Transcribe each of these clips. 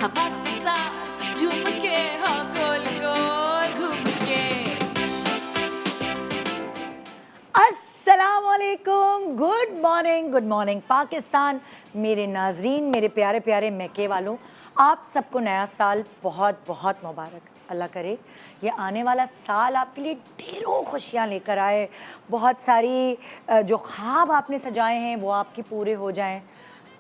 पाकिस्तान झूम के हाँ गोल गोल घूम के। अस्सलामुअलैकुम, गुड मॉर्निंग पाकिस्तान। मेरे नाजरीन, मेरे प्यारे प्यारे मैके वालों, आप सबको नया साल बहुत बहुत मुबारक। अल्लाह करे ये आने वाला साल आपके लिए ढेरों खुशियाँ लेकर आए। बहुत सारी जो ख्वाब आपने सजाए हैं वो आपके पूरे हो जाएं।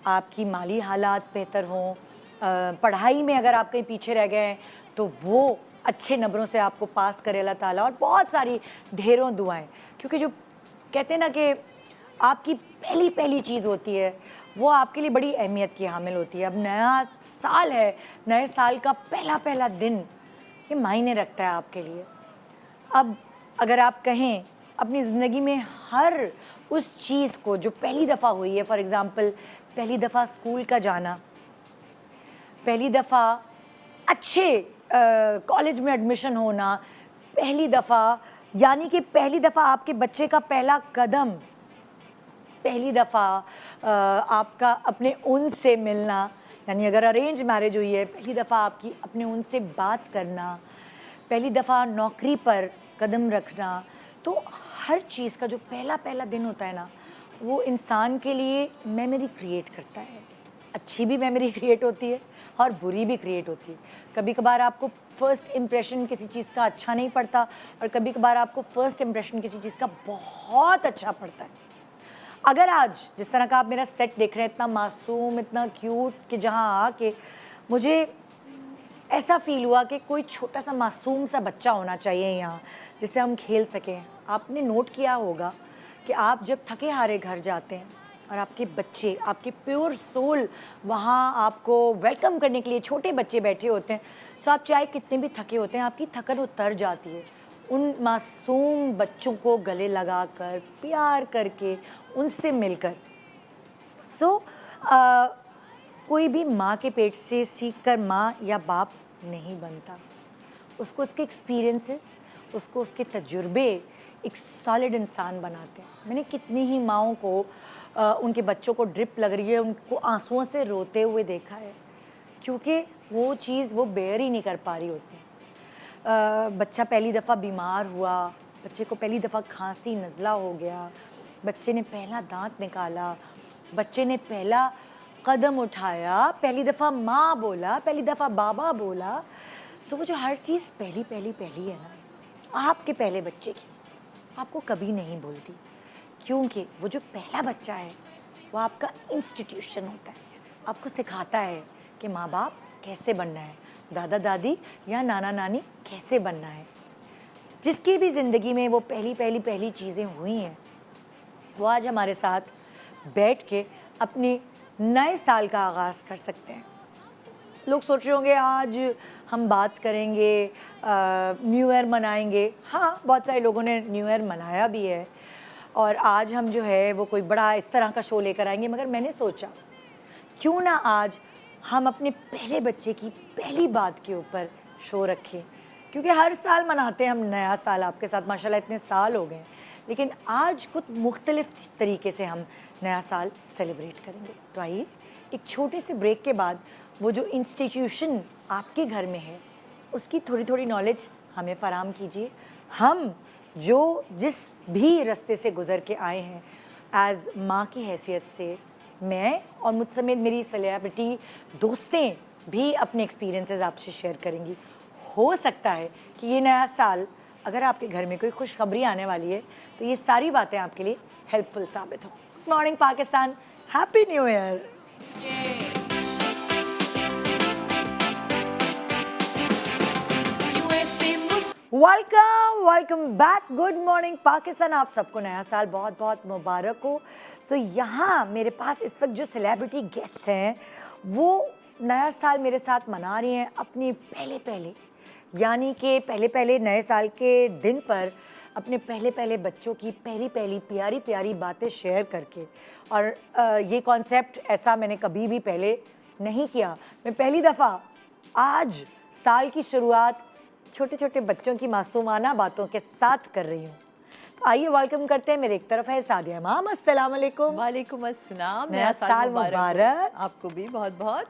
आपकी माली हालात बेहतर हों, पढ़ाई में अगर आप कहीं पीछे रह गए हैं तो वो अच्छे नंबरों से आपको पास करे अल्लाह ताला। और बहुत सारी ढेरों दुआएं, क्योंकि जो कहते हैं ना कि आपकी पहली पहली चीज़ होती है वो आपके लिए बड़ी अहमियत की हामिल होती है। अब नया साल है, नए साल का पहला पहला दिन ये मायने रखता है आपके लिए। अब अगर आप कहें अपनी ज़िंदगी में हर उस चीज़ को जो पहली दफ़ा हुई है, फॉर एग्ज़ाम्पल पहली दफ़ा स्कूल का जाना, पहली दफ़ा अच्छे कॉलेज में एडमिशन होना, पहली दफ़ा यानी कि पहली दफ़ा आपके बच्चे का पहला कदम, पहली दफ़ा आपका अपने उनसे मिलना, यानी अगर अरेंज मैरिज हुई है, पहली दफ़ा आपकी अपने उनसे बात करना, पहली दफ़ा नौकरी पर कदम रखना। तो हर चीज़ का जो पहला पहला दिन होता है ना, वो इंसान के लिए मेमोरी क्रिएट करता है। अच्छी भी मेमोरी क्रिएट होती है और बुरी भी क्रिएट होती है। कभी कभार आपको फ़र्स्ट इम्प्रेशन किसी चीज़ का अच्छा नहीं पड़ता और कभी कभार आपको फ़र्स्ट इम्प्रेशन किसी चीज़ का बहुत अच्छा पड़ता है। अगर आज जिस तरह का आप मेरा सेट देख रहे हैं, इतना मासूम, इतना क्यूट, कि जहाँ आके मुझे ऐसा फील हुआ कि कोई छोटा सा मासूम सा बच्चा होना चाहिए यहाँ जिससे हम खेल सकें। आपने नोट किया होगा कि आप जब थके हारे घर जाते हैं और आपके बच्चे, आपके प्योर सोल वहाँ आपको वेलकम करने के लिए छोटे बच्चे बैठे होते हैं, सो आप चाहे कितने भी थके होते हैं, आपकी थकन उतर जाती है उन मासूम बच्चों को गले लगाकर, प्यार करके, उनसे मिलकर। कोई भी माँ के पेट से सीखकर माँ या बाप नहीं बनता। उसको उसके एक्सपीरियंसेस, उसको उसके तजुर्बे एक सॉलिड इंसान बनाते हैं। मैंने कितनी ही माँओं को उनके बच्चों को ड्रिप लग रही है, उनको आंसुओं से रोते हुए देखा है, क्योंकि वो चीज़ वो बेयर ही नहीं कर पा रही होती। बच्चा पहली दफ़ा बीमार हुआ, बच्चे को पहली दफ़ा खांसी नज़ला हो गया, बच्चे ने पहला दांत निकाला, बच्चे ने पहला कदम उठाया, पहली दफ़ा माँ बोला, पहली दफ़ा बाबा बोला। सो वो जो हर चीज़ पहली पहली पहली है ना, आपके पहले बच्चे की आपको कभी नहीं भूलती, क्योंकि वो जो पहला बच्चा है वो आपका इंस्टीट्यूशन होता है। आपको सिखाता है कि माँ बाप कैसे बनना है, दादा दादी या नाना नानी कैसे बनना है। जिसकी भी ज़िंदगी में वो पहली पहली पहली चीज़ें हुई हैं, वो आज हमारे साथ बैठ के अपने नए साल का आगाज़ कर सकते हैं। लोग सोच रहे होंगे आज हम बात करेंगे, न्यू ईयर मनाएंगे। हाँ, बहुत सारे लोगों ने न्यू ईयर मनाया भी है और आज हम जो है वो कोई बड़ा इस तरह का शो लेकर आएंगे, मगर मैंने सोचा क्यों ना आज हम अपने पहले बच्चे की पहली बात के ऊपर शो रखें, क्योंकि हर साल मनाते हैं हम नया साल आपके साथ, माशाल्लाह इतने साल हो गए, लेकिन आज कुछ मुख्तलिफ तरीके से हम नया साल सेलिब्रेट करेंगे। तो आइए एक छोटे से ब्रेक के बाद वो जो इंस्टीट्यूशन आपके घर में है उसकी थोड़ी थोड़ी नॉलेज हमें फ़राहम कीजिए। हम जो जिस भी रास्ते से गुज़र के आए हैं एज़ माँ की हैसियत से, मैं और मुझ समेत मेरी सेलिब्रिटी दोस्तें भी अपने एक्सपीरियंसेस आपसे शेयर करेंगी। हो सकता है कि ये नया साल अगर आपके घर में कोई खुशखबरी आने वाली है तो ये सारी बातें आपके लिए हेल्पफुल साबित हो। Good morning Pakistan, happy new year. Welcome back, good morning Pakistan. आप सबको नया साल बहुत बहुत मुबारक हो। सो यहाँ मेरे पास इस वक्त जो सेलिब्रिटी गेस्ट हैं वो नया साल मेरे साथ मना रही हैं अपने पहले पहले, यानी कि पहले पहले नए साल के दिन पर अपने पहले पहले बच्चों की पहली पहली प्यारी प्यारी बातें शेयर करके। और ये कॉन्सेप्ट ऐसा मैंने कभी भी पहले नहीं किया। मैं पहली दफ़ा आज साल की शुरुआत छोटे छोटे बच्चों की मासूमाना बातों के साथ कर रही हूँ। तो आइए वेलकम करते हैं। मेरे एक तरफ है सादिया इमाम, अस्सलाम वालेकुम। वालेकुम अस्सलाम, नया साल मुबारक। आपको भी बहुत बहुत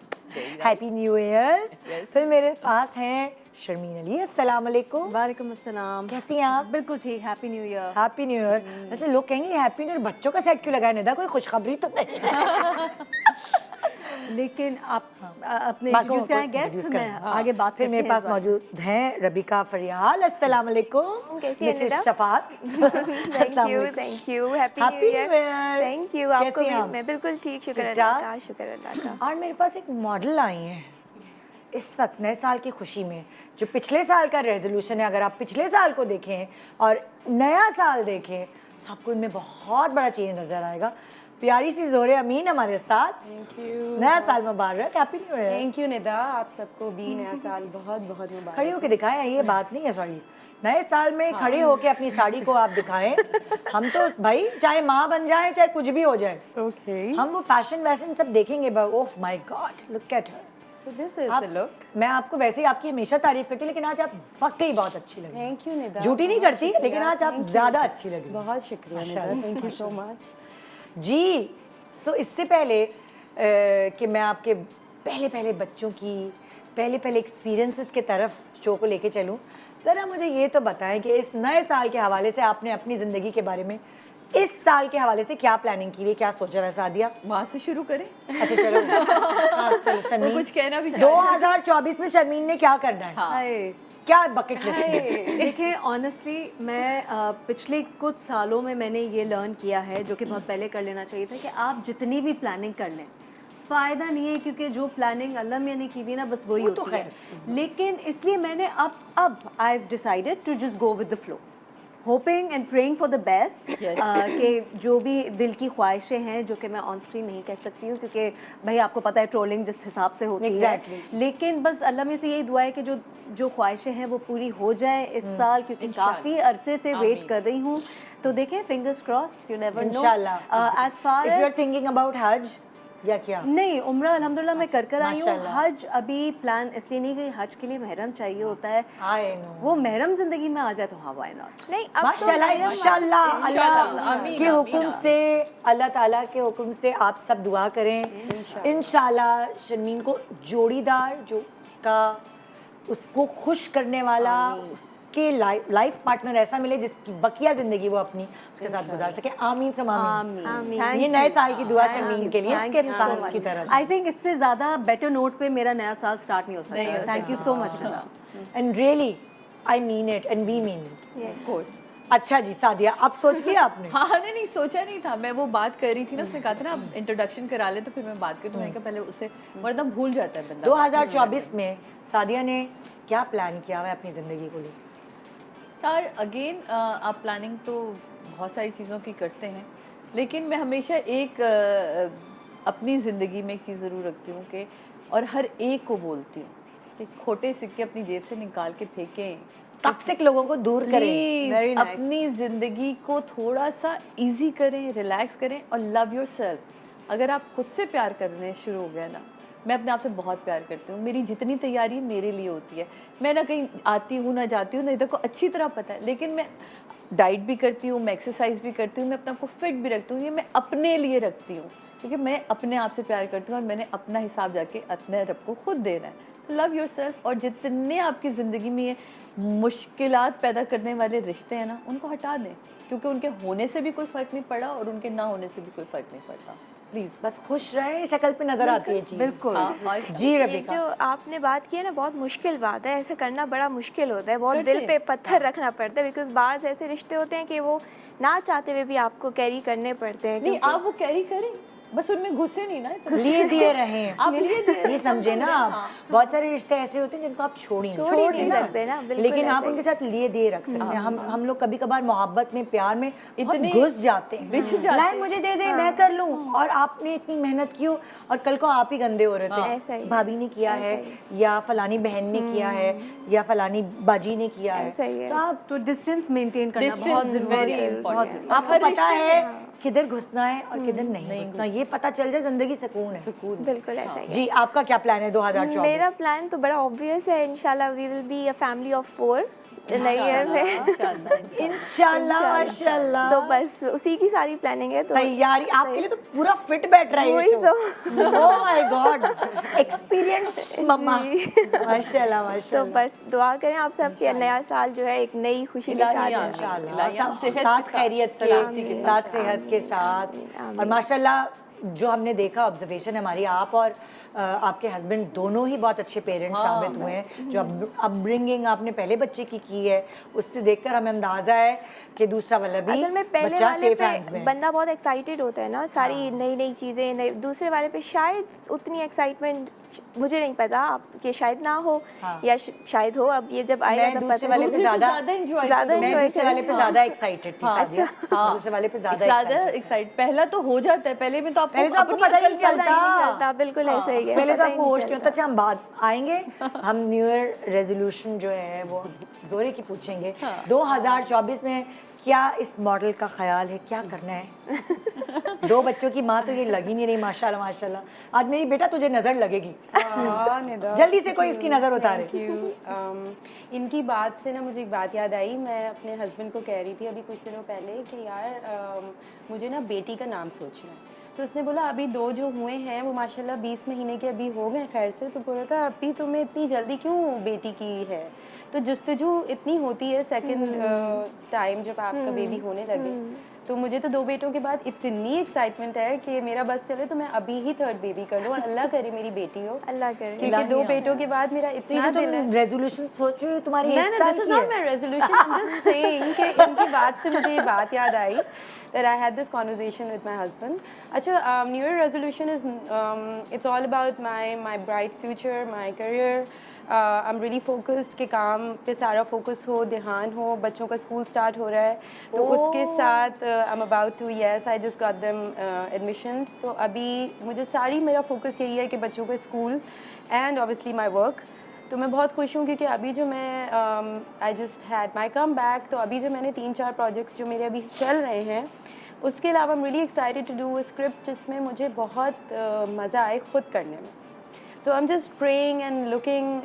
हैप्पी न्यू ईयर। Yes. फिर मेरे पास हैं शर्मीन अली, अस्सलाम वालेकुम। वालेकुम अस्सलाम। कैसी हैं आप? बिल्कुल ठीक। Happy new year. Happy new year. वैसे लोग कहेंगे हैप्पी न्यू ईयर बच्चों का सेट क्यों लगाया निदा, कोई खुशखबरी तो नहीं? लेकिन आप अपने बाकियों इंट्रोड्यूस को कराएं गेस्ट, introduce मैं करें। आगे बात फिर करते मेरे हैं पास इस बारे में। मौजूद हैं रबिका फरियाल, अस्सलाम वालेकुम। कैसी हैं Mrs Nida? Shafat, thank you happy Happy new New Year। Year. Thank you आपको कैसी भी। हैं आप? मैं बिल्कुल ठीक, शुक्र ठीक-ठाक? अल्लाह का, शुक्र अल्लाह का। और मेरे पास एक मॉडल आई हैं इस वक्त नए साल की खुशी में। जो पिछले साल का रेजोल्यूशन है, अगर आप पिछले साल को देखें और नया साल देखें तो आपको इनमें बहुत बड़ा चेंज नजर आएगा। प्यारी सी जोरे अमीन हमारे साथ। Thank you. नया साल मुबारक, happy new year. Thank you Nida, आप सबको भी नया साल बहुत बहुत मुबारक। खड़ी होके दिखाएं, ये बात नहीं है, सॉरी। नए साल में खड़े होके अपनी साड़ी को आप दिखाएं। हम तो भाई चाहे माँ बन जाए चाहे कुछ भी हो जाए, ओके। हम वो फैशन वैशन सब देखेंगे। ओह my God, look at her. So this is the look. मैं आपको वैसे ही आपकी हमेशा तारीफ करती हूँ, लेकिन आज आप वाकई बहुत अच्छी लगी। Thank you Nida. झूठी नहीं करती, लेकिन आज आप ज्यादा अच्छी लगी। बहुत शुक्रिया Nida, thank you so much. जी, सो इससे पहले कि मैं आपके पहले पहले बच्चों की पहले पहले एक्सपीरियंसेस के तरफ शो को लेके चलूँ, ज़रा मुझे ये तो बताएं कि इस नए साल के हवाले से आपने अपनी ज़िंदगी के बारे में इस साल के हवाले से क्या प्लानिंग की हुई है, क्या सोचा वैसा आदिया? वहाँ से शुरू करें। अच्छा चलो, हाँ, चलो शर्मीन, कुछ कहना भी 2024 में शर्मीन ने क्या करना है? हाय। क्या बकेट लिस्ट में? देखिए ऑनेस्टली मैं पिछले कुछ सालों में मैंने ये लर्न किया है, जो कि बहुत पहले कर लेना चाहिए था, कि आप जितनी भी प्लानिंग कर लें फ़ायदा नहीं है, क्योंकि जो प्लानिंग अल्लाह मियां ने की हुई ना बस वही वो तो होती है। लेकिन इसलिए मैंने अब I have decided to just go with the flow, hoping and praying for the best. कि जो भी दिल की ख्वाहिशें हैं, जो कि मैं ऑन स्क्रीन नहीं कह सकती हूँ, क्योंकि भाई आपको पता है ट्रोलिंग जिस हिसाब से होती है, लेकिन बस अल्लाह में से यही दुआ है कि जो ख्वाहिशें हैं वो पूरी हो जाए इस साल, क्योंकि काफ़ी अरसे से वेट कर रही हूँ। तो देखें, fingers crossed, you never know. इंशाल्लाह। As far if you are thinking about हज या क्या? नहीं, उम्रा अल्हम्दुलिल्लाह मैं कर आई हूँ। माशाल्लाह। हज अभी प्लान इसलिए नहीं कि हज के लिए महरम चाहिए होता है, आई नो। वो महरम जिंदगी में आ जाए तो हाँ, व्हाई नॉट। नहीं अब माशाल्लाह, इंशाल्लाह अल्लाह आमीन, के हुक्म से, अल्लाह ताला के हुक्म से आप सब दुआ करें। इंशाल्लाह शर्मीन को जोड़ीदार, जो उसको खुश करने वाला, उसके लाइफ पार्टनर ऐसा मिले जिसकी बकिया जिंदगी वो अपनी उसके साथ गुजार सके। आमीन सुम आमीन। ये नए साल की दुआ शर्मीन के लिए, इसके फैंस की तरफ। आई थिंक इससे ज़्यादा बेटर नोट पे मेरा नया साल स्टार्ट नहीं हो सकता। Thank you so much. And really I mean it and we mean it. Of course. अच्छा जी सादिया, अब सोच लिया आपने? हाँ, नहीं सोचा नहीं था। मैं वो बात कर रही थी ना, उसने कहा था ना आप इंट्रोडक्शन करा ले तो फिर मैं बात करूँ, तो मैंने कहा पहले उससे, वरना भूल जाता है बंदा। 2024 में सादिया ने क्या प्लान किया हुआ है अपनी ज़िंदगी को लेकर? यार अगेन आप प्लानिंग तो बहुत सारी चीज़ों की करते हैं, लेकिन मैं हमेशा एक अपनी ज़िंदगी में एक चीज़ ज़रूर रखती हूँ कि, और हर एक को बोलती हूँ कि खोटे सिक्के अपनी जेब से निकाल के फेंकें, टॉक्सिक लोगों को दूर करें। Very nice. अपनी ज़िंदगी को थोड़ा सा इजी करें, रिलैक्स करें और लव योरसेल्फ। अगर आप खुद से प्यार करने शुरू हो गए ना, मैं अपने आप से बहुत प्यार करती हूँ। मेरी जितनी तैयारी मेरे लिए होती है, मैं ना कहीं आती हूँ ना जाती हूँ, ना इधर को अच्छी तरह पता है, लेकिन मैं डाइट भी करती हूँ, मैं एक्सरसाइज भी करती हूँ, मैं अपने आप को फिट भी रखती हूँ। ये मैं अपने लिए रखती हूँ, क्योंकि मैं अपने आप से प्यार करती हूँ और मैंने अपना हिसाब जाके अपने रब को खुद देना है। Love yourself. और जितने आपकी ज़िंदगी में ये मुश्किलात पैदा करने वाले रिश्ते हैं ना, उनको हटा दें, क्योंकि उनके होने से भी कोई फ़र्क नहीं पड़ा और उनके ना होने से भी कोई फ़र्क नहीं पड़ता। प्लीज़ बस खुश रहें, शक्ल पे नजर आती है चीज़। बिल्कुल। जी ये रबिका, जो आपने बात की है ना, बहुत मुश्किल बात है। ऐसा करना बड़ा मुश्किल होता है, बहुत दिल पे पत्थर रखना पड़ता है, बिकॉज बाज़ ऐसे रिश्ते होते हैं कि वो ना चाहते हुए भी आपको कैरी करने पड़ते हैं। नहीं, आप वो कैरी करें, बस उनमें घुसे नहीं ना। लिए दिए रहें। आप लिए दिए ये समझे ना आप, बहुत सारे रिश्ते ऐसे होते हैं जिनको आप छोड़ ही नहीं सकते ना, बिल्कुल लेकिन आप ऐसे उनके साथ लिए दिए रख सकते हैं। हम लोग कभी कभार मोहब्बत में, प्यार में इतने घुस जाते हैं, बिछ जाते लाए मुझे दे दे, मैं कर लूं, और आपने इतनी मेहनत की हो और कल को आप ही गंदे हो रहे ऐसा ही थे। भाभी ने किया है, या फलानी बहन ने किया है, या फलानी बाजी ने किया है। ऐसा ही है। तो आप तो डिस्टेंस मेंटेन करना Distance बहुत is ज़रूरी very है। important. बहुत ज़रूरी। आपको पता है किधर घुसना है और किधर नहीं घुसना, ये पता चल जाए, जिंदगी सुकून है। बिल्कुल ऐसा ही है। जी, आपका क्या प्लान है 2024? मेरा प्लान तो बड़ा ऑब्वियस है। इंशाल्लाह we will be a family of 4 new year में। इंशाल्लाह माशाल्लाह। तो बस उसी की सारी प्लानिंग है। तो तैयारी आपके लिए तो पूरा फिट बैठ रहा है वही ये show. Oh my God, experience mama. माशाल्लाह तो माशाल्लाह। बस दुआ करें आप सब कि नया साल जो है एक नई खुशी के साथ आए। इंशाल्लाह साथ खैरियत के साथ, सेहत के साथ। और माशाल्लाह जो हमने देखा ऑब्जर्वेशन हमारी, आप और आपके हस्बैंड दोनों ही बहुत अच्छे पेरेंट्स साबित हुए हैं। जो अपब्रिंगिंग आपने पहले बच्चे की है, उससे देखकर हमें अंदाजा है कि दूसरा वाला भी असल में पहले बच्चा वाले सेफ हैंड्स में पे है। बंदा बहुत एक्साइटेड होता है ना, सारी नई नई चीज़ें। दूसरे वाले पे शायद उतनी एक्साइटमेंट मुझे नहीं पता, आपके शायद ना हो या शायद हो। अब ये जब आएगा मैं तब दूसरे पता वाले पे चलेगा। ज़्यादा enjoy ज़्यादा करूँ। मैं enjoy दूसरे वाले पे करें। ज्यादा एक्साइटेड थी साजिया। दूसरे वाले पे ज्यादा एक्साइट पहला तो हो जाता है, पहले में तो आपको पहले तो आपको अपनी पता ही अकल नहीं पता ही चलता। नहीं चलता, बिल्कुल ऐसे ही है। पहले तो पता ही आपको नहीं होश नहीं होता। चलता। अच्छा हम बात आएंगे, हम न्यू ईयर रेजोल्यूशन जो है वो जोरे की पूछेंगे। 2024 में क्या इस मॉडल का ख्याल है, क्या करना है? 2 बच्चों की माँ तो ये लगी नहीं रही माशाल्लाह माशाल्लाह। आज मेरी बेटा तुझे नजर लगेगी, जल्दी से कोई इसकी नजर उतारे। इनकी बात से ना मुझे एक बात याद आई। मैं अपने हस्बैंड को कह रही थी अभी कुछ दिनों पहले कि यार मुझे ना बेटी का नाम सोचना है। तो उसने बोला अभी 2 जो हुए हैं वो माशाल्लाह 20 महीने के अभी हो गए खैर से। तो बोला था अभी तुम्हें इतनी जल्दी क्यों बेटी की है? तो जुस्तजू इतनी होती है सेकंड टाइम जब आपका बेबी होने लगे। तो मुझे तो 2 बेटों के बाद इतनी एक्साइटमेंट है कि मेरा बस चले तो मैं अभी ही 3rd बेबी कर लूँ और अल्लाह करे मेरी बेटी हो। अल्लाह करे। क्योंकि 2 बेटों के बाद मेरा तो इतना ये दिल है। तुम रेजोल्यूशन सोच रही हो तुम्हारी No, इस no, साल this is की not है? my resolution. I'm just saying कि इनकी बात से मुझे ये बात याद आई that I had this conversation with my husband. अच्छा, New Year resolution is it's all about my bright future, my career. I'm really focused कि काम पे सारा फोकस हो, ध्यान हो। बच्चों का स्कूल स्टार्ट हो रहा है तो उसके साथ I'm about to I just got them admission. तो अभी मुझे सारी मेरा फोकस यही है कि बच्चों का school and obviously my work. तो मैं बहुत खुश हूँ क्योंकि अभी जो मैं I just had my come back. तो अभी जो मैंने 3-4 प्रोजेक्ट्स जो मेरे अभी चल रहे हैं उसके अलावा I'm really excited to do a script जिसमें मुझे बहुत मज़ा आए खुद करने में। So I'm just praying and looking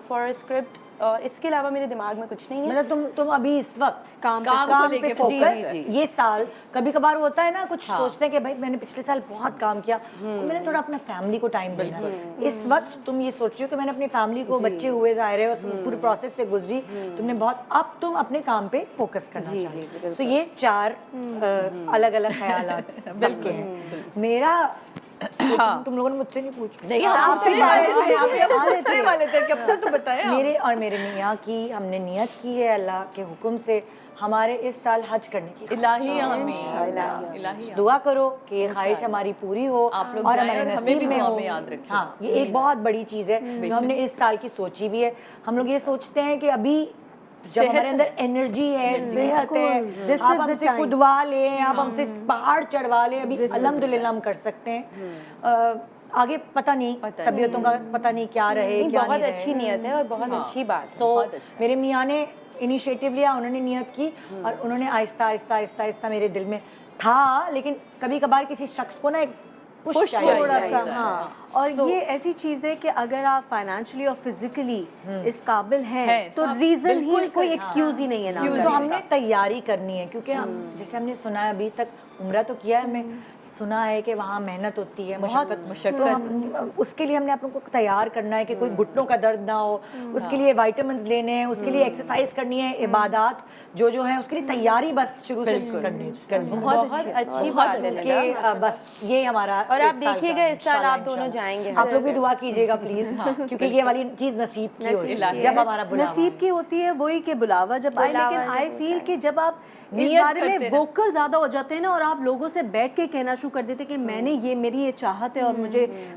for a script. और इसके अलावा मेरे दिमाग में कुछ नहीं है। मतलब तुम अभी इस वक्त काम पे लेके फोकस। जी। ये साल कभी कभार होता है ना, कुछ सोचते हैं कि भाई मैंने पिछले साल बहुत काम किया तो मैंने थोड़ा अपने फैमिली को टाइम देना है। इस वक्त तुम ये सोच रही हो कि मैंने अपनी फैमिली को, बच्चे हुए ज़ाहिर है और पूरे प्रोसेस से गुजरी, तुमने बहुत, अब तुम अपने काम पे फोकस करना चाहते हो। सो ये 4 अलग अलग ख्यालात सबके हैं। मेरा तुम लोगों ने मुझसे नहीं पूछा। नहीं आप पूछने वाले थे कि अपना तो बताएं आप। मेरे और मेरे मियाँ की हमने नियत की है अल्लाह के हुक्म से हमारे इस साल हज करने की। इलाही आमीन, इलाही दुआ करो कि ये ख्वाहिश हमारी पूरी हो आप लोग और जाएं हमारे और हमें नसीब भी में दुआ हो। में याद रखें। हाँ, ये एक बहुत बड़ी चीज़ है जो हमने इस साल की सोची भी है। हम लोग ये सोचते हैं कि अभी जब हमारे अंदर एनर्जी है, सेहत है, आप हमसे कुदवा लें, आप हमसे पहाड़ चढ़वा लें, अभी अल्हम्दुलिल्लाह हम कर सकते हैं। आगे पता नहीं, तबीयतों का पता नहीं क्या रहे क्या बहुत नहीं अच्छी नीयत है और बहुत अच्छी बात है। सो मेरे मियाँ ने इनिशिएटिव लिया, उन्होंने नियत की और उन्होंने आहिस्ता आहिस्ता आहिस्ता आहिस्ता मेरे दिल में था, लेकिन कभी कभार किसी शख्स को ना एक पुश चाहिए थोड़ा सा। हाँ, और ये ऐसी चीज़ है कि अगर आप फाइनेंशियली और फिजिकली इस काबिल हैं तो रीज़न ही कोई एक्सक्यूज़ ही नहीं है ना। तो हमने तैयारी करनी है क्योंकि हम जैसे हमने सुना है अभी तक उम्रा तो किया है, हमें सुना है कि वहाँ मेहनत होती है, मशक्क़त, तो हम उसके लिए हमने अपनों को तैयार करना है कि कोई घुटनों का दर्द ना हो, उसके लिए विटामिन्स लेने हैं, उसके लिए एक्सरसाइज करनी है, इबादत जो है उसके लिए तैयारी बस शुरू से करनी। बहुत अच्छी बात है कि बस ये हमारा। और आप देखिएगा इस साल आप दोनों जाएंगे। आप लोग भी दुआ कीजिएगा प्लीज, क्योंकि ये वाली चीज नसीब की होती है जब हमारा बुलावा। नसीब की होती है वही के बुलावा जब आए। लेकिन आई फील कि जब आप इस बारे में वोकल ज्यादा हो जाते हैं ना और आप लोगों से बैठ के कहना शुरू कर देते कि मैंने ये, मेरी ये चाहत है और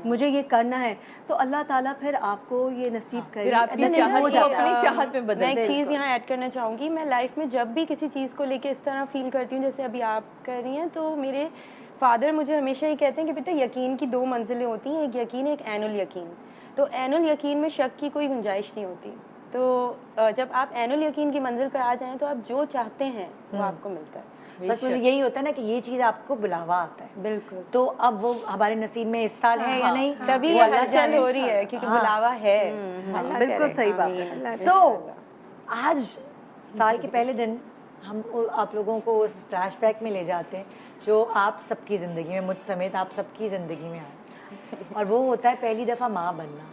मुझे ये करना है, तो अल्लाह ताला फिर आपको ये नसीब करे। फिर आपकी चाहत में बदल। मैं एक चीज़ यहाँ ऐड करना चाहूँगी। मैं लाइफ में जब भी किसी चीज़ को लेके इस तरह फील करती हूँ जैसे अभी आप कर रही हैं, तो मेरे फादर मुझे हमेशा ये कहते हैं कि बेटा यकीन की 2 मंजिलें होती हैं, एक यकीन एक एनुअल यकीन। तो एनुअल यकीन में शक की कोई गुंजाइश नहीं होती। तो जब आप एनुअल यकीन की मंजिल पे आ जाएं तो आप जो चाहते हैं वो आपको मिलता है। बस मुझे यही होता है ना कि ये चीज आपको बुलावा आता है। बिल्कुल। तो अब वो हमारे नसीब में इस साल है या नहीं, तभी ये हलचल हो रही है क्योंकि बुलावा है। बिल्कुल सही बात है। सो आज साल के पहले दिन हम आप लोगों को उस फ्लैशबैक में ले जाते हैं जो आप सबकी ज़िंदगी में, मुझ समेत आप सबकी ज़िंदगी में आए, और वो होता है पहली दफ़ा माँ बनना।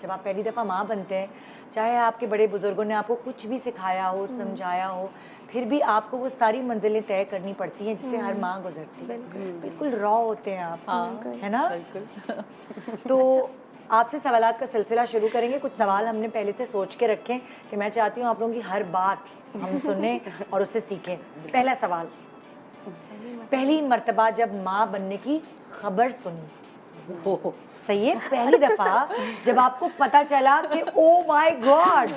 जब आप पहली दफ़ा माँ बनते हैं, चाहे आपके बड़े बुज़ुर्गों ने आपको कुछ भी सिखाया हो, समझाया हो, फिर भी आपको वो सारी मंजिलें तय करनी पड़ती हैं जिससे हर माँ गुजरती है। बिल्कुल रॉ होते हैं आप, है ना? तो आपसे सवालात का सिलसिला शुरू करेंगे। कुछ सवाल हमने पहले से सोच के रखे हैं कि मैं चाहती हूँ आप लोगों की हर बात हम सुने और उससे सीखें। पहला सवाल, पहली मर्तबा जब माँ बनने की खबर सुनी, सही है, पहली दफा जब आपको पता चला कि ओ माय गॉड।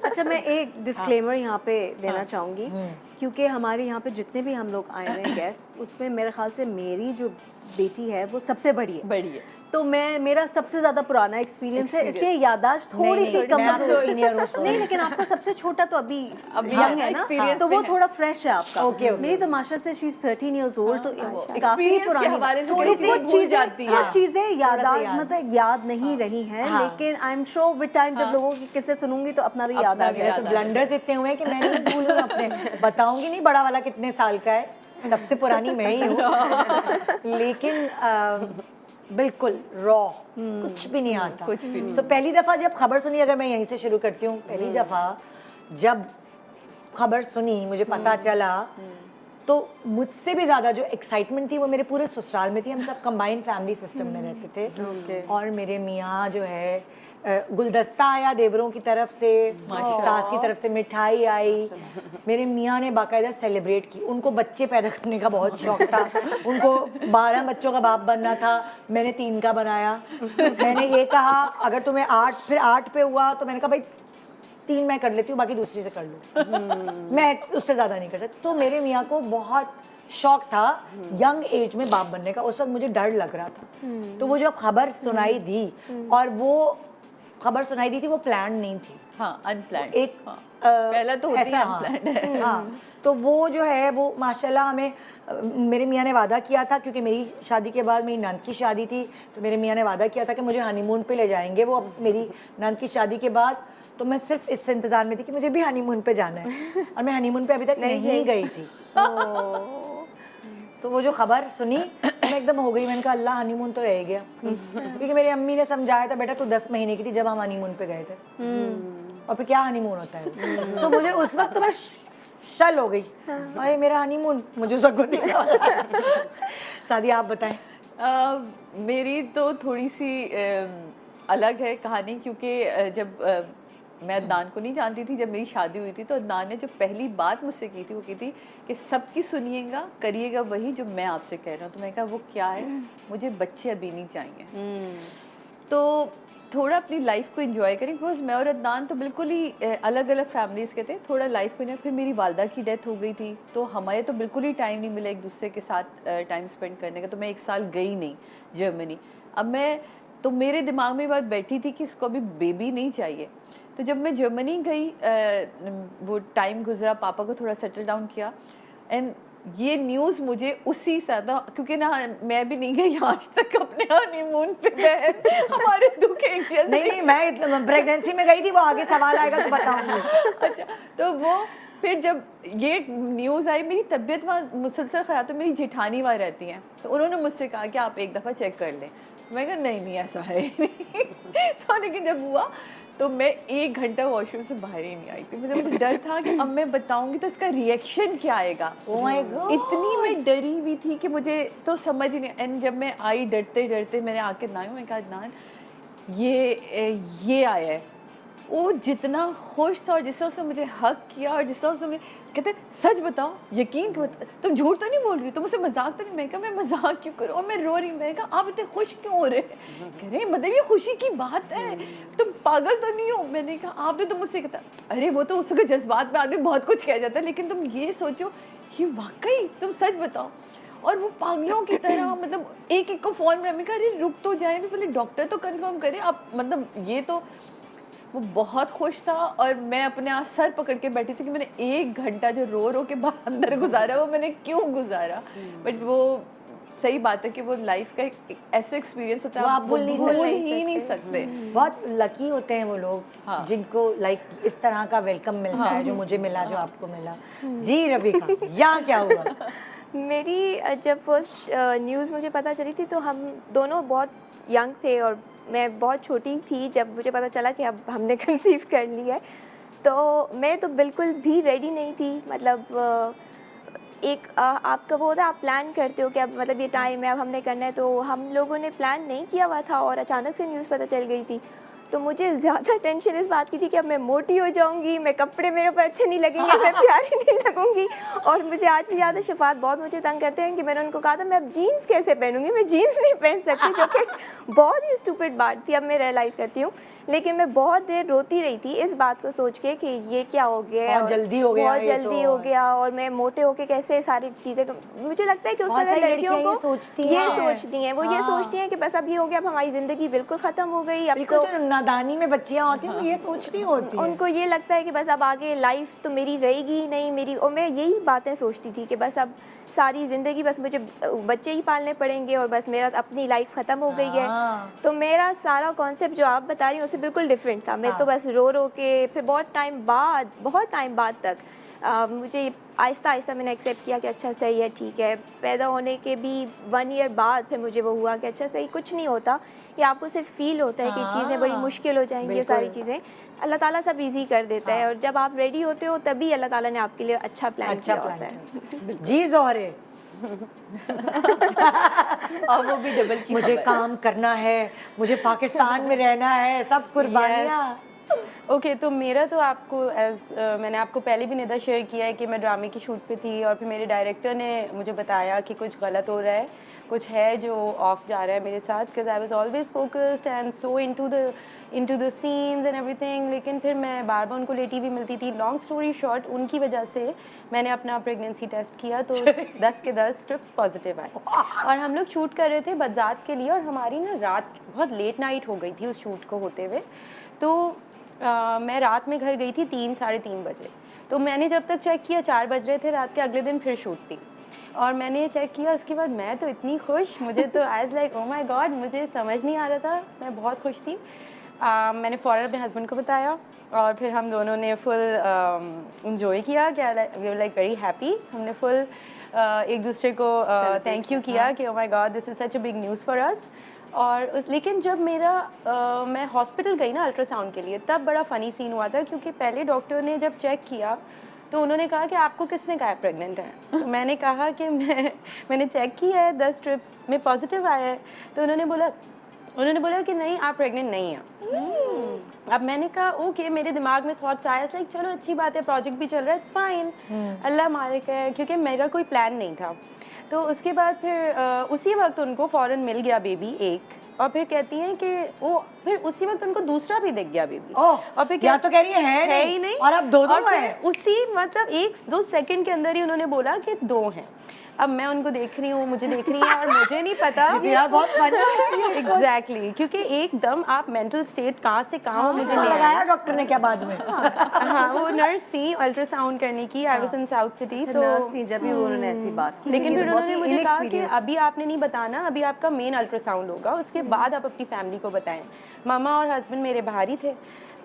अच्छा, मैं एक डिस्क्लेमर यहाँ पे देना चाहूँगी, क्योंकि हमारे यहाँ पे जितने भी हम लोग आए हैं गेस्ट, उसमें मेरे ख्याल से मेरी जो बेटी है वो सबसे बड़ी है। तो मेरा सबसे ज़्यादा पुराना एक्सपीरियंस है, इसलिए याददाश्त थोड़ी सी कम नहीं, लेकिन आपका सबसे छोटा तो अभी यंग है ना, तो वो थोड़ा फ्रेश है आपका। मेरी तो माशा से शी इज 13 years old, तो काफी पुरानी, थोड़ी सी चीजें मतलब याद नहीं रही हैं, लेकिन I am sure with time जब लोगों की किस्से सुनूंगी तो अपना भी याद आ जाएगा। तो ब्लंडर्स इतने हुए हैं कि मैं नहीं भूलूंगा अपने, बताऊंगी नहीं बड़ा वाला कितने साल का है, सबसे पुरानी मैं ही हूँ, लेकिन बिल्कुल रॉ, कुछ भी नहीं आता, कुछ भी नहीं। So, पहली दफ़ा जब खबर सुनी, अगर मैं यहीं से शुरू करती हूँ, पहली दफ़ा जब खबर सुनी, मुझे पता चला, तो मुझसे भी ज़्यादा जो एक्साइटमेंट थी वो मेरे पूरे ससुराल में थी। हम सब कंबाइंड फैमिली सिस्टम में रहते थे, और मेरे मियाँ जो है गुलदस्ता आया देवरों की तरफ से, सास की तरफ से मिठाई आई, मेरे मियाँ ने बाकायदा सेलिब्रेट की। उनको बच्चे पैदा करने का बहुत शौक था, उनको 12 बच्चों का बाप बनना था, मैंने 3 का बनाया। मैंने ये कहा अगर तुम्हें 8 फिर 8 पे हुआ तो मैंने कहा भाई 3 मैं कर लेती हूँ, बाकी दूसरी से कर लो, मैं उससे ज़्यादा नहीं कर सकती। तो मेरे मियाँ को बहुत शौक था यंग एज में बाप बनने का। उस वक्त मुझे डर लग रहा था, तो वो जो खबर सुनाई दी, और वो खबर सुनाई दी थी वो प्लान नहीं थी, हाँ, अनप्लान्ड। एक पहला तो होती है अनप्लान्ड है। हाँ, तो वो जो है वो माशाल्लाह हमें मेरे मियाँ ने वादा किया था, क्योंकि मेरी शादी के बाद मेरी नंद की शादी थी, तो मेरे मियाँ ने वादा किया था कि मुझे हनीमून पे ले जाएंगे वो मेरी नंद की शादी के बाद। तो मैं सिर्फ इस इंतज़ार में थी कि मुझे भी हनीमून पे जाना है, और मैं हनीमून पे अभी तक नहीं गई थी। सो वो जो खबर सुनी तो मैं एकदम हो गई, मैंने कहा अल्लाह हनीमून तो रह गया, क्योंकि मेरी अम्मी ने समझाया था बेटा तू 10 महीने की थी जब हम हनीमून पे गए थे, और फिर क्या हनीमून होता है। तो मुझे उस वक्त तो बस शल हो गई, अरे मेरा हनीमून, मुझे उस वक्त सादी आप बताएं। मेरी तो थोड़ी सी अलग है कहानी, क्योंकि जब मैं अदनान को नहीं जानती थी, जब मेरी शादी हुई थी तो अदनान ने जो पहली बात मुझसे की थी वो की थी कि सबकी सुनिएगा, करिएगा वही जो मैं आपसे कह रहा हूँ। तो मैं कहा वो क्या है? मुझे बच्चे अभी नहीं चाहिए, तो थोड़ा अपनी लाइफ को एंजॉय करें, बिकॉज मैं और अदनान तो बिल्कुल ही अलग अलग फैमिलीज़ के थे, थोड़ा लाइफ को एंजॉय। फिर मेरी वालदा की डेथ हो गई थी, तो हमारे तो बिल्कुल ही टाइम नहीं मिला एक दूसरे के साथ टाइम स्पेंड करने का, तो मैं 1 साल गई नहीं जर्मनी। अब मैं तो मेरे दिमाग में बात बैठी थी कि इसको अभी बेबी नहीं चाहिए। तो जब मैं जर्मनी गई, वो टाइम गुजरा, पापा को थोड़ा सेटल डाउन किया, एंड ये न्यूज़ मुझे उसी साथ, क्योंकि ना मैं भी नहीं गई आज तक अपने हनीमून पे, हमारे दुख एक जैसे। नहीं, मैं प्रेगनेंसी में गई थी, वो आगे सवाल आएगा तो बताऊंगी। अच्छा, तो वो फिर जब ये न्यूज़ आई, मेरी तबीयत वहाँ मुसलसल ख़राब, तो मेरी जेठानी वहाँ रहती हैं, तो उन्होंने मुझसे कहा कि आप एक दफ़ा चेक कर लें। मैं कहा नहीं ऐसा है नहीं। तो लेकिन जब हुआ तो मैं 1 घंटा वॉशरूम से बाहर ही नहीं आई थी। मुझे डर था कि अब मैं बताऊंगी तो इसका रिएक्शन क्या आएगा। Oh my God! इतनी मैं डरी हुई थी कि मुझे तो समझ ही नहीं। एंड जब मैं आई डरते डरते, मैंने आके नाई, मैं कहा नान ये आया है। वो जितना खुश था, और जिस तरह उसने मुझे हक किया, और जिस तरह उसने कहते सच बताओ, यकीन तुम झूठ तो नहीं बोल रही, तुम मुझसे मजाक तो नहीं। मैं कहा मैं मजाक क्यों करूँ, और मैं रो रही। मैं कहा आप इतने खुश क्यों हो रहे? कह रहे मतलब ये खुशी की बात है, तुम पागल तो नहीं हो। मैंने कहा आपने तो मुझसे कहता, अरे वो तो उसके जज्बात में आदमी बहुत कुछ कह जाता है, लेकिन तुम ये सोचो ये वाकई, तुम सच बताओ। और वो पागलों की तरह मतलब एक एक को फ़ोन में, मैं कहा अरे रुक तो जाए, पहले डॉक्टर तो कंफर्म करे आप, मतलब ये तो। वो बहुत खुश था, और मैं अपने आप सर पकड़ के बैठी थी कि मैंने 1 घंटा जो रो रो के बाहर अंदर गुजारा, वो मैंने क्यों गुजारा। बट वो सही बात है कि वो लाइफ का एक ऐसा एक्सपीरियंस होता है वो आप भूल नहीं ही नहीं सकते। बहुत लकी होते हैं वो लोग जिनको लाइक इस तरह का वेलकम मिलता है, जो मुझे मिला, जो आपको मिला। जी रबिका, यहाँ क्या हुआ? मेरी जब फर्स्ट न्यूज़ मुझे पता चली थी तो हम दोनों बहुत यंग थे और मैं बहुत छोटी थी जब मुझे पता चला कि अब हमने कंसीव कर लिया है। तो मैं तो बिल्कुल भी रेडी नहीं थी, मतलब एक आपका वो होता है, आप प्लान करते हो कि अब मतलब ये टाइम है, अब हमने करना है, तो हम लोगों ने प्लान नहीं किया हुआ था और अचानक से न्यूज़ पता चल गई थी। तो मुझे ज़्यादा टेंशन इस बात की थी कि अब मैं मोटी हो जाऊंगी, मैं कपड़े मेरे ऊपर अच्छे नहीं लगेंगे, मैं प्यारी नहीं लगूंगी। और मुझे आज भी याद है, शफात बहुत मुझे तंग करते हैं कि मैंने उनको कहा था मैं अब जीन्स कैसे पहनूंगी, मैं जीन्स नहीं पहन सकती, जो कि बहुत ही स्टूपिड बात थी, अब मैं रियलाइज़ करती हूँ। लेकिन मैं बहुत देर रोती रही थी इस बात को सोच के कि ये क्या हो गया, बहुत जल्दी हो गया, बहुत जल्दी हो गया, और मैं मोटे होके कैसे सारी चीज़ें। मुझे लगता है कि उसमें लड़कियों को ये सोचती हैं, वो ये सोचती हैं कि बस अब ये हो गया, अब हमारी ज़िंदगी बिल्कुल ख़त्म हो गई। अब तो नादानी में बच्चियाँ होती हैं वो ये सोच रही होती हैं, उनको ये लगता है कि बस अब आगे लाइफ तो मेरी रहेगी ही नहीं मेरी। और मैं यही बातें सोचती थी कि बस अब सारी ज़िंदगी बस मुझे बच्चे ही पालने पड़ेंगे और बस मेरा अपनी लाइफ ख़त्म हो गई है। तो मेरा सारा कॉन्सेप्ट जो आप बता रही हैं उससे बिल्कुल डिफरेंट था। मैं तो बस रो रो के फिर बहुत टाइम बाद तक मुझे आहिस्ता आहिस्ता मैंने एक्सेप्ट किया कि अच्छा सही है, ठीक है। पैदा होने के भी 1 ईयर बाद फिर मुझे वो हुआ कि अच्छा सही, कुछ नहीं होता, ये आपको सिर्फ फील होता है कि चीज़ें बड़ी मुश्किल हो जाएंगी, ये सारी चीज़ें अल्लाह ताला सब इजी कर देता है। और जब आप रेडी होते हो तभी अल्लाह ताला ने आपके लिए अच्छा प्लान किया होता है। जी जोहरे, और वो भी डबल की मुझे काम करना है, मुझे पाकिस्तान में रहना है, सब कुर्बानियाँ। ओके तो मेरा तो आपको मैंने आपको पहले भी निदा शेयर किया है कि मैं ड्रामे की शूट पे थी और फिर मेरे डायरेक्टर ने मुझे बताया कि कुछ गलत हो रहा है, कुछ है जो ऑफ जा रहा है मेरे साथ, because I was always focused and so into the scenes and everything. लेकिन फिर मैं बार बार उनको लेटी हुई मिलती थी। लॉन्ग स्टोरी शॉर्ट, उनकी वजह से मैंने अपना प्रेगनेंसी टेस्ट किया तो 10 के 10 स्ट्रिप्स पॉजिटिव आए। और हम लोग शूट कर रहे थे बजात के लिए और हमारी ना रात बहुत लेट नाइट हो गई थी उस शूट को होते हुए। तो मैं रात में घर गई थी 3 साढ़े 3 बजे। तो मैंने जब तक चेक किया 4 बज रहे थे रात के, अगले दिन फिर शूट थी और मैंने चेक किया। उसके बाद मैं तो इतनी खुश, मुझे तो as like oh my god, मुझे समझ नहीं आ रहा था, मैं बहुत खुश थी। मैंने फ़ौरन अपने हस्बैंड को बताया और फिर हम दोनों ने फुल इंजॉय किया, क्या we were like very happy. हमने फुल एक दूसरे को थैंक यू किया कि oh my god this is such a big news for us. और लेकिन जब मैं हॉस्पिटल गई ना अल्ट्रासाउंड के लिए, तब बड़ा फ़नी सीन हुआ था क्योंकि पहले डॉक्टर ने जब चेक किया तो उन्होंने कहा कि आपको किसने कहा है प्रेग्नेंट है। तो मैंने कहा कि मैंने चेक किया है, 10 स्ट्रिप्स में पॉजिटिव आया है। तो उन्होंने बोला कि नहीं आप प्रेग्नेंट नहीं हैं। अब मैंने कहा ओके, मेरे दिमाग में थॉट्स आया लाइक चलो अच्छी बात है, प्रोजेक्ट भी चल रहा है, इट्स फाइन, अल्लाह मालिक है, क्योंकि मेरा कोई प्लान नहीं था। तो उसके बाद फिर उसी वक्त उनको फ़ौरन मिल गया बेबी एक, और फिर कहती हैं कि वो फिर उसी वक्त उनको दूसरा भी दिख गया बेबी। और फिर क्या तो कह रही है ही नहीं, और अब 2 हैं। उसी मतलब 1-2 सेकंड के अंदर ही उन्होंने बोला कि 2 हैं। अब मैं उनको देख रही हूँ, मुझे देख रही है और मुझे नहीं पता यार बहुत फनी है। एग्जैक्टली, क्योंकि एकदम आप मेंटल स्टेट कहाँ से कहाँ मुझे चश्मा लगाया डॉक्टर ने क्या बाद में? हाँ वो नर्स थी अल्ट्रासाउंड करने की, आई वाज इन साउथ सिटी। तो नर्स थी जब भी उन्होंने ऐसी बात की, लेकिन फिर उन्होंने मुझे कहा कि अभी आपने नहीं बताना, अभी आपका मेन अल्ट्रासाउंड होगा, उसके बाद आप अपनी फैमिली को बताएं। मामा और हस्बैंड मेरे बाहर ही थे।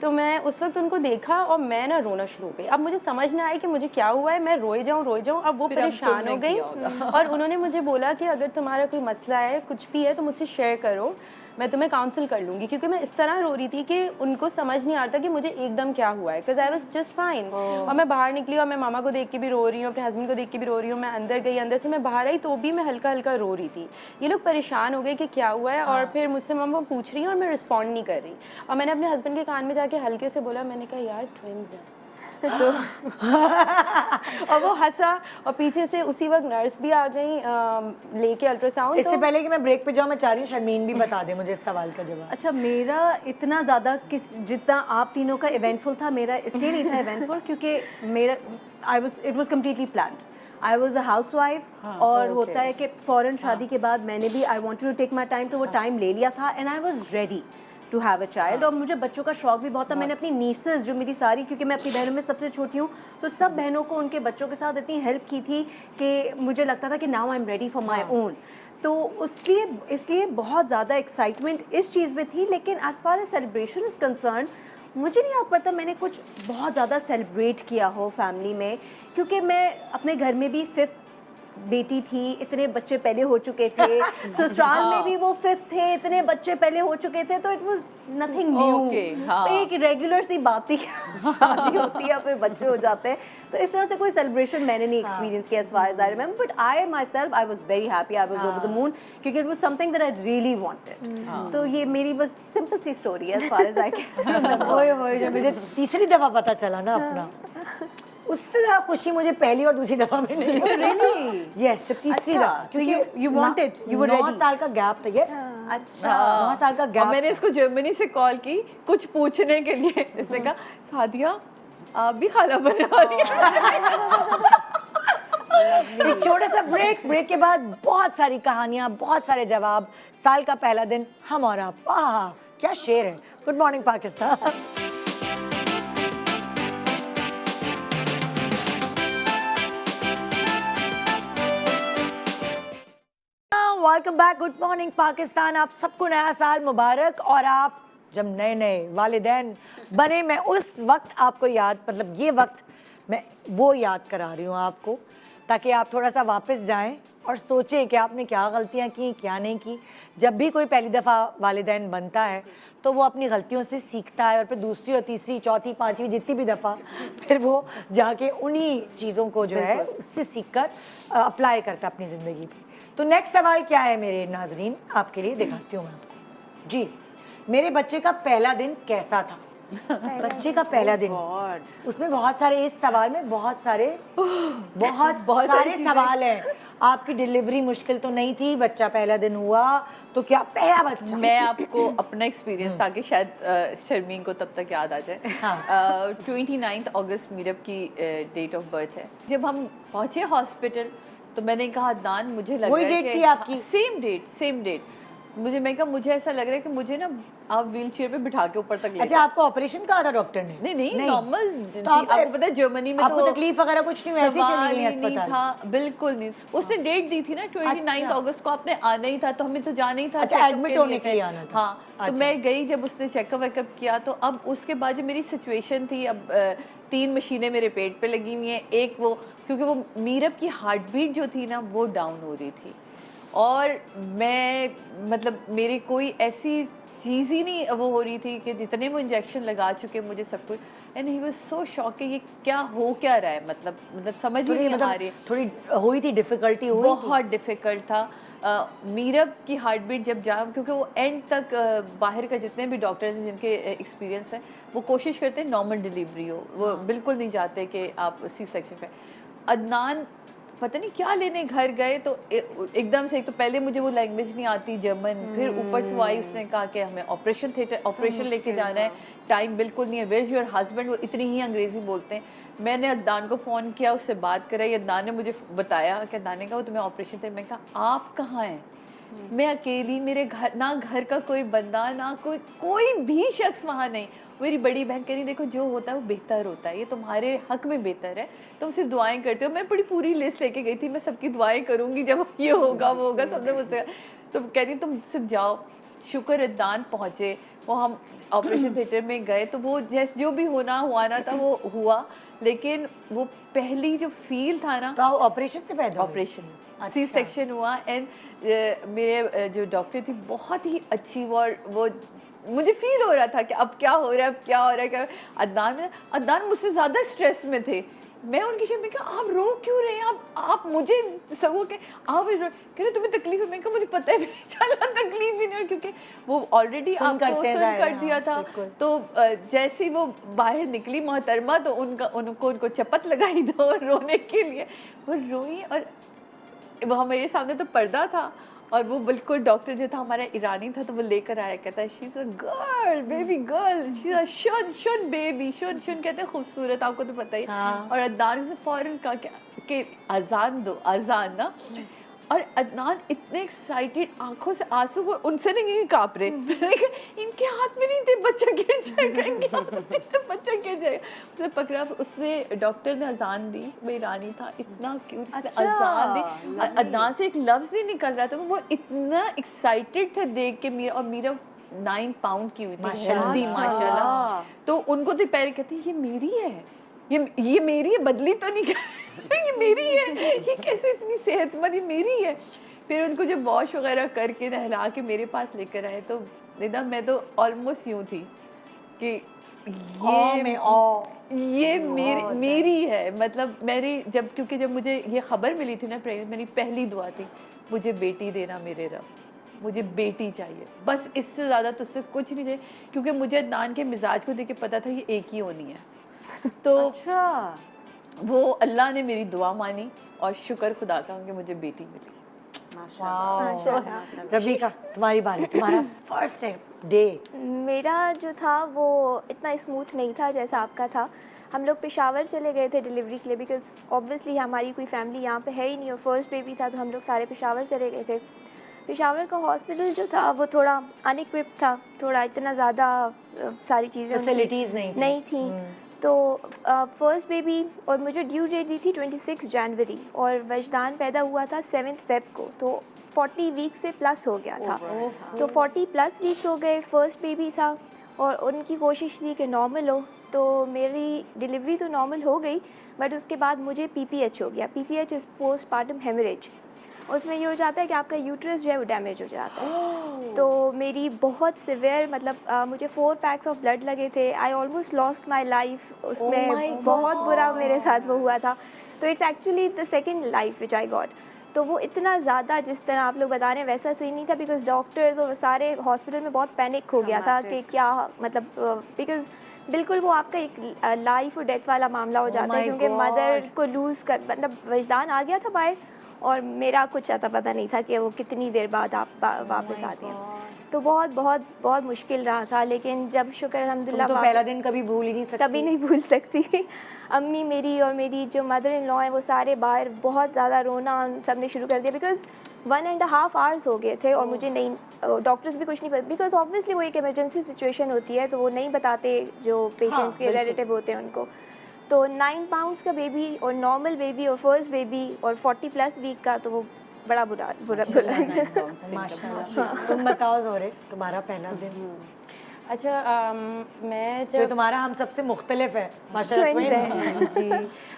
तो मैं उस वक्त उनको देखा और मैं ना रोना शुरू हो गई। अब मुझे समझ ना आया कि मुझे क्या हुआ है, मैं रोए जाऊँ। अब वो परेशान हो गई और उन्होंने मुझे बोला कि अगर तुम्हारा कोई मसला है, कुछ भी है, तो मुझसे शेयर करो, मैं तुम्हें काउंसिल कर लूँगी। क्योंकि मैं इस तरह रो रही थी कि उनको समझ नहीं आ रहा था कि मुझे एकदम क्या हुआ है, because I was just fine. और मैं बाहर निकली और मैं मामा को देख के भी रो रही हूँ, अपने हस्बैंड को देख के भी रो रही हूँ। मैं अंदर गई, अंदर से मैं बाहर आई तो भी मैं हल्का हल्का रो रही थी। ये लोग परेशान हो गए कि क्या हुआ है, और फिर मुझसे मामा पूछ रही हैं और मैं रिस्पॉन्ड नहीं कर रही। और मैंने अपने हस्बैंड के कान में जाके हल्के से बोला, मैंने कहा यार ट्विन्स हैं। तो और वो हंसा और पीछे से उसी वक्त नर्स भी आ गई लेके अल्ट्रासाउंड। इससे पहले कि मैं ब्रेक पे जाऊँ, मैं चाह रही हूँ शर्मीन भी बता दे मुझे इस सवाल का जवाब। अच्छा, मेरा इतना ज़्यादा जितना आप तीनों का इवेंटफुल था, मेरा इसलिए नहीं था इवेंटफुल क्योंकि मेरा it was completely planned. I was a house wife और होता है कि फ़ौरन शादी के बाद मैंने भी I wanted to take my time, तो वो टाइम ले लिया था and I was ready to have a child. और मुझे बच्चों का शौक भी बहुत था। मैंने अपनी नीसेस जो मेरी सारी, क्योंकि मैं अपनी बहनों में सबसे छोटी हूँ, तो सब बहनों को उनके बच्चों के साथ इतनी हेल्प की थी कि मुझे लगता था कि now I am ready for my own. तो उसलिए इसलिए बहुत ज़्यादा एक्साइटमेंट इस चीज़ में थी, लेकिन as far as celebration is concern मुझे नहीं याद पड़ता मैंने कुछ बहुत ज़्यादा सेलिब्रेट किया हो फैमिली में, क्योंकि मैं अपने घर में भी 5th बेटी थी, इतने बच्चे पहले हो चुके थे, ससुराल में भी वो 5th थे, इतने बच्चे पहले हो चुके थे, तो इट वाज नथिंग न्यू। एक रेगुलर सी बात ही शादी होती है, फिर बच्चे हो जाते हैं, तो इस तरह से कोई सेलिब्रेशन मैंने नहीं एक्सपीरियंस किया as far as I remember, but I myself I was very happy, I was over the moon, क्योंकि it was something that I really wanted. तो ये मेरी बस सिंपल सी स्टोरी है as far as I can. ओए जब मुझे तीसरी दफा पता चला ना अपना, उससे ज़्यादा खुशी मुझे पहली और दूसरी दफा में नहीं हुई। रियली यस, जब तीसरी अच्छा, दफा, तो you wanted, you were 9 ready. साल का गैप था। यस, अच्छा 9 साल का और गैप। मैंने इसको जर्मनी से कॉल की कुछ पूछने के लिए, इसने कहा सादिया आप भी खाना बना रही हैं। एक छोटा सा ब्रेक के बाद बहुत सारी कहानियां, बहुत सारे जवाब। साल का पहला दिन, हम और आप। वाह क्या शेर है। Good morning Pakistan. Welcome back, good morning Pakistan. आप सबको नया साल मुबारक। और आप जब नए नए वालिदैन बने, मैं उस वक्त आपको याद, मतलब ये वक्त मैं वो याद करा रही हूँ आपको, ताकि आप थोड़ा सा वापस जाएं और सोचें कि आपने क्या गलतियाँ की, क्या नहीं की। जब भी कोई पहली दफ़ा वालिदैन बनता है तो वो अपनी गलतियों से सीखता है, और फिर दूसरी और तीसरी, चौथी, पाँचवीं, जितनी भी दफ़ा फिर वो जाके उन्हीं चीज़ों को जो है उससे सीख कर अप्लाई करता है अपनी ज़िंदगी पे। तो नेक्स्ट सवाल क्या है मेरे नाजरीन, आपके लिए दिखाती हूँ मैं आपको जी। मेरे बच्चे का पहला दिन कैसा था? बच्चे का पहला दिन, उसमें बहुत सारे, इस सवाल में बहुत सारे सारे सवाल हैं। आपकी डिलीवरी मुश्किल तो नहीं थी, बच्चा पहला दिन हुआ तो क्या पहला बच्चा? मैं आपको अपना एक्सपीरियंस, ताकि शायद शर्मीन को तब तक याद आ जाए। 29 अगस्त मीरब की डेट ऑफ बर्थ है। जब हम पहुंचे हॉस्पिटल तो मैंने कहा अदनान, मुझे लग वही रहा है डेट कि थी आपकी? Same date. मैं कहा मुझे ऐसा लग रहा है कि मुझे ना आप व्हील चेयर पे बिठा के ऊपर तक ले अच्छा, आपको ऑपरेशन कहा था डॉक्टर ने? नहीं नॉर्मल थी। तो आपको पता है जर्मनी में आपको तो तकलीफ वगैरह कुछ नहीं, वैसे ही चली गई नहीं अस्पताल? था, बिल्कुल नहीं। उसने डेट दी थी ना 29 अच्छा। अगस्त को, आपने आना ही था, तो हमें तो जाना ही था। अच्छा, checkup एडमिट के होने के लिए आना था। हाँ, तो अच्छा। मैं गई, जब उसने चेकअप वेकअप किया तो अब उसके बाद जो मेरी सिचुएशन थी, अब 3 मशीनें मेरे पेट पे लगी हुई हैं। एक वो, क्योंकि वो मीरब की हार्ट बीट जो थी ना वो डाउन हो रही थी, और मैं मतलब मेरी कोई ऐसी चीज़ ही नहीं वो हो रही थी कि जितने वो इंजेक्शन लगा चुके मुझे सब कुछ, and he was so shock कि ये क्या हो क्या रहा है, मतलब समझ ही नहीं आ रही है। थोड़ी हुई थी डिफिकल्टी, हुई बहुत डिफ़िकल्ट था। मीरब की हार्ट बीट जब जा, क्योंकि वो एंड तक बाहर का जितने भी डॉक्टर्स हैं जिनके एक्सपीरियंस है, वो कोशिश करते हैं नॉर्मल डिलीवरी हो, वो बिल्कुल नहीं चाहते कि आप सी सेक्शन पे। अदनान पता नहीं क्या लेने घर गए, तो एकदम से, एक तो पहले मुझे वो लैंग्वेज नहीं आती जर्मन, फिर ऊपर से आई, उसने कहा कि हमें ऑपरेशन थिएटर, ऑपरेशन लेके जाना है, टाइम बिल्कुल नहीं है, वेयर इज़ योर हस्बैंड, वो इतनी ही अंग्रेज़ी बोलते हैं। मैंने अदनान को फ़ोन किया, उससे बात कराई, अदनान ने मुझे बताया कि अदनान ने कहा वो तुम्हें ऑपरेशन थे। मैं कहा आप कहाँ हैं? मैं अकेली, मेरे घर ना, घर का कोई बंदा ना, कोई भी शख्स वहाँ नहीं। मेरी बड़ी बहन कह रही देखो जो होता है वो बेहतर होता है, ये तुम्हारे हक में बेहतर है, तुम सिर्फ दुआएं करते हो। मैं बड़ी पूरी लिस्ट लेके गई थी, मैं सबकी दुआएं करूँगी, जब ये होगा वो होगा, सबने मुझसे। तो कह रही तुम सिर्फ जाओ। शुक्र अदनान पहुँचे, वो हम ऑपरेशन थिएटर में गए, तो वो जैसे जो भी होना हुआ ना था वो हुआ, लेकिन वो पहली जो फील था ना, तो ऑपरेशन से पैदा हुई? ऑपरेशन सी सेक्शन हुआ। एंड मेरे जो डॉक्टर थी बहुत ही अच्छी, वो मुझे फील हो रहा था कि अब क्या हो रहा है, अब क्या हो रहा है, क्या। अदनान मुझसे ज़्यादा स्ट्रेस में थे। मैं उनकी शर्म में कहा आप रो क्यों रहे हैं, आप मुझे सगो के आप कह रहे तुम्हें तकलीफ है। मैं कहा मुझे पता है भी नहीं चला, तकलीफ ही नहीं, क्योंकि वो ऑलरेडी आपको सुन कर दिया था। तो जैसे ही वो बाहर निकली मोहतरमा, तो उनको चपत लगाई दो रोने के लिए, वो रोई। और वहाँ मेरे सामने तो पर्दा था, और वो बिल्कुल डॉक्टर जो था हमारा ईरानी था, तो वो लेकर आया, कहता है she is a girl, baby girl, she is a शुन बेबी, शुन कहते हैं खूबसूरत, आपको तो पता ही। और अदनान ने फ़ौरन कहा कि अजान दो, अजान ना। और अदनान इतने एक्साइटेड, आंखों से आंसू वो उनसे नहीं काँप रहे, इनके हाथ में नहीं थे, बच्चा गिर जाएगा, इनके हाथ में तो बच्चा गिर जाएगा। उसे पकड़ा, उसने डॉक्टर ने अजान दी, वो ईरानी था, इतना क्यूट, उसने अजान दी, अदनान से एक लफ्ज़ नहीं निकल रहा था, वो इतना एक्साइटेड थे देख के। मीरा, और मीरा 9 पाउंड की हुई थी, हेल्दी माशाल्लाह। तो उनको तो पैर कहती ये मेरी है, ये मेरी है, बदली तो नहीं ये मेरी है, ये कैसे इतनी सेहतमंद, ये मेरी है। फिर उनको जब वॉश वगैरह करके नहला के मेरे पास लेकर आए तो निदा मैं तो ऑलमोस्ट यूँ थी कि ये मेरी है। मतलब मेरी क्योंकि जब मुझे ये खबर मिली थी ना, मेरी पहली दुआ थी मुझे बेटी देना मेरे रब, मुझे बेटी चाहिए, बस इससे ज़्यादा तुझसे कुछ नहीं चाहिए। क्योंकि मुझे अदनान के मिजाज को देख के पता था ये एक ही होनी है। तो वो अल्लाह ने मेरी दुआ मानी और शुक्र खुदा का कि मुझे बेटी मिली। रबीका तुम्हारी बारी, तुम्हारा फर्स्ट डे। मेरा जो था वो इतना स्मूथ नहीं था जैसा आपका था। हम लोग पेशावर चले गए थे डिलीवरी के लिए, बिकॉज ऑब्वियसली हमारी कोई फैमिली यहाँ पे है ही नहीं और फर्स्ट बेबी था, तो हम लोग सारे पेशावर चले गए थे। पेशावर का हॉस्पिटल जो था वो थोड़ा अनइक्विप्ड था, थोड़ा इतना ज़्यादा सारी चीज़ें फैसिलिटीज़ नहीं थी। तो फर्स्ट बेबी, और मुझे ड्यू डेट दी थी 26 जनवरी और वजदान पैदा हुआ था 7 फेब को, तो 40 वीक से प्लस हो गया था। तो 40 प्लस वीक्स हो गए, फर्स्ट बेबी था और उनकी कोशिश थी कि नॉर्मल हो। तो मेरी डिलीवरी तो नॉर्मल हो गई, बट उसके बाद मुझे PPH हो गया। PPH is postpartum haemorrhage. उसमें ये हो जाता है कि आपका यूट्रस जो है वो डैमेज हो जाता है। तो मेरी बहुत सिवियर, मतलब मुझे 4 पैक्स ऑफ ब्लड लगे थे। I almost lost my life उसमें। बहुत बुरा मेरे साथ वो हुआ था। तो it's actually the second life which I got. तो वो इतना ज़्यादा जिस तरह आप लोग बता रहे हैं वैसा सही नहीं था, बिकॉज डॉक्टर्स और सारे हॉस्पिटल में बहुत पैनिक हो गया था कि क्या, मतलब बिकॉज बिल्कुल वो आपका एक लाइफ और डेथ वाला मामला हो जाता है, क्योंकि मदर को लूज़ कर, मतलब वजदान आ गया था बाहर और मेरा कुछ आता पता नहीं था कि वो कितनी देर बाद आप वापस आते हैं। तो बहुत बहुत बहुत मुश्किल रहा था, लेकिन जब शुक्र अल्हम्दुलिल्लाह तो पहला दिन कभी भूल ही नहीं सकती। कभी नहीं भूल सकती। अम्मी मेरी और मेरी जो मदर इन लॉ हैं वो सारे बाहर बहुत ज़्यादा रोना सब ने शुरू कर दिया, बिकॉज 1.5 आवर्स हो गए थे और मुझे नहीं, डॉक्टर्स भी कुछ नहीं पता, बिकॉज ऑब्वियसली वो एक इमरजेंसी सिचुएशन होती है तो वो नहीं बताते जो पेशेंट्स के रिलेटिव होते हैं उनको। तो 9 पाउंड्स का बेबी और नॉर्मल बेबी और फर्स्ट बेबी और 40 प्लस वीक का, तो वो बड़ा बुरा माशाल्लाह। तुम बताओ ज़ोहरे, तुम्हारा पहला दिन। अच्छा, मैं जो तुम्हारा हम सबसे मुख्तलिफ है माशाल्लाह। जी,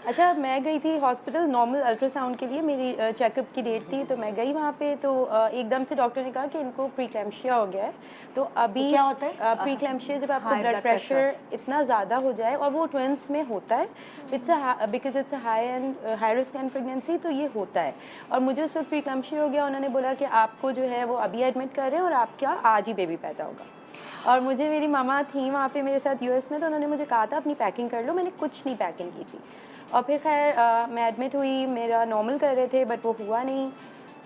अच्छा, मैं गई थी हॉस्पिटल नॉर्मल अल्ट्रासाउंड के लिए, मेरी चेकअप की डेट थी, तो मैं गई वहाँ पे। तो एकदम से डॉक्टर ने कहा कि इनको प्रीक्लैम्शिया हो गया है। तो अभी क्या होता है? प्रीक्लैम्शिया जब आपका ब्लड प्रेशर इतना ज़्यादा हो जाए, और वो ट्विंस में होता है, because it's a high risk and pregnancy, तो ये होता है। और मुझे उस वक्त प्रीक्लैम्शिया हो गया। उन्होंने बोला कि आपको जो है वो अभी एडमिट कर रहे हैं और आपका आज ही बेबी पैदा होगा। और मुझे, मेरी मामा थी वहाँ पे मेरे साथ US में, तो उन्होंने मुझे कहा था अपनी पैकिंग कर लो। मैंने कुछ नहीं पैकिंग की थी। और फिर खैर मैं एडमिट हुई, मेरा नॉर्मल कर रहे थे बट वो हुआ नहीं,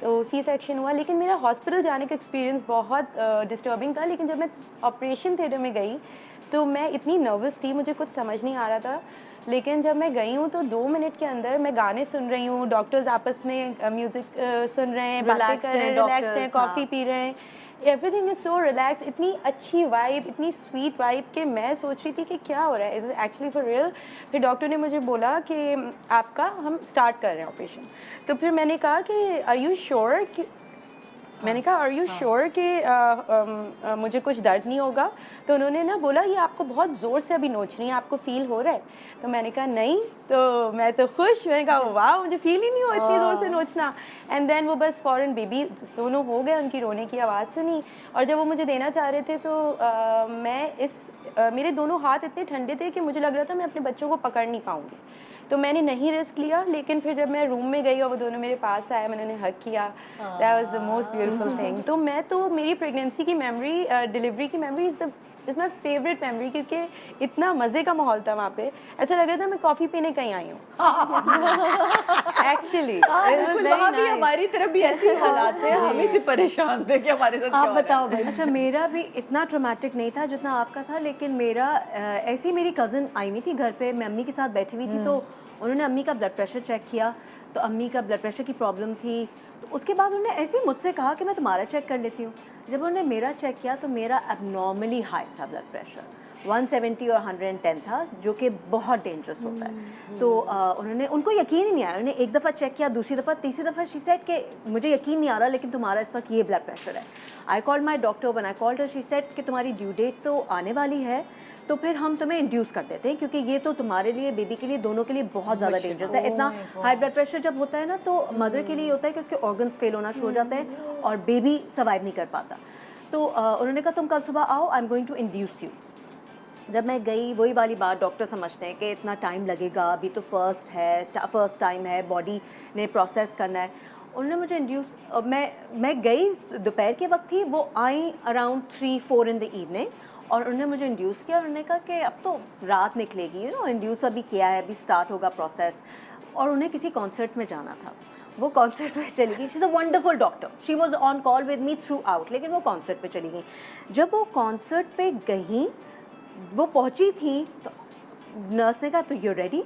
तो C सेक्शन हुआ। लेकिन मेरा हॉस्पिटल जाने का एक्सपीरियंस बहुत डिस्टर्बिंग था। लेकिन जब मैं ऑपरेशन थिएटर में गई तो मैं इतनी नर्वस थी, मुझे कुछ समझ नहीं आ रहा था। लेकिन जब मैं गई हूँ तो 2 मिनट के अंदर मैं गाने सुन रही हूँ, डॉक्टर्स आपस में म्यूज़िक सुन रहे हैं, बातें कर रहे हैं, रिलैक्स हैं, कॉफ़ी पी रहे हैं, एवरीथिंग इज़ सो रिलैक्स। इतनी अच्छी वाइब, इतनी स्वीट वाइब कि मैं सोच रही थी कि क्या हो रहा है, इज़ एक्चुअली फॉर रियल। फिर डॉक्टर ने मुझे बोला कि आपका हम स्टार्ट कर रहे हैं ऑपरेशन। तो फिर मैंने कहा कि आर यू श्योर कि, मैंने कहा आर यू श्योर कि मुझे कुछ दर्द नहीं होगा? तो उन्होंने ना बोला ये आपको बहुत ज़ोर से अभी नोच रही है, आपको फ़ील हो रहा है? तो मैंने कहा नहीं। तो मैं तो खुश, मैंने कहा वाह, मुझे फ़ील ही नहीं हो इतनी ज़ोर से नोचना। एंड देन वो बस फ़ौरन बेबी दोनों हो गए, उनकी रोने की आवाज़ सुनी। और जब वो मुझे देना चाह रहे थे तो मेरे दोनों हाथ इतने ठंडे थे कि मुझे लग रहा था मैं अपने बच्चों को पकड़ नहीं पाऊँगी। तो मैंने नहीं रिस्क लिया। लेकिन फिर जब मैं रूम में गई और वो दोनों मेरे पास आए, मैंने उन्हें हग किया, that was the most beautiful thing. तो मैं तो, मेरी प्रेगनेंसी की मेमोरी, डिलीवरी की memory is my favourite memory, क्योंकि इतना मज़े का माहौल था वहाँ पे। ऐसा लग रहा था मैं कॉफ़ी पीने कहीं आई हूँ। एक्चुअली वहाँ भी हमारी तरफ भी ऐसी हालात है, हम इसे परेशान थे कि हमारे साथ आप बताओ भाई। अच्छा, मेरा भी इतना ट्रॉमेटिक नहीं था जितना आपका था, लेकिन मेरा ऐसी, मेरी कज़न आई हुई थी घर पे, मैं अम्मी के साथ बैठी हुई थी, तो उन्होंने अम्मी का ब्लड प्रेशर चेक किया। तो अम्मी का ब्लड प्रेशर की प्रॉब्लम थी, तो उसके बाद उन्होंने ऐसे ही मुझसे कहा कि मैं तुम्हारा चेक कर लेती हूँ। जब उन्होंने मेरा चेक किया तो मेरा एबनॉर्मली हाई था ब्लड प्रेशर, 170 और 110 था, जो कि बहुत डेंजरस होता है। तो उनको यकीन ही नहीं आया। उन्होंने एक दफ़ा चेक किया, दूसरी दफ़ा, तीसरी दफ़ा शी सेड कि मुझे यकीन नहीं आ रहा, लेकिन तुम्हारा इस वक्त ये ब्लड प्रेशर है। I called my doctor, when I called her she said कि तुम्हारी ड्यू डेट तो आने वाली है, तो फिर हम तुम्हें इंड्यूस कर देते हैं, क्योंकि ये तो तुम्हारे लिए, बेबी के लिए, दोनों के लिए बहुत ज़्यादा डेंजरस है। इतना हाई ब्लड प्रेशर जब होता है ना, तो मदर के लिए होता है कि उसके ऑर्गन्स फेल होना शुरू हो जाते हैं और बेबी सर्वाइव नहीं कर पाता। तो उन्होंने कहा तुम कल सुबह आओ, I am going to induce you. जब मैं गई, वही वाली बात, डॉक्टर समझते हैं कि इतना टाइम लगेगा, अभी तो फर्स्ट टाइम है, बॉडी ने प्रोसेस करना है। उन्होंने मुझे इंड्यूस, मैं गई, दोपहर के वक्त थी, वो आई अराउंड 3-4 इन द इवनिंग, और उन्होंने मुझे इंड्यूस किया। उन्होंने कहा कि अब तो रात निकलेगी, इंड्यूस अभी किया है, अभी स्टार्ट होगा प्रोसेस। और उन्हें किसी कॉन्सर्ट में जाना था, वो कॉन्सर्ट में चली गई। She is a wonderful doctor, she was on call with me through out, लेकिन वो कॉन्सर्ट पे चली गई। जब वो कॉन्सर्ट पे गई, वो पहुंची थी, तो नर्स ने कहा तो यू रेडी,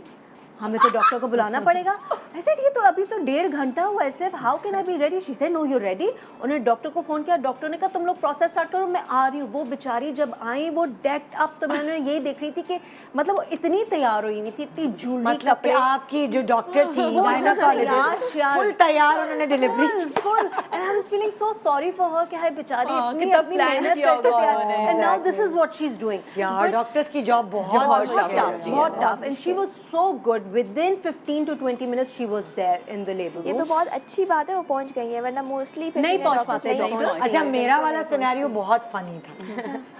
हमें तो डॉक्टर को बुलाना पड़ेगा। ऐसे ये तो अभी तो 1.5 घंटा हुआ, ऐसे how can I be ready? She said no you ready. उन्होंने डॉक्टर को फ़ोन किया, डॉक्टर ने कहा तुम लोग प्रोसेस स्टार्ट करो, मैं आ रही हूँ। वो बेचारी जब आई, वो डेक्ड अप, तो मैंने यही देख रही थी कि मतलब वो इतनी तैयार हुई नहीं थी, इतनी ज्वेलरी, मतलब कि आपकी जो डॉक्टर थी गायनेकोलॉजिस्ट, फुल तैयार, उन्होंने delivery full, and I was feeling so sorry for her कि हाय बेचारी इतनी कितना अपनी plan मेहनत किया करके होगा तैयार, उन्होंने। And now this is what she is doing. यार डॉक्टर्स की जॉब बहुत बहुत tough, and she was so good. Within 15 to 20 minutes she was there in the labor ये room. तो बहुत अच्छी बात है, वो पहुंच गई है, वरना मोस्टली नहीं पहुंच पाते डॉक्टर्स। अच्छा, मेरा वाला सिनेरियो बहुत फनी था।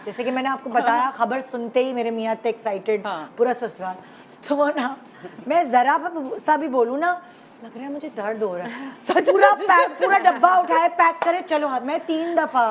जैसे कि मैंने आपको बताया, खबर सुनते ही मेरे मियाँ थे एक्साइटेड, पूरा ससुराल। तो वो ना, मैं जरा सा भी बोलूँ ना, लग रहा है मुझे दर्द हो रहा है, पूरा डब्बा उठाए, पैक करे, चलो। मैं 3 दफा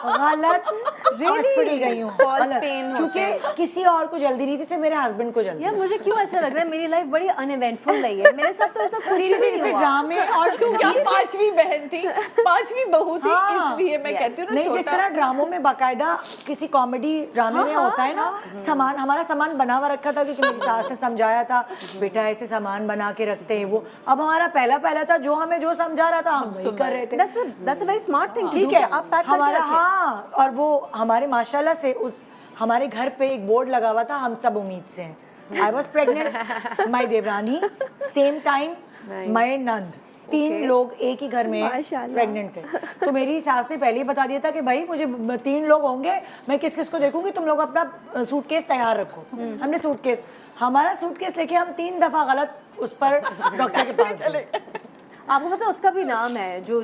गलत हॉस्पिटल गई हूँ, क्योंकि किसी और को जल्दी नहीं थी, सिर्फ मेरे हस्बैंड को जल्दी। यार मुझे क्यों ऐसा लग रहा है मेरी लाइफ बड़ी अनइवेंटफुल रही है, मेरे साथ तो ऐसा कुछ भी नहीं हुआ। ड्रामे और क्या 5वीं बहन थी, 5वीं बहू थी, इसलिए मैं कहती हूँ ना, नहीं, जिस तरह ड्रामों में बाकायदा किसी कॉमेडी ड्रामे में होता है ना, सामान, हमारा सामान बना हुआ रखा था, क्योंकि मेरी सास ने समझाया था, बेटा ऐसे सामान बना के रखते हैं। वो अब हमारा पहला था, जो हमें जो समझा रहा था हम वही कर रहे थे। That's a very smart thing. ठीक है, आप पैक करके हमारा, रखें। हाँ, और वो हमारे माशाल्लाह से उस हमारे घर पे एक बोर्ड लगा हुआ था, हम सब उम्मीद से हैं। आई वॉज प्रेगनेंट, माई देवरानी, सेम टाइम माई नंद, 3 लोग एक ही घर में प्रेग्नेंट थे। तो मेरी सास ने पहले ही बता दिया था कि भाई मुझे 3 लोग होंगे, मैं किस किस को देखूंगी, तुम लोग अपना सूटकेस तैयार रखो। हमने सूटकेस, हमारा सूटकेस लेके हम 3 दफा गलत उस पर डॉक्टर के पास चले। आपको पता है उसका भी नाम है, जो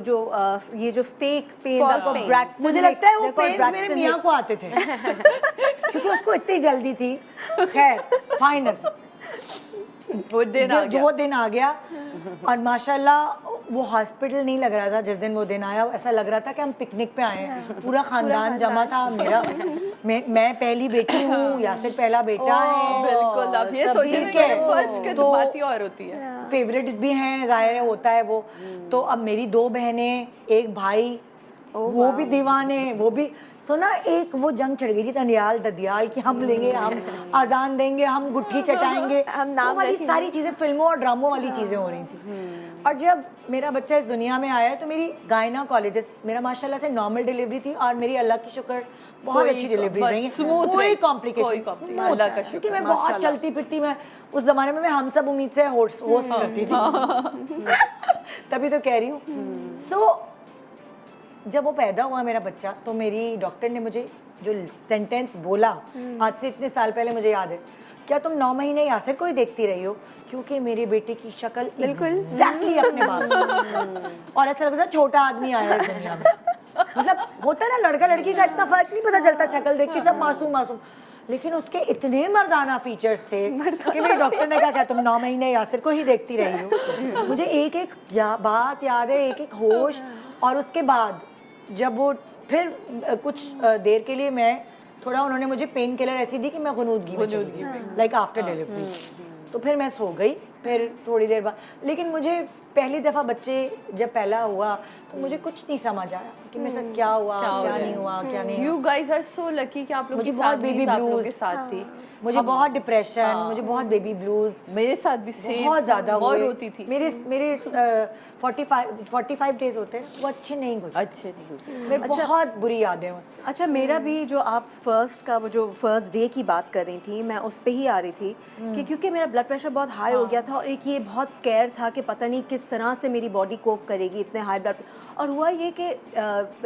ये जो फेक पेन्स, मुझे लगता है वो पेन्स मेरे मियाँ को आते थे, क्योंकि उसको इतनी जल्दी थी। खैर फाइनल वो दिन आ गया, और माशाल्लाह वो हॉस्पिटल नहीं लग रहा था जिस दिन वो दिन आया, ऐसा लग रहा था कि हम पिकनिक पे आए हैं। पूरा खानदान जमा था मेरा। मैं पहली बेटी हूँ, यासिर पहला बेटा है। बिल्कुल, आप ये सोचिए फर्स्ट की तो बात ही और होती है। फेवरेट भी हैं, जाहिर है होता है वो। तो अब मेरी 2 बहनें, एक भाई, वो भी दीवाने, वो भी सुना, एक वो जंग चढ़ गई थी दनियाल ददियाल की, हम लेंगे, हम आजान देंगे, हम गुट्ठी चटाएंगे, हम नाम वाली सारी चीजें, फिल्मों और ड्रामों वाली चीजें हो रही थी। और जब मेरा बच्चा इस दुनिया में आया, तो मेरी गायनेकोलॉजिस्ट, मेरा माशाल्लाह से नॉर्मल डिलीवरी थी, और मेरी अल्लाह की शुक्र बहुत अच्छी डिलीवरी रही, कोई कॉम्प्लिकेशन, क्योंकि मैं बहुत चलती फिरती, मैं उस जमाने में मैं हम सब उम्मीद से होस्ट करती थी। तभी तो कह रही हूँ। सो जब वो पैदा हुआ मेरा बच्चा, तो मेरी डॉक्टर ने मुझे जो सेंटेंस बोला, आज से इतने साल पहले मुझे याद है, क्या तुम 9 महीने यासिर को ही देखती रही हो? क्योंकि मेरे बेटे की शक्ल बिल्कुल एग्जैक्टली अपने बाप, और ऐसा लगता था छोटा आदमी आया है दुनिया में। मतलब होता है ना, लड़का लड़की का इतना फर्क नहीं पता चलता, शक्ल देख के सब मासूम, लेकिन उसके इतने मर्दाना फीचर्स थे कि मेरे डॉक्टर ने कहा क्या तुम 9 महीने यासिर को ही देखती रही हो? मुझे एक बात याद है, एक होश। और उसके बाद जब वो फिर कुछ देर के लिए मैं थोड़ा, उन्होंने मुझे पेन किलर ऐसी दी कि मैं गुनूदगी में, लाइक आफ्टर डिलीवरी। तो फिर मैं सो गई, फिर थोड़ी देर बाद, लेकिन मुझे पहली दफ़ा बच्चे जब पहला हुआ तो मुझे कुछ नहीं समझ आया कि मेरे साथ क्या हुआ, क्या नहीं हुआ, क्या नहीं यू हुआ। गाइस आर सो लकी कि आप लोग मुझे की बहुत families baby आप लोगों blues, के साथ थी। मुझे बहुत डिप्रेशन, मुझे बहुत बेबी ब्लूज, मेरे साथ भी सेम बहुत ज़्यादा बहुत हुए। होती थी। मेरे 45 डेज होते हैं वो अच्छे नहीं गुजरे, अच्छे नहीं गुजरे। मेरे बहुत बुरी यादें हैं उससे। अच्छा, मेरा भी जो आप फर्स्ट का वो जो फर्स्ट डे की बात कर रही थी, मैं उस पे ही आ रही थी कि क्योंकि मेरा ब्लड प्रेशर बहुत हाई हो गया था और एक ये बहुत स्केयर था कि पता नहीं किस तरह से मेरी बॉडी कोप करेगी इतने हाई ब्लड। और हुआ ये कि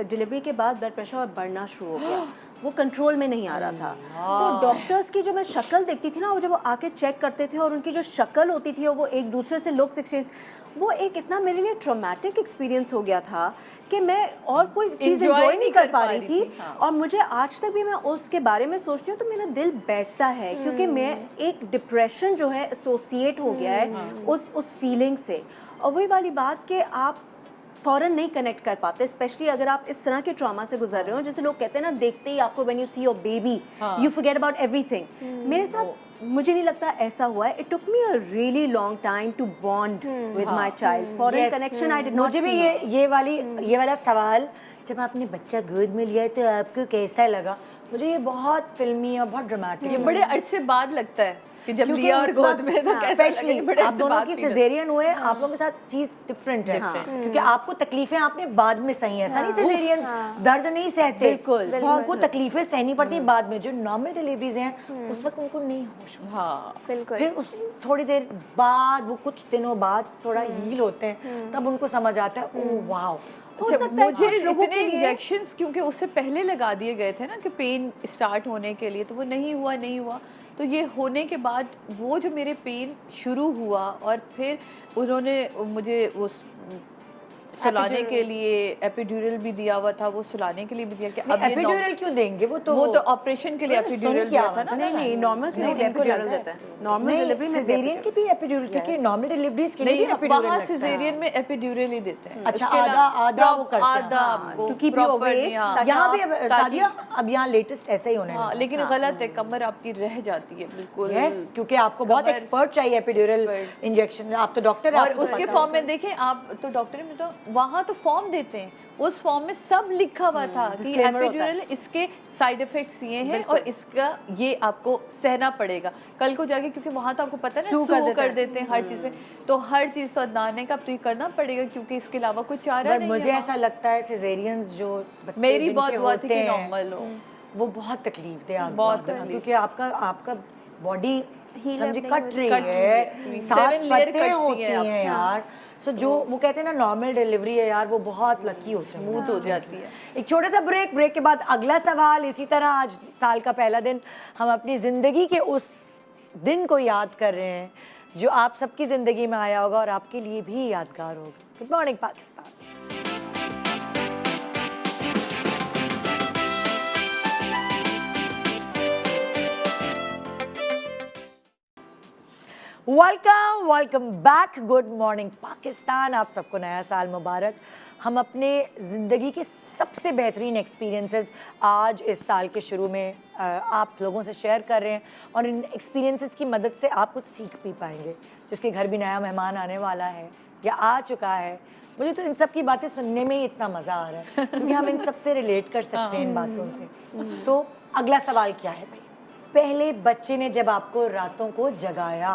डिलीवरी के बाद ब्लड प्रेशर और बढ़ना शुरू हो गया, वो कंट्रोल में नहीं आ रहा था। तो डॉक्टर्स की जो मैं शक्ल देखती थी ना, वो जब वो आके चेक करते थे और उनकी जो शक्ल होती थी और वो एक दूसरे से लुक्स एक्सचेंज, वो एक इतना मेरे लिए ट्रॉमेटिक एक्सपीरियंस हो गया था कि मैं और कोई चीज़ Enjoy एंजॉय नहीं कर पा रही रही थी। हाँ। और मुझे आज तक भी मैं उसके बारे में सोचती हूँ तो मेरा दिल बैठता है, क्योंकि मैं एक डिप्रेशन जो है एसोसिएट हो गया है उस फीलिंग से। और वही वाली बात कि आप फ़ौरन नहीं कनेक्ट कर पाते, स्पेशली अगर आप इस तरह के ट्रॉमा से गुजर रहे हो। जैसे लोग कहते हैं ना, देखते ही आपको when you see your baby you forget about everything. मेरे साथ मुझे नहीं लगता ऐसा हुआ है। It took me a really long time to bond with my child. फॉरन Yes, connection I did not. मुझे भी ये वाला सवाल, जब आपने बच्चा गोद में लिया तो आपको कैसा लगा, मुझे ये बहुत फिल्मी और बहुत ड्रामेटिक। ये बड़े अरसे बाद लगता है कि जब लिया और गोद में तो कैसा स्पेशली लगा, बड़े आप अरसे दोनों बाद की feel होता है। सिजेरियन हुए, आप लोगों के साथ चीज डिफरेंट है, क्योंकि आपको तकलीफें आपने बाद में सही, ऐसा नहीं सिजेरियन दर्द नहीं सहते, बिल्कुल, उनको तकलीफें सहनी पड़ती है बाद में। जो नॉर्मल डिलीवरीज हैं उस वक्त उनको नहीं होश होता। हाँ बिल्कुल। फिर उस थोड़ी देर बाद, वो कुछ दिनों बाद थोड़ा हील होते हैं, तब उनको समझ आता है ओ वाओ। हो अच्छा, सकता है मुझे कुछ लोगों इतने के लिए इंजेक्शंस क्योंकि उससे पहले लगा दिए गए थे ना कि पेन स्टार्ट होने के लिए, तो वो नहीं हुआ। तो ये होने के बाद वो जो मेरे पेन शुरू हुआ और फिर उन्होंने मुझे वो सुलाने के लिए एपिड्यूरल भी दिया हुआ था, वो सुलाने के लिए भी दिया कि अब ये एपिड्यूरल क्यों देंगे, वो तो ऑपरेशन के लिए मैंने सुन एपिड्यूरल किया दिया हुआ था था ना। नहीं, नॉर्मल के लिए भी एपिड्यूरल देते हैं। नॉर्मल डिलीवरी में सिजेरियन की भी एपिड्यूरल, क्योंकि नॉर्मल डिलीवरीज के लिए नहीं, भी एपिड्यूरल वहाँ लगता है। सिजेरियन में एपिड्यूरल ही देते हैं। अच्छा, उसके अलावा आधा वो करते हैं। आधा हाँ, आपको to keep you proper awake, नहीं, हाँ। यहाँ भी ताकि- सादिया अब यहाँ लेटेस्ट ऐसा ही होने हाँ, लगा। लेकिन गलत है, कमर आपकी रह जाती है बिल्कुल। यस, क्योंकि आपको बहुत कमर- एक्सपर्ट चाहिए एपिड्यूरल इंजेक्शन। आप तो डॉक्टर हैं, और आपको उसके पता फॉर्म होगा। में देखें आप, तो डॉक्टर में तो वहाँ तो फॉर्म देते हैं, उस फॉर्म में सब लिखा हुआ था कि disclaimer होता है। एपिड्यूरल इसके साइड इफेक्ट्स ये हैं और इसका ये आपको सहना पड़ेगा कल को जाके, क्योंकि वहाँ तो आपको पता है ना Sue सू कर देते हैं हर चीज़ में, तो हर चीज़ तो अदनाने का अब तो ये करना पड़ेगा क्योंकि इसके अलावा कोई चारा पर नहीं मुझे है। ऐसा लगता है सिजेरियंस जो बच्चे मेरी बहुत जिनके दुआ थी होते कि हैं, नॉर्मल हो। वो बहुत तकलीफ दे बहुत तकलीफ। क्योंकि आपका बॉडी Heal समझे up नहीं कट होती। रही कट रही है, है। 7 7 layer परतें कटती होती हैं हैं यार। सो जो वो कहते हैं ना नॉर्मल डिलीवरी है यार, वो बहुत लकी होते हैं, स्मूथ हो जाती है। एक छोटा सा ब्रेक के बाद अगला सवाल। इसी तरह आज साल का पहला दिन, हम अपनी ज़िंदगी के उस दिन को याद कर रहे हैं जो आप सबकी ज़िंदगी में आया होगा और आपके लिए भी यादगार होगा। Good morning Pakistan. Welcome back. Good morning Pakistan. आप सबको नया साल मुबारक। हम अपने ज़िंदगी के सबसे बेहतरीन एक्सपीरियंसेस आज इस साल के शुरू में आप लोगों से शेयर कर रहे हैं और इन एक्सपीरियंसेस की मदद से आप कुछ सीख भी पाएंगे। जिसके घर भी नया मेहमान आने वाला है या आ चुका है, मुझे तो इन सब की बातें सुनने में ही इतना मज़ा आ रहा है क्योंकि हम इन सब से रिलेट कर सकते हैं इन बातों से। तो अगला सवाल क्या है भाई? पहले बच्चे ने जब आपको रातों को जगाया,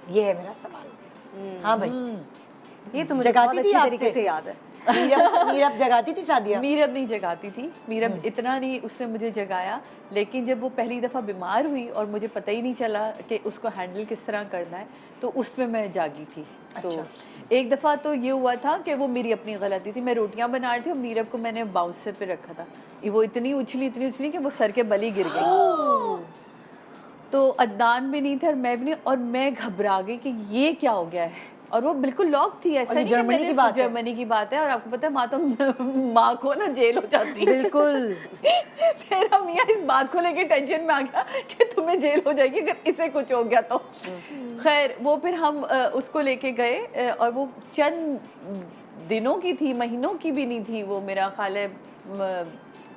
ये है मेरा सवाल। हाँ भाई, ये तो मुझे जगाती बहुत थी अच्छी आपसे? तरीके से याद है। मीरब जगाती थी सादिया? मीरब नहीं जगाती थी, मीरब इतना नहीं उसने मुझे जगाया, लेकिन जब वो पहली दफ़ा बीमार हुई और मुझे पता ही नहीं चला कि उसको हैंडल किस तरह करना है, तो उसमें मैं जागी थी। तो एक दफ़ा तो ये हुआ था कि वो मेरी अपनी गलती थी, मैं रोटियां बना रही थी और मीरब को मैंने बाउंसर पे रखा था, वो इतनी उछली कि वो सर के बल ही गिर गई। तो अदनान भी नहीं था और मैं भी नहीं, और मैं घबरा गई कि ये क्या हो गया है, और वो बिल्कुल लॉक थी। ऐसा नहीं कि जर्मनी की बात है। जर्मनी की बात है, और आपको पता है माँ तो माँ को ना जेल हो जाती है। बिल्कुल। मेरा मियाँ इस बात को लेके टेंशन में आ गया कि तुम्हें जेल हो जाएगी अगर इसे कुछ हो गया तो। खैर वो फिर हम उसको लेके गए और वो चंद दिनों की थी, महीनों की भी नहीं थी। वो मेरा ख्याल है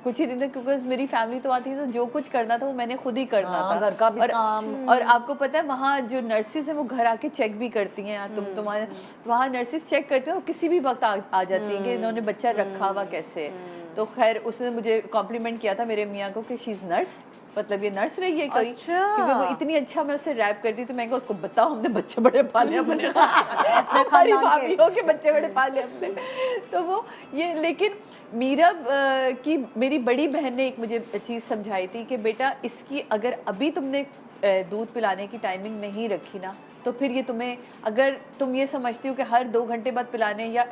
कुछ ही दिन तक, क्योंकि मेरी फैमिली तो आती थी तो जो कुछ करना था वो मैंने खुद ही करना हाँ, था। घर का भी और काम। और आपको पता है वहाँ जो नर्सिस है वो घर आके चेक भी करती हैं, तुम्हारे वहाँ नर्सिस चेक करती हैं और किसी भी वक्त आ जाती है कि इन्होंने बच्चा रखा हुआ कैसे है। तो खैर उसने मुझे कॉम्प्लीमेंट किया था मेरे मियाँ को कि शी इज़ नर्स, मतलब ये नर्स रही है कोई, क्योंकि वो इतनी अच्छा मैं उससे रैप करती थी। मैं कहा उसको बताओ हमने बच्चे बड़े पाले अपने, हमारी भाभीयों के बच्चे बड़े पाले हमने। तो वो ये, लेकिन मीरब की मेरी बड़ी बहन ने एक मुझे चीज़ समझाई थी कि बेटा इसकी अगर अभी तुमने दूध पिलाने की टाइमिंग नहीं रखी ना, तो फिर ये तुम्हें, अगर तुम ये समझती हो कि हर 2 घंटे बाद पिलाने या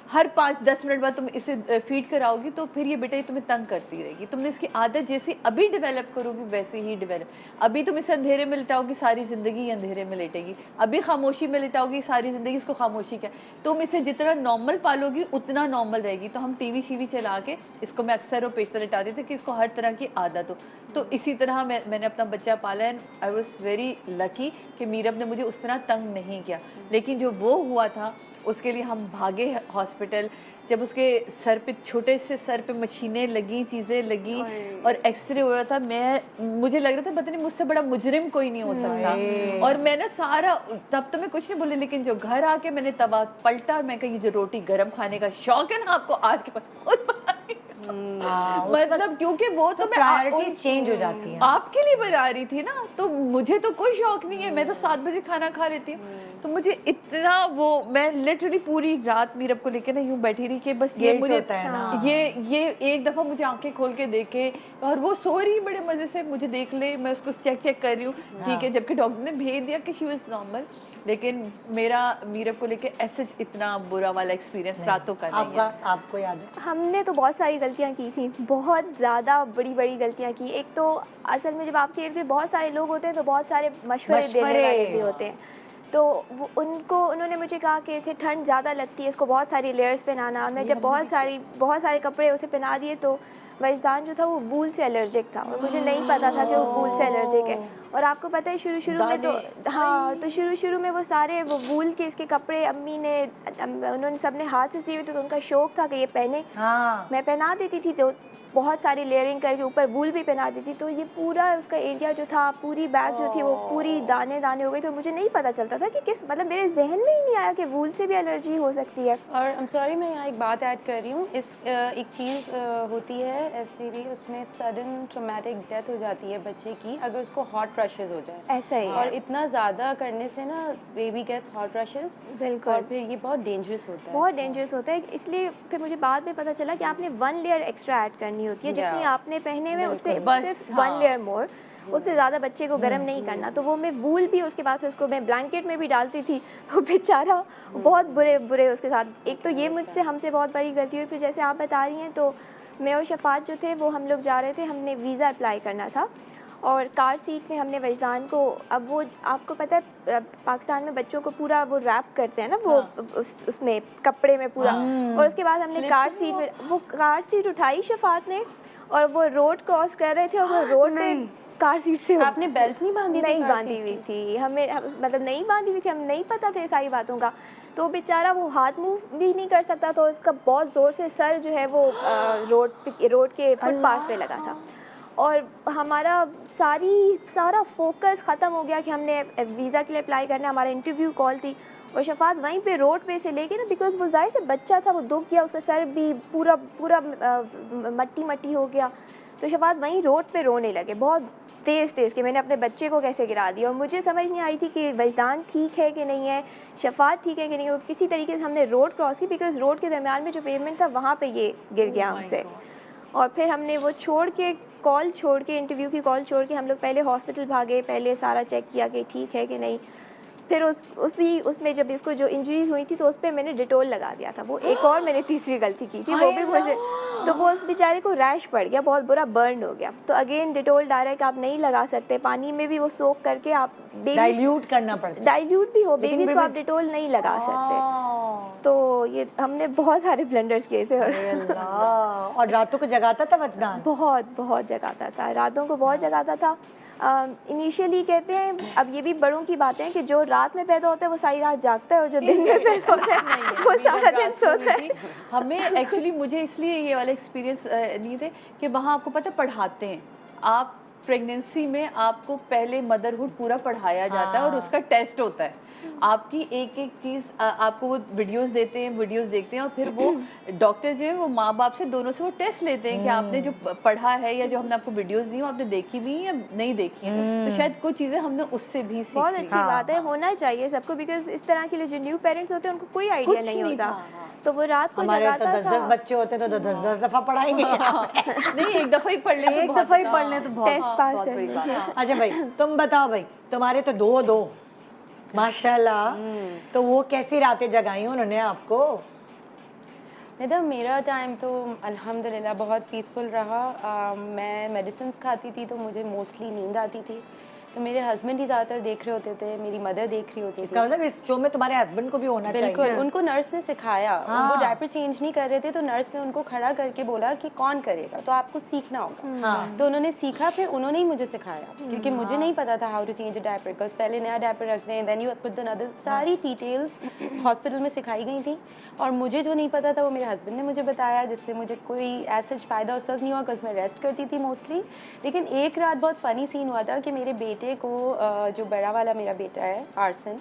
हर 5-10 मिनट बाद तुम इसे फीड कराओगी, तो फिर ये बेटा ये तुम्हें तंग करती रहेगी। तुमने इसकी आदत जैसी अभी डेवलप करोगी वैसे ही डेवलप, अभी तुम इसे अंधेरे में लिटाओगी सारी ज़िंदगी अंधेरे में लेटेगी, अभी खामोशी में लिटाओगी सारी ज़िंदगी इसको खामोशी क्या। तुम इसे जितना नॉर्मल पालोगी उतना नॉर्मल रहेगी। तो हम टीवी शीवी चला के इसको, मैं अक्सर वो पेशतर लिटाती थी कि इसको हर तरह की आदत हो। तो इसी तरह मैंने अपना बच्चा पाला and I was very lucky कि मीरब ने मुझे उस तरह तंग नहीं किया। लेकिन जो वो हुआ था उसके लिए हम भागे हॉस्पिटल, जब उसके सर पे, छोटे से सर पे मशीनें लगी, चीज़ें लगी और एक्सरे हो रहा था। मुझे लग रहा था पता नहीं मुझसे बड़ा मुजरिम कोई नहीं हो सकता। और मैं ना सारा, तब तो मैं कुछ नहीं बोली, लेकिन जो घर आके मैंने तवा पलटा और मैं कहा ये जो रोटी गर्म खाने का शौक है ना आपको आज के बाद खुद बना ली। मतलब क्योंकि वो तो प्रायोरिटीज चेंज हो जाती हैं। आपके लिए बना रही थी ना, तो मुझे तो कोई शौक नहीं है, मैं तो 7 बजे खाना खा लेती हूँ। तो मुझे इतना वो, मैं लिटरली पूरी रात मीरब को लेके ना यूं बैठी रही कि बस ये मुझे होता है ना। ये एक दफ़ा मुझे आंखें खोल के देखे और वो सो रही बड़े मज़े से, मुझे देख ले, मैं उसको चेक कर रही हूँ ठीक है, जबकि डॉक्टर ने भेज दिया कि शी वाज नॉर्मल। लेकिन मेरा मीरब को लेके ऐसे इतना बुरा वाला एक्सपीरियंस रातों का नहीं है। आपको याद है? हमने तो बहुत सारी गलतियाँ की थी, बहुत ज़्यादा बड़ी बड़ी गलतियाँ की। एक तो असल में जब आपके इर्द गिर्द बहुत सारे लोग होते हैं तो बहुत सारे मशवरे देने वाले भी होते हैं। तो उन्होंने मुझे कहा कि इसे ठंड ज़्यादा लगती है, इसको बहुत सारी लेयर्स पहनाना। मैं जब बहुत सारे कपड़े उसे पहना दिए तो वजदान जो था वो वूल से एलर्जिक था और मुझे नहीं पता था कि वो वूल से एलर्जिक है। और आपको पता है शुरू में तो हाँ, तो शुरू में वो सारे वो वूल के इसके कपड़े उन्होंने सबने हाथ से सीए, तो उनका शौक था कि ये पहने। हाँ। मैं पहना देती थी तो बहुत सारी लेयरिंग करके ऊपर वूल भी पहना देती, तो ये पूरा उसका एरिया जो था, पूरी बैग जो थी वो पूरी दाने दाने हो गई। तो मुझे नहीं पता चलता था कि किस, मतलब मेरे जहन में ही नहीं आया कि वूल से भी एलर्जी हो सकती है। और आई एम सॉरी, मैं यहाँ एक बात ऐड कर रही हूँ। एक चीज़ होती है STD, उसमें सडन ट्रॉमेटिक डेथ हो जाती है बच्चे की अगर उसको हॉट रशेज़ हो जाए। ऐसा ही और इतना ज़्यादा करने से ना बेबी गेट्स हॉट रशेज़, बिल्कुल, और फिर ये बहुत डेंजरस होता है, बहुत डेंजरस होता है। इसलिए फिर मुझे बाद में पता चला कि आपने 1 लेयर एक्स्ट्रा ऐड करनी होती है, जितनी आपने पहने हुए उससे सिर्फ 1 लेयर मोर, उससे ज़्यादा बच्चे को गर्म नहीं करना। तो वो मैं वूल भी, उसके बाद फिर उसको मैं ब्लैंकेट में भी डालती थी, तो बेचारा बहुत बुरे उसके साथ। एक तो ये हमसे बहुत बड़ी गलती हुई। फिर जैसे आप बता रही हैं, तो मैं और शफात जो थे वो हम लोग जा रहे थे, हमने वीज़ा अप्लाई करना था और कार सीट में हमने वजदान को, अब वो आपको पता है पाकिस्तान में बच्चों को पूरा वो रैप करते हैं ना, वो उसमें कपड़े में पूरा। और उसके बाद हमने कार सीट में वो कार सीट उठाई शफात ने, और वो रोड क्रॉस कर रहे थे और वो रोड पे कार सीट से आपने बेल्ट नहीं बांधी? नहीं बांधी हुई थी, मतलब नहीं बांधी हुई थी, हमें नहीं पता था सारी बातों का। तो बेचारा वो हाथ मूव भी नहीं कर सकता, तो उसका बहुत ज़ोर से सर जो है वो रोड के फुटपाथ पे लगा था। और हमारा सारा फोकस ख़त्म हो गया कि हमने वीज़ा के लिए अप्लाई करना, हमारा इंटरव्यू कॉल थी और शफात वहीं पे रोड पे से लेके ना, बिकॉज़ वो जाहिर से बच्चा था, वो दुख गया, उसका सर भी पूरा मट्टी हो गया। तो शफात वहीं रोड पे रोने लगे बहुत तेज़ कि मैंने अपने बच्चे को कैसे गिरा दिया। और मुझे समझ नहीं आई थी कि वजदान ठीक है कि नहीं है, शफात ठीक है कि नहीं। और किसी तरीके से हमने रोड क्रॉस की, बिकॉज़ रोड के दरमियान में जो पेवमेंट था वहाँ पे ये गिर गया हमसे। और फिर हमने वो कॉल छोड़ के इंटरव्यू की कॉल छोड़ के हम लोग पहले हॉस्पिटल भागे, पहले सारा चेक किया कि ठीक है कि नहीं। फिर उसमें जब इसको जो इंजरीज हुई थी तो उस पर मैंने डिटोल लगा दिया था। वो एक और मैंने तीसरी गलती की थी, वो भी मुझे, तो वो उस बेचारे को रैश पड़ गया, बहुत बुरा बर्न हो गया। तो अगेन डिटोल डायरेक्ट आप नहीं लगा सकते, पानी में भी वो सोक करके आप डाइल्यूट करना पड़ता है, डाइल्यूट भी हो, बेबीज को आप डिटोल नहीं लगा सकते। तो ये हमने बहुत सारे ब्लंडर्स किए थे। और रातों को जगाता था वजदान? बहुत जगाता था, रातों को बहुत जगाता था। इनिशियली कहते हैं, अब ये भी बड़ों की बातें हैं कि जो रात में पैदा होता है वो सारी रात जागता है और जो दिन में पैदा होता है वो सारा दिन सोता है। हमें एक्चुअली मुझे इसलिए ये वाला एक्सपीरियंस नहीं थे कि वहाँ आपको पता है पढ़ाते हैं, आप प्रेगनेंसी में आपको पहले मदरहुड पूरा पढ़ाया जाता है और उसका टेस्ट होता है, आपकी एक एक चीज़ आपको वो वीडियोस देते हैं, वीडियोस देखते हैं और फिर वो डॉक्टर जो है वो माँ बाप से दोनों से वो टेस्ट लेते हैं कि आपने जो पढ़ा है या जो हमने आपको वीडियोस दी वो आपने देखी भी या नहीं देखी है, तो शायद कुछ चीज़ें हमने उससे भी सीखी। बहुत अच्छी बात है, होना चाहिए सबको, बिकॉज इस तरह के लिए जो न्यू पेरेंट्स होते हैं उनको कोई आइडिया नहीं होता, तो वो रात को हमारे तो जगाता 10-10 बच्चे होते तो 10-10 दफा पढ़ाएंगे। नहीं, एक दफ़ा ही पढ़ ले, एक दफ़ा ही पढ़ लें तो टेस्ट पास बहुत बड़ी बात है। अच्छा भाई, तुम बताओ भाई, तुम्हारे तो दो माशाल्लाह, तो वो कैसी रातें जगाई उन्होंने आपको? मैडम मेरा टाइम तो अल्हम्दुलिल्लाह बहुत पीसफुल रहा। मैं मेडिसिन खाती थी तो मुझे मोस्टली नींद आती थी, तो मेरे हस्बैंड ही ज़्यादातर देख रहे होते थे, मेरी मदर देख रही होती थी। इसका मतलब इस शो में तुम्हारे हस्बैंड को भी होना चाहिए। बिल्कुल, उनको नर्स ने सिखाया। वो डायपर चेंज नहीं कर रहे थे तो नर्स ने उनको खड़ा करके बोला कि कौन करेगा, तो आपको सीखना होगा। तो उन्होंने सीखा, फिर उन्होंने ही मुझे सिखाया, क्योंकि मुझे नहीं पता था how to change a diaper, because पहले नया डायपर रखते हैं, then you put the another, सारी डिटेल्स हॉस्पिटल में सिखाई गई थी और मुझे जो नहीं पता था वो मेरे हस्बैंड ने मुझे बताया, जिससे मुझे कोई ऐसा फ़ायदा उस वक्त नहीं हुआ बिकॉज मैं रेस्ट करती थी मोस्टली। लेकिन एक रात बहुत फ़नी सीन हुआ था कि मेरे बेटे को, जो बड़ा वाला मेरा बेटा है आर्सन,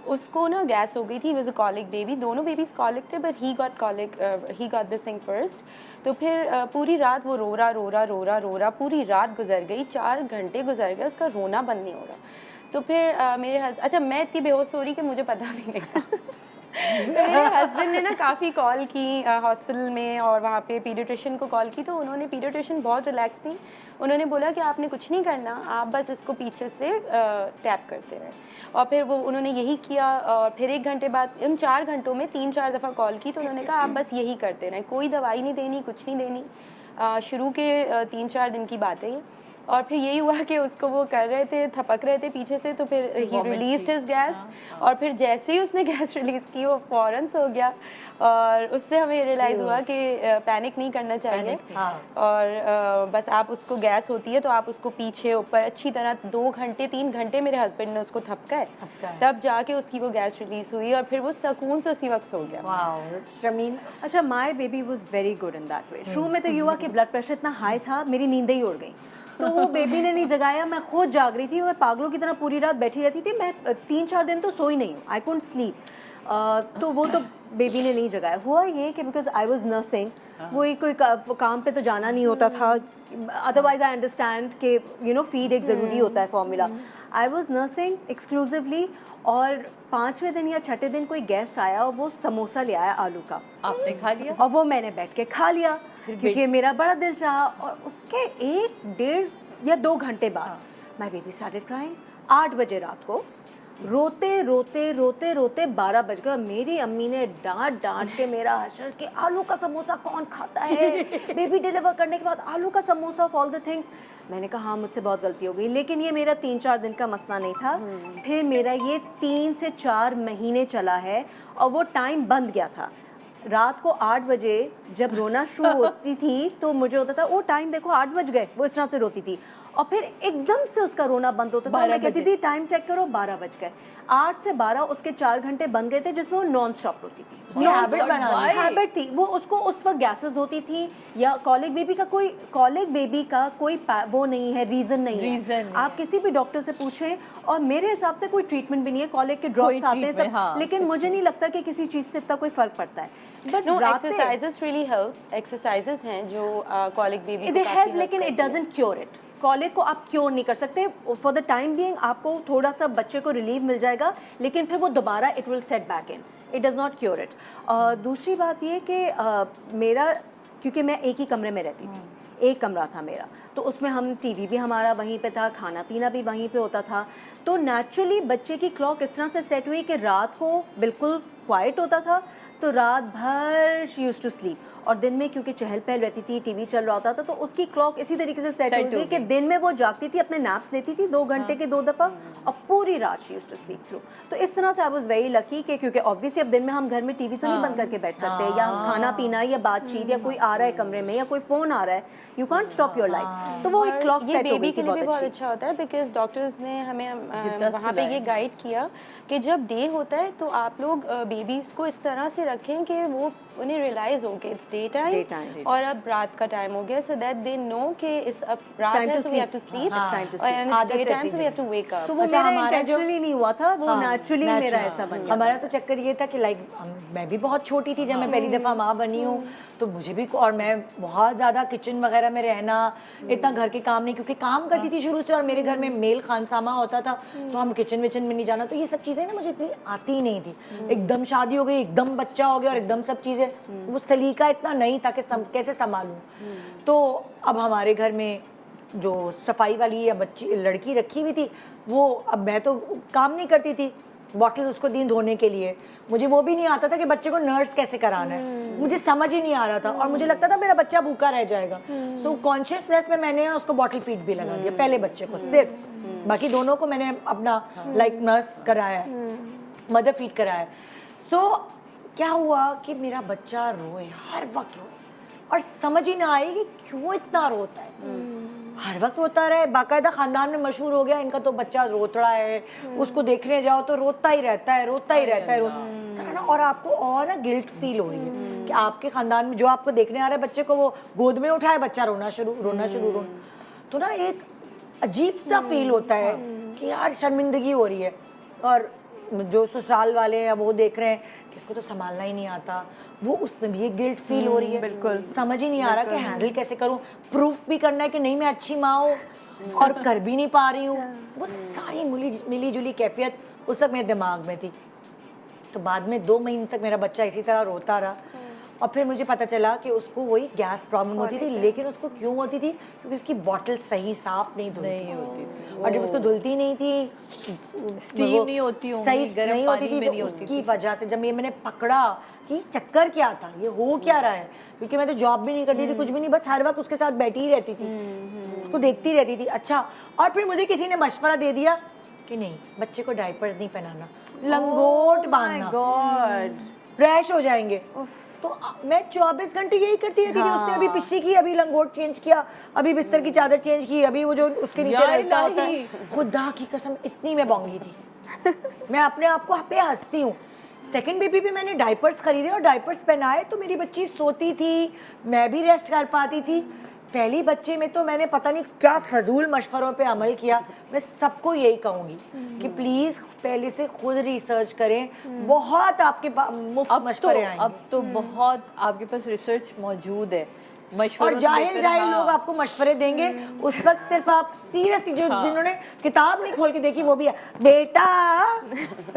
उसको ना गैस हो गई थी, वॉज अ कॉलिक बेबी, दोनों बेबीज कॉलिक थे but he got this thing first. तो फिर पूरी रात वो रो रहा, पूरी रात गुजर गई, 4 घंटे गुजर गए, उसका रोना बंद नहीं हो रहा। तो फिर मेरे अच्छा मैं इतनी बेहोश हो रही कि मुझे पता भी नहीं था। मेरे हस्बैंड ने ना काफ़ी कॉल की हॉस्पिटल में और वहाँ पे पीडियाट्रिशियन को कॉल की, तो उन्होंने, पीडियाट्रिशियन बहुत रिलैक्स थी, उन्होंने बोला कि आपने कुछ नहीं करना, आप बस इसको पीछे से टैप करते रहे। और फिर वो उन्होंने यही किया और फिर 1 घंटे बाद, इन 4 घंटों में 3-4 दफ़ा कॉल की, तो उन्होंने कहा आप बस यही करते रहें, कोई दवाई नहीं देनी, कुछ नहीं देनी। शुरू के 3-4 दिन की बात है ये। और फिर यही हुआ कि उसको वो कर रहे थे, थपक रहे थे पीछे से, तो फिर ही रिलीज्ड हिज गैस, और फिर जैसे ही उसने गैस रिलीज़ की वो फ़ौरन सो गया। और उससे हमें रियलाइज़ हुआ कि पैनिक नहीं करना चाहिए, और बस आप उसको गैस होती है तो आप उसको पीछे ऊपर अच्छी तरह 2 घंटे 3 घंटे मेरे हस्बैंड ने उसको थपका है, तब जाके उसकी वो गैस रिलीज़ हुई और फिर वो सुकून से उसी वक्त सो गया। वाओ शमीन। अच्छा, my baby was very good in that way. शुरू में तो ये हुआ कि ब्लड प्रेशर इतना हाई था, मेरी नींदें ही उड़ गई, तो वो बेबी ने नहीं जगाया, मैं खुद जाग रही थी, मैं पागलों की तरह पूरी रात बैठी रहती थी, मैं 3-4 दिन तो सोई नहीं हूँ, आई कुडंट स्लीप। तो वो तो बेबी ने नहीं जगाया। हुआ ये कि बिकॉज आई वाज नर्सिंग, वो कोई काम पे तो जाना नहीं होता था, अदरवाइज आई अंडरस्टैंड कि यू नो फीड एक ज़रूरी होता है formula. I was nursing exclusively, और 5वें दिन या 6ठे दिन कोई गेस्ट आया और वो समोसा ले आया आलू का, आपने खा लिया? और वो मैंने बैठ के खा लिया क्योंकि मेरा बड़ा दिल चाहा। और उसके 1-1.5 या 2 घंटे बाद माय बेबी स्टार्टेड क्राइंग। 8 बजे रात को रोते रोते 12 बज गए। मेरी अम्मी ने डांट के मेरा हशर कि आलू का समोसा कौन खाता है, बेबी डिलीवर करने के बाद आलू का samosa of all the things. मैंने कहा हाँ, मुझसे बहुत गलती हो गई, लेकिन ये मेरा 3-4 दिन का मसला नहीं था। फिर मेरा ये 3 से 4 महीने चला है और वो टाइम बंद गया था। रात को 8 बजे जब रोना शुरू होती थी तो मुझे होता था वो टाइम देखो 8 बज गए, वो इस तरह से रोती थी, और फिर एकदम से उसका रोना बंद होता था। मैं कहती थी टाइम चेक करो, 12 बज गए। 8 से 12 उसके 4 घंटे बन गए थे जिसमें वो नॉन स्टॉप रोती थी। हैबिट थी वो, उसको उस वक्त गैसेस होती थी या कॉलिक बेबी का कोई वो नहीं है, रीज़न नहीं है। आप किसी भी डॉक्टर से पूछें, और मेरे हिसाब से कोई ट्रीटमेंट भी नहीं है, कॉलिक के ड्रॉप्स आते हैं सब, लेकिन मुझे नहीं लगता कि किसी चीज़ से इतना कोई फ़र्क पड़ता है। But no, exercises really help. Exercises हैं जो कॉलिक बेबी दे हेल्प, लेकिन it doesn't cure it. Colic को आप क्योर नहीं कर सकते। फॉर द टाइम बीइंग आपको थोड़ा सा बच्चे को रिलीफ मिल जाएगा, लेकिन फिर वो दोबारा it will set back in, it does not cure it. दूसरी बात ये कि मेरा, क्योंकि मैं एक ही कमरे में रहती थी, एक कमरा था मेरा, तो उसमें हम टीवी भी हमारा वहीं पे था, खाना पीना भी वहीं पे होता था, तो नेचुरली बच्चे की क्लॉक इस तरह से सेट हुई कि रात को बिल्कुल क्वाइट होता था, तो रात भर शी यूज्ड टू स्लीप। और दिन में क्योंकि चहल पहल रहती थी, टीवी चल रहा होता था, तो उसकी क्लॉक इसी तरीके से सेट हुई थी कि दिन में वो जागती थी, अपने नैप्स लेती थी 2 घंटे के 2 दफ़ा, और पूरी रात she used to sleep through. तो इस तरह से आई वाज वेरी लकी कि क्योंकि ऑब्वियसली अब दिन में हम घर में टीवी तो नहीं बंद करके बैठ सकते, या खाना पीना या बातचीत या कोई आ रहा है कमरे में या कोई फ़ोन आ रहा है, you can't stop your life. तो वो एक क्लॉक ये सेट हो बेबी गई के थी लिए भी बहुत बहुत अच्छा होता है, बिकॉज डॉक्टर्स ने हमें वहाँ पे ये गाइड किया कि जब डे होता है तो आप लोग बेबीज़ को इस तरह से रखें कि वो उन्हें रियलाइज हो कि इट्स डे टाइम और अब रात का टाइम हो गया, सो दैट दे नो कि इस अब रात है, so we have to sleep, and it's day time, so we have to wake up. तो वो अच्छा, मेरा हमारा जो- इंटेंशनली नहीं हुआ था, वो नेचुरली मेरा ऐसा बन गया। हमारा तो चक्कर ये था कि लाइक मैं भी बहुत छोटी थी जब मैं पहली दफ़ा माँ बनी हूँ, तो मुझे भी, और मैं बहुत ज़्यादा किचन वगैरह में रहना, इतना घर के काम नहीं, क्योंकि काम करती थी शुरू से और मेरे घर में मेल खानसामा होता था, तो हम किचन विचन में नहीं जाना, तो ये सब चीज़ें ना मुझे इतनी आती ही नहीं थी। एकदम शादी हो गई, एकदम बच्चा हो गया और एकदम सब चीज़ें, वो सलीका इतना नहीं था कि कैसे संभालूँ। तो अब हमारे घर में जो सफाई वाली या बच्ची लड़की रखी हुई थी, वो, अब मैं तो काम नहीं करती थी, बॉटल उसको दी धोने के लिए, मुझे वो भी नहीं आता था कि बच्चे को नर्स कैसे कराना है, मुझे समझ ही नहीं आ रहा था, और मुझे लगता था मेरा बच्चा भूखा रह जाएगा। सो कॉन्शियसनेस में मैंने उसको बॉटल फीड भी लगा दिया, पहले बच्चे को सिर्फ, बाकी दोनों को मैंने अपना लाइक नर्स कराया है, मदर फीड कराया है। सो क्या हुआ कि मेरा बच्चा रोए, हर वक्त रोए, और समझ ही ना आई कि क्यों इतना रोता है, हर वक्त रोता रहे, बाकायदा खानदान में मशहूर हो गया इनका तो बच्चा रोतड़ा है, उसको देखने जाओ तो रोता ही रहता है, रोता ही रहता है, इस तरह ना, और आपको और ना गिल्ट फील हो रही है कि आपके खानदान में जो आपको देखने आ रहा है बच्चे को, वो गोद में उठाए बच्चा रोना शुरू, तो ना एक अजीब सा फील होता है कि यार शर्मिंदगी हो रही है, और जो ससुराल वाले हैं वो देख रहे हैं कि इसको तो संभालना ही नहीं आता, वो उसमें भी एक गिल्ट फील हो रही है, बिल्कुल समझ ही नहीं आ रहा कि हैंडल कैसे करूं, प्रूफ भी करना है कि नहीं मैं अच्छी माँ हूँ और कर भी नहीं पा रही हूँ, वो सारी मिली जुली कैफियत उस वक्त मेरे दिमाग में थी। तो बाद में 2 महीने तक मेरा बच्चा इसी तरह रोता रहा, और फिर मुझे पता चला कि उसको वही गैस प्रॉब्लम होती थी, लेकिन उसको क्यों होती थी, क्योंकि उसकी बॉटल सही साफ नहीं धुलती थी, और जब उसको धुलती नहीं थी, स्टीम नहीं होती होंगी, सही गर्म नहीं पानी होती में थी, नहीं तो होती उसकी वजह से जब ये मैंने पकड़ा कि चक्कर क्या था, ये हो क्या रहा है, क्योंकि मैं तो जॉब भी नहीं करती थी, कुछ भी नहीं, बस हर वक्त उसके साथ बैठी ही रहती थी, उसको देखती रहती थी। अच्छा, और फिर मुझे किसी ने मशवरा दे दिया कि नहीं, बच्चे को डायपर्स नहीं पहनाना, लंगोट बांधना, गॉड, रैश हो जाएंगे। तो मैं 24 घंटे यही करती रहती थी, उसने अभी पिस्सी की, अभी लंगोट चेंज किया, अभी बिस्तर की चादर चेंज की, अभी वो जो उसके नीचे रहता होता है, खुदा की कसम इतनी मैं बोंगी थी मैं अपने आप को पे हंसती हूँ। सेकंड बेबी पे मैंने डायपर्स खरीदे और डायपर्स पहनाए, तो मेरी बच्ची सोती थी, मैं भी रेस्ट कर पाती थी। पहली बच्चे में तो मैंने पता नहीं क्या फजूल मशवरों पे अमल किया। मैं सबको यही कहूँगी कि प्लीज़ पहले से खुद रिसर्च करें, बहुत आपके मुफ्त मशवरे आएंगे। अब तो बहुत आपके पास रिसर्च मौजूद है, और जाहिल लोग आपको मशवरे देंगे, उस वक्त सिर्फ आप सीरियसली जिन्होंने किताब नहीं खोल के देखी वो भी है, बेटा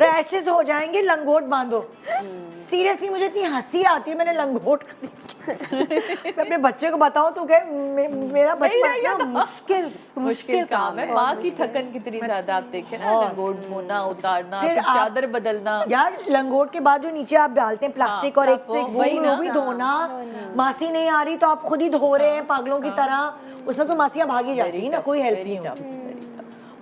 रैशेस हो जाएंगे, लंगोट बांधो। सीरियसली मुझे इतनी हंसी आती है, मैंने लंगोट मैं अपने बच्चे को बताऊं तो क्या मेरा बचपन मुश्किल काम है। माँ की थकन कितनी ज्यादा आप देखें ना, लंगोट धोना, उतारना, फिर चादर बदलना। यार लंगोट के बाद जो नीचे आप डालते हैं प्लास्टिक और एक वो भी धोना, मासी नहीं आ रही तो आप खुद ही धो रहे हैं पागलों की तरह। उसमें तो मासियां भागी जाती है ना, कोई हेल्प नहीं होती।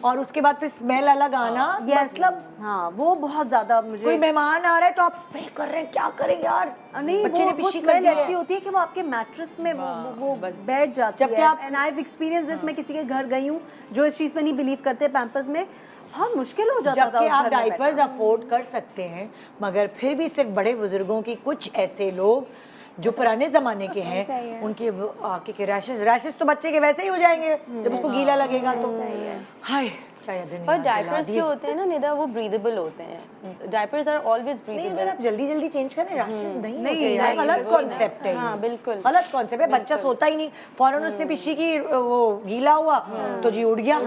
और उसके बाद फिर स्मेल अलग आना, मतलब हाँ वो बहुत ज्यादा मुझे, कोई मेहमान आ रहा है तो आप स्प्रे कर रहे हैं, क्या करें यार। नहीं बच्चे ने वो पिशी कर स्मेल दिया ऐसी होती है कि वो आपके मैट्रेस में वो बैठ जाती जबकि है। आप- and I have experience this, मैं किसी के घर गई हूँ जो इस चीज़ में नहीं बिलीव करते, पैम्पर्स में बहुत मुश्किल हो जाता था जबकि उस आप घर में डायपर्स बैठना। अफोर्ड कर सकते हैं, मगर फिर भी सिर्फ बड़े बुजुर्गों की, कुछ ऐसे लोग जो पुराने जमाने के हैं उनके आके के रैशेस तो बच्चे के वैसे ही हो जाएंगे जब उसको गीला लगेगा तो। हाय क्या याद नहीं। और डायपर्स जो होते हैं ना निदा, वो ब्रीदेबल होते हैं। डायपर्स आर ऑलवेज नहीं, अगर ब्रीदेबल। आप जल्दी चेंज करें रैशेस नहीं होते नहीं, यार, नहीं, गलत बिल्कुल कॉन्सेप्ट है। हाँ, बिल्कुल। गलत कॉन्सेप्ट है, बच्चा सोता ही नहीं, फौरन उसने पिशी की वो गीला हुआ तो जी उड़ गया।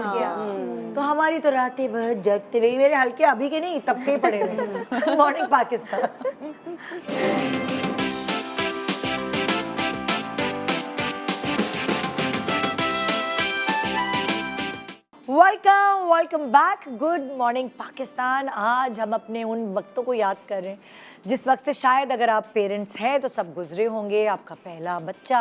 तो हमारी तो रातें बहुत जगते हुए, मेरे हल्के अभी के नहीं तब के पड़े हुए। Morning Pakistan. Welcome back. Good morning Pakistan. आज हम अपने उन वक्तों को याद कर रहे हैं जिस वक्त से शायद अगर आप पेरेंट्स हैं तो सब गुजरे होंगे। आपका पहला बच्चा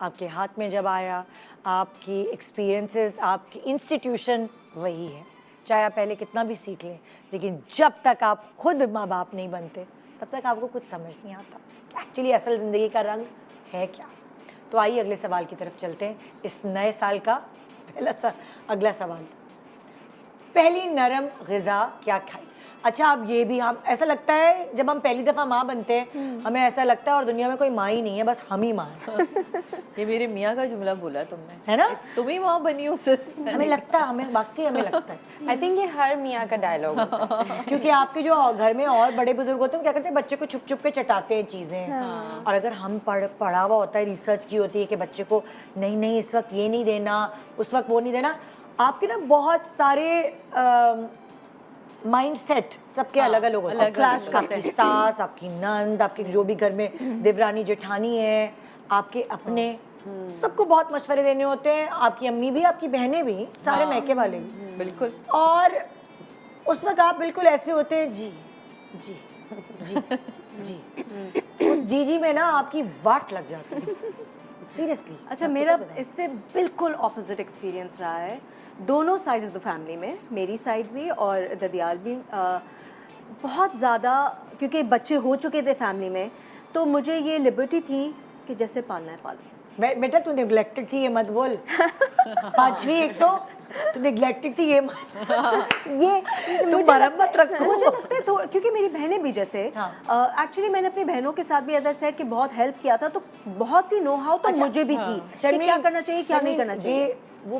आपके हाथ में जब आया, आपकी एक्सपीरियंसेस, आपकी इंस्टीट्यूशन वही है। चाहे आप पहले कितना भी सीख लें, लेकिन जब तक आप खुद माँ बाप नहीं बनते तब तक आपको कुछ समझ नहीं आता कि एक्चुअली असल ज़िंदगी का रंग है क्या। तो आइए अगले सवाल की तरफ चलते हैं। इस नए साल का अगला सवाल, पहली नरम ग़िज़ा क्या खाई? अच्छा, अब ये भी हम ऐसा लगता है जब हम पहली दफ़ा माँ बनते हैं हमें ऐसा लगता है और दुनिया में कोई माँ ही नहीं है, बस हम ही माँ हैं। ये मेरे मियाँ का जुमला बोला तुमने, है ना? तुम ही माँ बनी हो सिर्फ। हमें लगता है, हमें वाकई हमें लगता है। आई थिंक ये हर मियाँ का डायलॉग होता है। क्योंकि आपके जो घर में और बड़े बुजुर्ग होते हैं वो क्या करते हैं, बच्चे को छुप छुप के चटाते हैं चीज़ें। और अगर हम पढ़ा हुआ होता है, रिसर्च की होती है कि बच्चे को नहीं इस वक्त ये नहीं देना, उस वक्त वो नहीं देना, आपके ना बहुत सारे माइंडसेट सबके अलग अलग होते हैं। क्लास आपकी सास, आपकी नंद, आपके जो भी घर में देवरानी जेठानी है, आपके अपने, सबको बहुत मशवरे देने होते हैं। आपकी अम्मी भी, आपकी बहनें भी, सारे मैके वाले भी। बिल्कुल। और उस वक्त आप बिल्कुल ऐसे होते हैं, जी जी जी जी। उस जी में ना आपकी वाट लग जाती है सीरियसली। अच्छा, मेरा इससे बिल्कुल ऑपोजिट एक्सपीरियंस रहा है दोनों साइड ऑफ द फैमिली में, मेरी साइड भी और ददियाल भी। बहुत ज़्यादा, क्योंकि बच्चे हो चुके थे फैमिली में, तो मुझे ये लिबर्टी थी कि जैसे पालना है पालो। बेटा तू नेग्लेक्टेड थी, ये मत बोल। पांचवी एक तो तू नेग्लेक्टेड थी, ये तुम मरम मत रखो। मुझे लगता है क्योंकि मेरी बहनें भी जैसे एक्चुअली मैंने अपनी बहनों के साथ भी एज आई सेड कि बहुत हेल्प किया था, तो बहुत सी नो हाउ तो मुझे भी थी कि क्या करना चाहिए क्या नहीं करना चाहिए। वो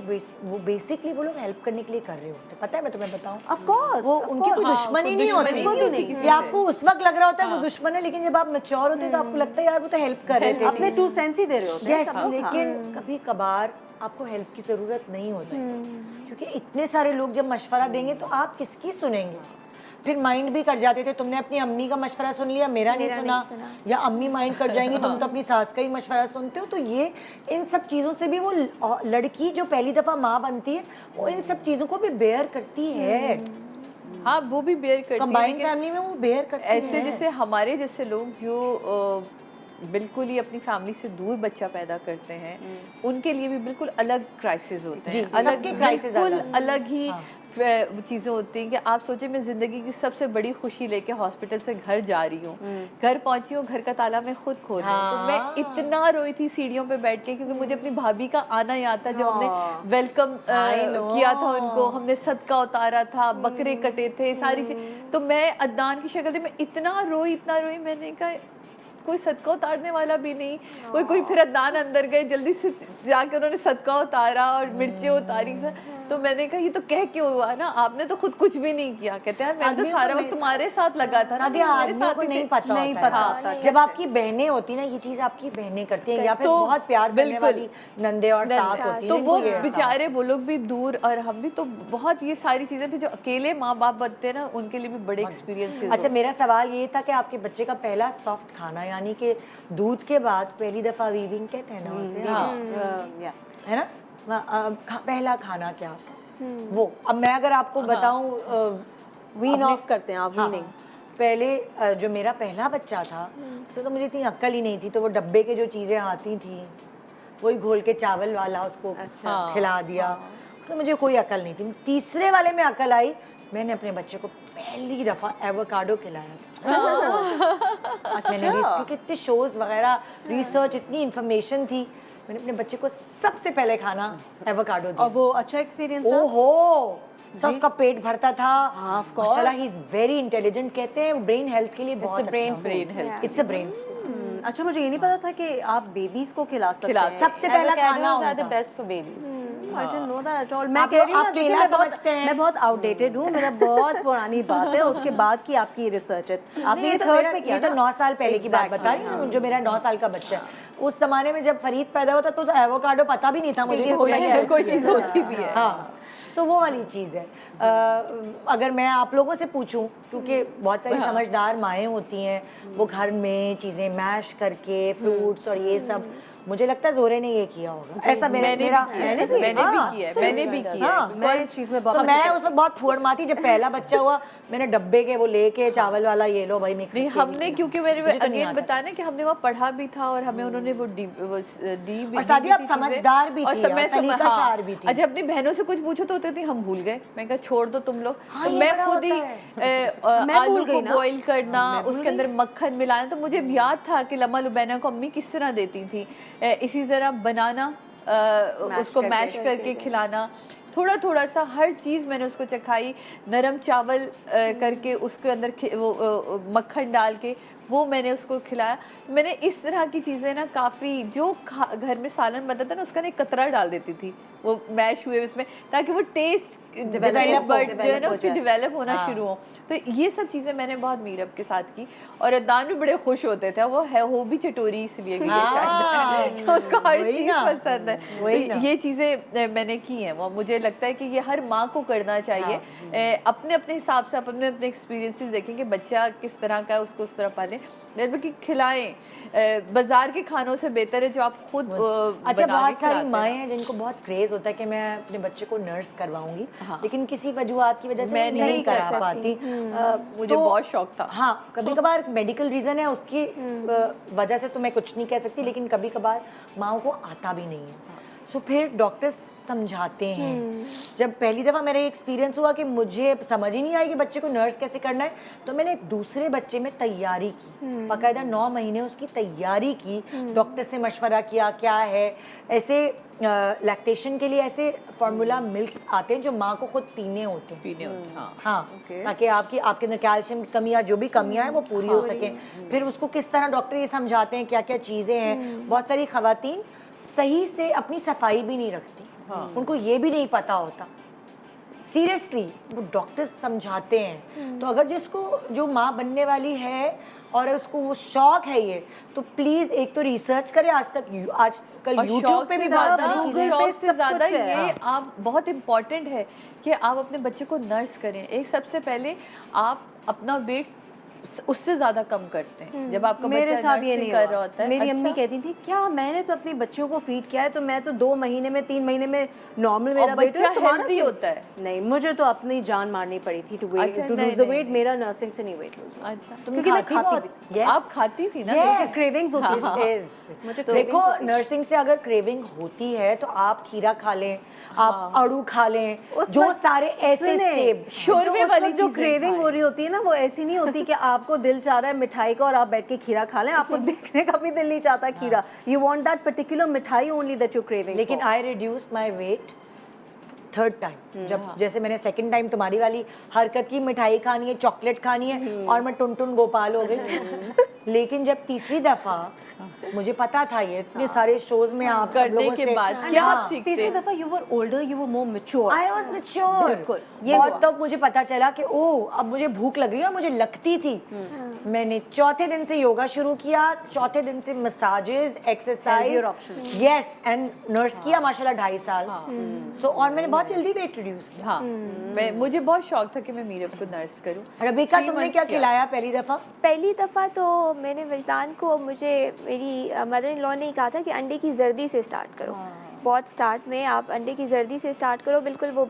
बेसिकली वो लोग हेल्प करने के लिए कर रहे होते, पता है, मैं तुम्हें बताऊं, ऑफ कोर्स वो उनकी कोई दुश्मनी नहीं होती। ये आपको उस वक्त लग रहा होता है वो दुश्मन है, लेकिन जब आप मैच्योर होते हैं तो आपको लगता है यार वो तो हेल्प कर रहे थे, अपने 2 सेंस ही दे रहे होते हैं यस। लेकिन कभी कभार आपको हेल्प की ज़रूरत नहीं होती, क्योंकि इतने सारे लोग जब मशवरा देंगे तो आप किसकी सुनेंगे। फिर माइंड भी कर जाते थे, तुमने अपनी अम्मी का मशवरा सुन लिया, मेरा नहीं सुना, या अम्मी माइंड कर जाएंगी, तुम तो अपनी सास का ही मशवरा सुनते हो। तो ये इन सब चीज़ों से भी वो लड़की जो पहली दफ़ा माँ बनती है वो इन सब चीज़ों को भी बेयर करती है। हाँ, वो भी बेयर करती है। कंबाइंड फैमिली में वो बेयर करती है। ऐसे जैसे हमारे जैसे लोग जो बिल्कुल ही अपनी फैमिली से दूर बच्चा पैदा करते हैं, उनके लिए भी बिल्कुल अलग क्राइसिस होते हैं, अलग क्राइसिस, अलग ही चीज़ें होती हैं। कि आप सोचे, मैं ज़िंदगी की सबसे बड़ी खुशी लेके हॉस्पिटल से घर जा रही हूँ, घर पहुँची हूँ, घर का ताला मैं खुद खोल रही हूँ, तो मैं इतना रोई थी सीढ़ियों पे बैठ के, क्योंकि मुझे अपनी भाभी का आना याद था, जो हमने वेलकम किया था उनको, हमने सदका उतारा था, बकरे कटे थे, सारी चीज़। तो मैं अदनान की शक्ल थी, मैं इतना रोई, मैंने कहा कोई सदका उतारने वाला भी नहीं, कोई फिर अदनान अंदर गए, जल्दी से जाके उन्होंने सदका उतारा और मिर्चें उतारी। तो मैंने कहा ये तो कह क्यों हुआ ना, आपने तो खुद कुछ भी नहीं किया। कहते हैं मैं तो सारा वक्त तुम्हारे साथ लगा था ना, तुम्हारे साथ नहीं पता होता। जब आपकी बहनें होती ना, ये चीज आपकी बहनें करती हैं, या फिर बहुत प्यार करने वाली नंदे और सास होती है, तो वो बेचारे वो लोग भी दूर, और हम भी तो बहुत, ये सारी चीजें भी जो अकेले माँ बाप बनते हैं ना, उनके लिए भी बड़े एक्सपीरियंस। अच्छा, मेरा सवाल ये था कि आपके बच्चे का पहला सॉफ्ट खाना, यानी कि दूध के बाद पहली दफा वीविंग कहते हैं ना उसे, है ना, पहला खाना क्या था वो? अब मैं अगर आपको बताऊं, वीन ऑफ करते हैं आप, वीनिंग। पहले जो मेरा पहला बच्चा था उसमें तो मुझे इतनी अक्ल ही नहीं थी, तो वो डब्बे के जो चीज़ें आती थी वही घोल के चावल वाला उसको खिला दिया, उसमें मुझे कोई अक्ल नहीं थी। तीसरे वाले में अक्ल आई, मैंने अपने बच्चे को पहली दफ़ा एवोकाडो खिलाया था। मैंने भी, क्योंकि इतने शोज़ वगैरह, रिसर्च, इतनी इन्फॉर्मेशन थी, मैंने अपने बच्चे को सबसे पहले खाना एवोकाडो दिया। और वो अच्छा एक्सपीरियंस रहा? ओहो, सब उसका पेट भरता था। माशाल्लाह, ही इज वेरी इंटेलिजेंट। कहते हैं ब्रेन हेल्थ के लिए बहुत अच्छा है। Brain health, it's a brain. अच्छा, मुझे ये नहीं पता था कि आप बेबीज को खिला सकते हैं। सबसे पहला खाना होता है best for babies. I didn't know that at all. मैं कह रही हूँ ना, देखिए मैं बहुत आउटडेटेड हूँ, मेरा बहुत पुरानी बात है, उसके बाद की आपकी रिसर्च है। आपने ये थर्ड पे किया, ये तो 9 साल पहले की बात बता रही हूँ, जो मेरा 9 साल का बच्चा है। उस जमाने में जब फरीद पैदा होता तो एवोकाडो पता भी नहीं था मुझे, कोई चीज़ होती भी है। हाँ, सो वो वाली चीज़ है। अगर मैं आप लोगों से पूछूं, क्योंकि बहुत सारी समझदार माएँ होती हैं, वो घर में चीज़ें मैश करके फ्रूट्स और ये सब मुझे लगता है जोरे ने ये किया होगा, ऐसा मैंने भी मेरा किया है, मैंने भी किया है, मैंने भी किया है। मैं इस चीज़ में बहुत मैं उस वक्त बहुत फुअर माती, जब पहला बच्चा हुआ मैंने डब्बे के वो लेके चावल वाला ये लो भाई मिक्स। नहीं हमने क्योंकि मेरे मुझे तो नहीं अगेन आता बताना कि हमने वहाँ पढ़ा भी था और हमें उन्होंने वो डी और सादी आप समझदार भी थी और सलीकाशार भी थी। अच्छा अपनी बहनों से कुछ पूछो तो होते थे हम भूल गए, मैं कहा छोड़ दो तुम लोग। हाँ, तो ये मैं बड़ा खुद ही मैं आलू भूल को गई ना। बॉईल करना, उसके अंदर मक्खन मिलाना, तो मुझे याद था कि लम्मा लुबैना को अम्मी किस तरह देती थी। इसी तरह बनाना, उसको मैश करके खिलाना, थोड़ा थोड़ा सा हर चीज़ मैंने उसको चखाई। नरम चावल करके उसके अंदर वो मक्खन डाल के वो मैंने उसको खिलाया। तो मैंने इस तरह की चीज़ें ना काफ़ी, जो घर में सालन बनता था ना उसका ना एक कतरा डाल देती थी वो मैश हुए उसमें, ताकि वो टेस्ट बर्ड जो है ना उसकी डेवलप होना शुरू हो। तो ये सब चीज़ें मैंने बहुत मीरब के साथ की और अदनान भी बड़े खुश होते थे। वो है वो भी चटोरी इसलिए गई है शायद कि उसको हर चीज़ पसंद है। तो ये चीज़ें मैंने की हैं, वो मुझे लगता है कि ये हर माँ को करना चाहिए। अपने अपने हिसाब से अपने अपने एक्सपीरियंसेस देखें कि बच्चा किस तरह का है, उसको उस तरह पालें, कि खिलाएं। बाजार के खानों से बेहतर है जो आप खुद अच्छा बहुत सारी माएँ हैं जिनको बहुत क्रेज होता है कि मैं अपने बच्चे को नर्स करवाऊंगी, लेकिन किसी वजूहत की वजह से मैं नहीं करा पाती। मुझे बहुत शौक था। हाँ, कभी कभार मेडिकल रीजन है उसकी वजह से तो मैं कुछ नहीं कह सकती, लेकिन कभी कभार माओ को आता भी नहीं है। सो फिर डॉक्टर्स समझाते हैं। जब पहली दफ़ा मेरा एक्सपीरियंस हुआ कि मुझे समझ ही नहीं आई कि बच्चे को नर्स कैसे करना है, तो मैंने दूसरे बच्चे में तैयारी की, बाकायदा 9 महीने उसकी तैयारी की, डॉक्टर से मशवरा किया क्या है। ऐसे लैक्टेशन के लिए ऐसे फार्मूला मिल्क्स आते हैं जो माँ को खुद पीने होते हैं। हाँ, ताकि आपके अंदर कैल्शियम की कमी या जो भी कमियाँ हैं वो पूरी हो सकें। फिर उसको किस तरह डॉक्टर ये समझाते हैं क्या क्या चीज़ें हैं। बहुत सारी ख़वातीन सही से अपनी सफाई भी नहीं रखती, उनको ये भी नहीं पता होता। सीरियसली वो डॉक्टर्स समझाते हैं। तो अगर जिसको जो माँ बनने वाली है और उसको वो शौक है ये, तो प्लीज़ एक तो रिसर्च करें। आजकल यूट्यूब पे भी बहुत सारी चीज़ें, शौक से ज़्यादा ये आप बहुत इम्पॉर्टेंट है कि आप अपने बच्चे को नर्स करें। एक सबसे पहले आप अपना वेट उससे ज्यादा कम करते हैं जब आपका मेरे बच्चा साथ ये नहीं कर रहा होता है। मेरी अम्मी कहती थी क्या मैंने तो अपने बच्चों को फीड किया है, तो मैं तो 2 महीने में 3 महीने में नॉर्मल मेरा वेट बच्चा हेल्दी होता है। नहीं, मुझे तो अपनी जान मारनी पड़ी थी टू लूज द वेट। मेरा नर्सिंग से नहीं वेट लूज हुआ। अच्छा, क्योंकि मैं खाती थी। आप खाती थी ना, Yes. क्रेविंग्स होती है मुझे। देखो नर्सिंग से अगर क्रेविंग होती है तो आप खीरा खा लें, आप आड़ू खा लें, जो सारे ऐसे सेब शोरबे वाली जो क्रेविंग हो रही होती है ना, वो ऐसी नहीं होती कि आपको दिल चाह रहा है मिठाई का और आप बैठ के खीरा खा लें। आपको देखने का भी दिल नहीं चाहता खीरा। यू वांट दैट पर्टिकुलर मिठाई ओनली दैट यू क्रेविंग। लेकिन I reduced my weight 3rd time, जब जैसे मैंने 2nd टाइम तुम्हारी वाली हरकत की, मिठाई खानी है, चॉकलेट खानी है और मैं टुन गोपाल हो गई। लेकिन जब तीसरी दफा मुझे पता था ये इतने सारे शोज में आप सब करने लोगों के से बाद क्या आप सीखते तीसरी दफा you were older, you were more mature. I was mature. बिल्कुल, ये और तब मुझे पता चला कि ओह अब मुझे भूख लग रही है, मुझे लगती थी। मैंने चौथे दिन से योगा शुरू किया, चौथे दिन से massages, exercise, yes, and nurse किया माशाल्लाह 2.5 साल। सो और मैंने बहुत जल्दी वेट रिड्यूस किया। हाँ, मुझे बहुत शौक था कि मैं मीरब को नर्स करूं। रबीका तुमने क्या खिलाया पहली दफा? पहली दफ़ा तो मैंने विजदान को, मुझे मेरी मदर इन लॉ ने कहा था कि अंडे की जर्दी से स्टार्ट करो। बहुत स्टार्ट में आप अंडे की जर्दी से स्टार्ट करो, बिल्कुल वो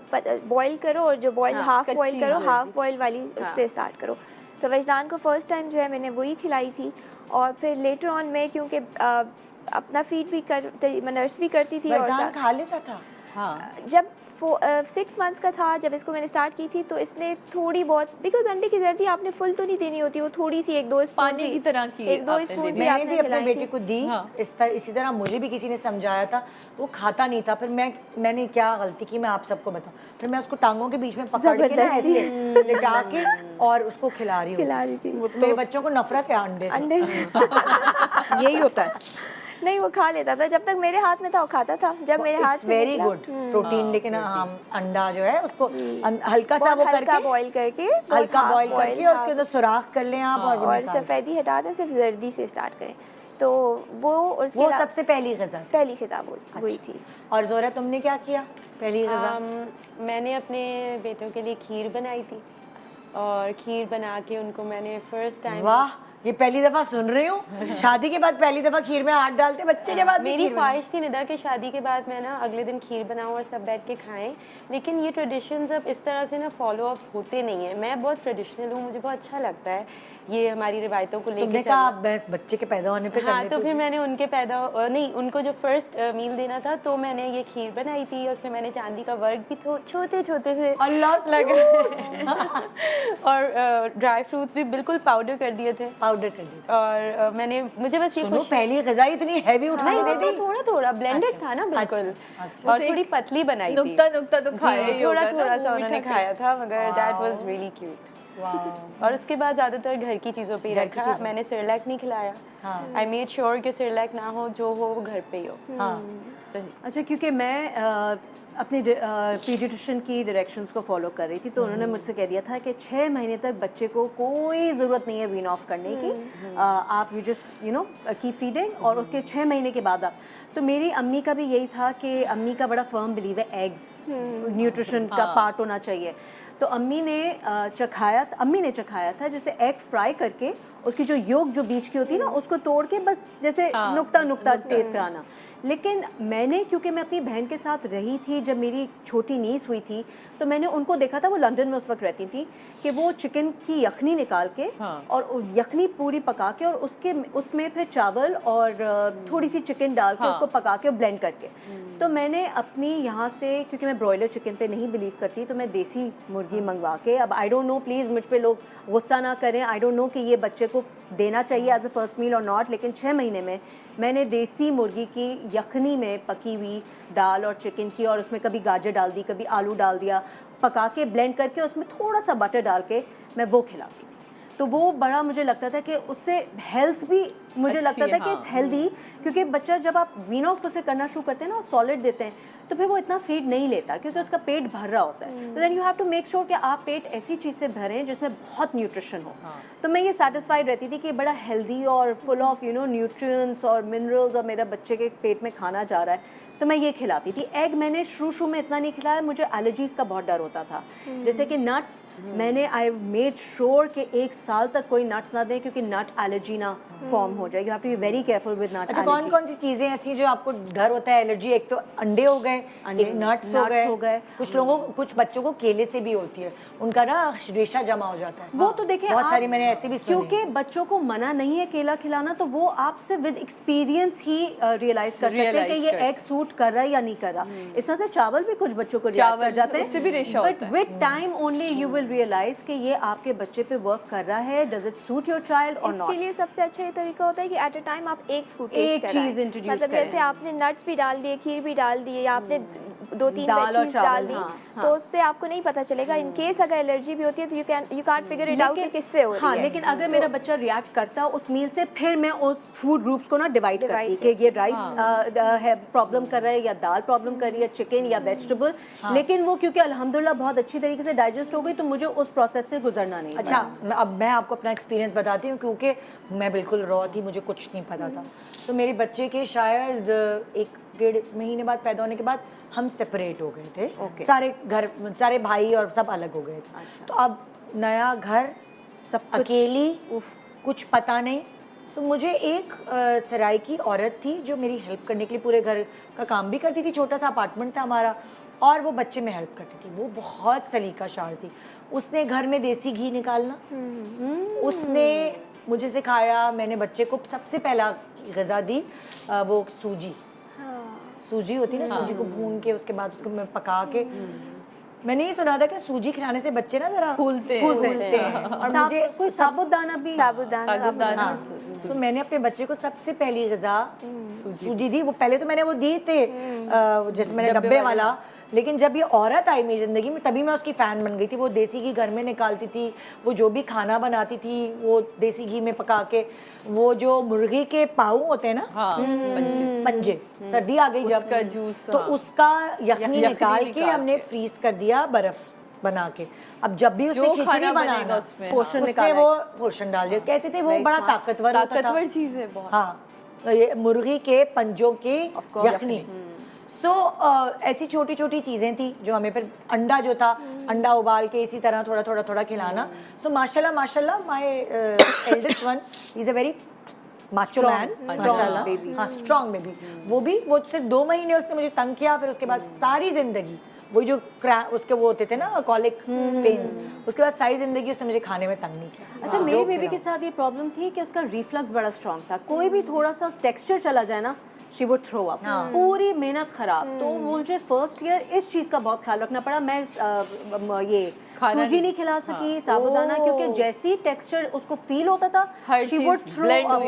बॉईल करो और जो बॉईल हाफ बॉईल करो, हाफ बॉईल वाली उससे स्टार्ट करो। तो विजदान को फर्स्ट टाइम जो है मैंने वही खिलाई थी। और फिर लेटर ऑन में क्योंकि अपना फीड भी नर्स भी करती थी और खा लेता था। हाँ, जब 6 मंथ्स का था जब इसको मैंने स्टार्ट की थी, तो इसने थोड़ी बहुत, बिकॉज अंडे की जर्दी आपने फुल तो नहीं देनी होती, वो थोड़ी सी 1-2 स्पून पानी की तरह की 1-2 स्पून भी मैंने भी आपने अपने बेटे खिलाई को दी। इसी तरह मुझे भी किसी ने समझाया था, वो खाता नहीं था। फिर मैंने क्या गलती की मैं आप सबको बताऊं, फिर मैं उसको टांगों के बीच में पकड़ के ना ऐसे लिटा के और उसको खिला रही थी। मेरे बच्चों को नफरत है अंडे से। यही होता है। नहीं, वो खा लेता था जब तक मेरे हाथ में था, वो खाता था। जब मेरे हाथ से वेरी गुड प्रोटीन। लेकिन हम अंडा जो है उसको हल्का सा वो करके बॉईल करके, हल्का बॉईल करके और उसके अंदर सुराख कर लें आप और वो निकाल सफेदी हटा दें, सिर्फ जर्दी से स्टार्ट करें। तो वो सबसे पहली ग़िज़ा थी, पहली खिताब हुई थी। और ज़ोरा तुमने क्या किया पहली ग़िज़ा? मैंने अपने बेटों के लिए खीर बनाई थी और खीर बना के उनको मैंने फर्स्ट टाइम। वाह, ये पहली दफा सुन रही हूँ, शादी के बाद पहली दफा खीर में हाथ डालते, बच्चे के बाद भी मेरी खीर बनाते। ख्वाहिश थी निदा कि शादी के बाद मैं ना अगले दिन खीर बनाऊं और सब बैठ के खाएं, लेकिन ये ट्रेडिशंस अब इस तरह से ना फॉलो अप होते नहीं है। मैं बहुत ट्रेडिशनल हूँ, मुझे बहुत अच्छा लगता है ये हमारी रिवायतों को तुमने लेके कहा आप बच्चे के पैदा होने पे हाँ, करने तो पे फिर मैंने उनके नहीं, उनको जो फर्स्ट मील देना था तो मैंने ये खीर बनाई थी, उसमें मैंने चांदी का वर्क भी छोटे छोटे से अल्लाह लगा और ड्राई फ्रूट्स भी बिल्कुल पाउडर कर दिए थे। पाउडर कर दी। और मैंने मुझे बस ये सुनो, पहली गजा इतनी हैवी उठा के दे दी। थोड़ा थोड़ा ब्लेंडेड था ना बिल्कुल, और थोड़ी पतली बनाई थी। नुक्ता तो खाया ही थोड़ा होगा ना, थोड़ा वो सा भी उन्होंने खा खाया था, मगर दैट वाज रियली क्यूट। वाह। और उसके बाद ज़्यादातर घर की चीज़ों पे ही घर की रखा। चीज़ों। मैंने सिरलैक नहीं खिलाया। आई मेड श्योर कि सिरलैक ना हो, जो हो वो घर पे ही हो। हाँ, अच्छा, क्योंकि मैं अपने पीडियाट्रिशियन की डायरेक्शंस को फॉलो कर रही थी, तो उन्होंने मुझसे कह दिया था कि 6 महीने तक बच्चे को कोई ज़रूरत नहीं है वीन ऑफ करने की। आप यू जस्ट कीप फीडिंग, और उसके 6 महीने के बाद आप। तो मेरी अम्मी का भी यही था कि अम्मी का बड़ा फर्म बिलीव है एग्स न्यूट्रिशन का पार्ट होना चाहिए। तो अम्मी ने चखाया था जैसे एग फ्राई करके उसकी जो योक जो बीच की होती है ना, उसको तोड़ के बस जैसे नुक्ता टेस्ट कराना। लेकिन मैंने, क्योंकि मैं अपनी बहन के साथ रही थी जब मेरी छोटी नीस हुई थी, तो मैंने उनको देखा था, वो लंदन में उस वक्त रहती थी, कि वो चिकन की यखनी निकाल के और यखनी पूरी पका के और उसमें फिर चावल और थोड़ी सी चिकन डाल के उसको पका के और ब्लेंड करके। तो मैंने अपनी यहाँ से, क्योंकि मैं ब्रॉयलर चिकन पे नहीं बिलीव करती, तो मैं देसी मुर्गी मंगवा के, अब आई डोंट नो, प्लीज़ मुझ पे लोग गुस्सा ना करें, आई डोंट नो कि ये बच्चे को देना चाहिए एज अ फर्स्ट मील और नॉट, लेकिन 6 महीने में मैंने देसी मुर्गी की यखनी में पकी हुई दाल और चिकन की, और उसमें कभी गाजर डाल दी, कभी आलू डाल दिया, पका के ब्लेंड करके उसमें थोड़ा सा बटर डाल के मैं वो खिलाती थी। तो वो बड़ा मुझे लगता था कि उससे हेल्थ भी, मुझे लगता था कि इट्स हेल्दी, क्योंकि बच्चा जब आप वीन ऑफ उसे करना शुरू करते हैं ना, सॉलिड देते हैं, तो फिर वो इतना फीड नहीं लेता, क्योंकि उसका पेट भर रहा होता है। तो then you have to make sure कि आप पेट ऐसी चीज़ से भरें जिसमें बहुत न्यूट्रिशन हो। तो मैं ये सेटिस्फाइड रहती थी कि बड़ा हेल्दी और फुल ऑफ न्यूट्रिएंट्स और मिनरल्स और मेरा बच्चे के पेट में खाना जा रहा है, तो मैं ये खिलाती थी। एग मैंने शुरू में इतना नहीं खिलाया, मुझे एलर्जीज़ का बहुत डर होता था। जैसे कि नट्स, मैंने आई मेड श्योर कि 1 साल तक कोई नट्स ना दें, क्योंकि नट एलर्जी ना फॉर्म हो जाए। You have to be very careful with nut. अच्छा, कौन कौन सी चीजें ऐसी जो आपको डर होता है एलर्जी? एक तो अंडे हो गए, एक नट्स हो गए, कुछ बच्चों को केले से भी होती है, उनका ना रेशा जमा हो जाता है। वो तो देखिए, बहुत सारी मैंने ऐसे भी सुनी। क्योंकि बच्चों को मना नहीं है केला खिलाना, तो वो आपसे विद एक्सपीरियंस ही रियलाइज कर सकते हैं कि ये एग सूट कर रहा है या नहीं कर रहा। इस तरह से चावल भी कुछ बच्चों को रिएक्ट कर जाते हैं, उससे भी रेशा होता है। But with time only you will realise कि ये आपके बच्चे पे वर्क कर रहा है, does it suit your child और नॉट। इसके लिए सबसे अच्छा ये तरीका होता है कि एट अ टाइम आप एक फूड एक चीज़ introduce मतलब करें। जैसे आपने नट्स भी डाल दिए, खीर भी डाल दिए, या आपने 2-3 दाल और वेजीज डाल चावल, दी, हाँ। तो उससे आपको नहीं पता चलेगा। इन केस अगर एलर्जी भी होती है तो you can't figure it out कि किससे हो रही हाँ, है। लेकिन अगर मेरा बच्चा रिएक्ट करता उस मील से, फिर मैं उस फूड ग्रुप्स को ना डिवाइड करती कि ये राइस है प्रॉब्लम कर रहा है, या दाल प्रॉब्लम कर रही है, चिकन या वेजिटेबल। लेकिन वो क्योंकि अल्हम्दुलिल्लाह बहुत अच्छी तरीके से डाइजेस्ट हो गई, तो मुझे उस प्रोसेस से गुजरना नहीं। अच्छा, अब मैं आपको अपना एक्सपीरियंस बताती हूँ, क्योंकि मैं बिल्कुल रॉ थी, मुझे कुछ नहीं पता था। तो मेरे बच्चे के शायद 1-1.5 महीने बाद, पैदा होने के बाद हम सेपरेट हो गए थे। सारे भाई और सब अलग हो गए थे। तो अब नया घर, सब अकेली, कुछ पता नहीं। सो मुझे एक सराय की औरत थी जो मेरी हेल्प करने के लिए पूरे घर का काम भी करती थी। छोटा सा अपार्टमेंट था हमारा, और वो बच्चे में हेल्प करती थी। वो बहुत सलीकाशार थी। उसने घर में देसी घी निकालना, उसने मुझे सिखाया। मैंने बच्चे को सबसे पहला ग़िज़ा दी वो सूजी होती है ना, सूजी को भून के उसके बाद उसको मैं पका के, मैंने ये सुना था कि सूजी खिलाने से बच्चे ना जरा फूलते हैं। और मुझे कोई साबुदाना सो मैंने अपने बच्चे को सबसे पहली ग़िज़ा सूजी दी। वो पहले तो मैंने वो दिए थे जैसे मैंने डब्बे वाला, लेकिन जब ये औरत आई मेरी ज़िंदगी में, तभी मैं उसकी फ़ैन बन गई थी। वो देसी घी घर में निकालती थी, वो जो भी खाना बनाती थी वो देसी घी में पका के, वो जो मुर्गी के पाऊ होते हैं ना, पंजे, सर्दी आ गई जब, उसका जूस, तो उसका यखनी निकाल के हमने फ्रीज कर दिया बर्फ बना के। अब जब भी उसने खिचड़ी बनाना, उसने वो पोषण डाल दिया। कहते थे वो बड़ा ताकतवर चीज़ है बहुत। हाँ, ये मुर्गी के पंजों के यखनी। सो ऐसी छोटी छोटी चीज़ें थी जो हमें, फिर अंडा जो था अंडा उबाल के इसी तरह थोड़ा खिलाना. So माशाल्लाह my eldest one is a very macho man, माशाल्लाह, baby. हाँ स्ट्रॉन्ग बेबी. वो सिर्फ 2 महीने उसने मुझे तंग किया, फिर उसके बाद सारी जिंदगी वही जो उसके वो होते थे ना कॉलिक पेन्स, उसके बाद सारी जिंदगी उसने मुझे खाने में तंग नहीं किया. अच्छा, मेरी बेबी के साथ ये प्रॉब्लम थी कि उसका रिफ्लक्स बड़ा स्ट्रॉन्ग था. कोई भी थोड़ा सा टेक्सचर चला जाए ना, शी वुड थ्रो अप. पूरी मेहनत खराब. तो मुझे फर्स्ट ईयर इस चीज़ का बहुत ख्याल रखना पड़ा. मैं ये सूजी नहीं खिला सकी, साबुदाना, क्योंकि जैसी टेक्सचर उसको फील होता था शी वुड थ्रो अप.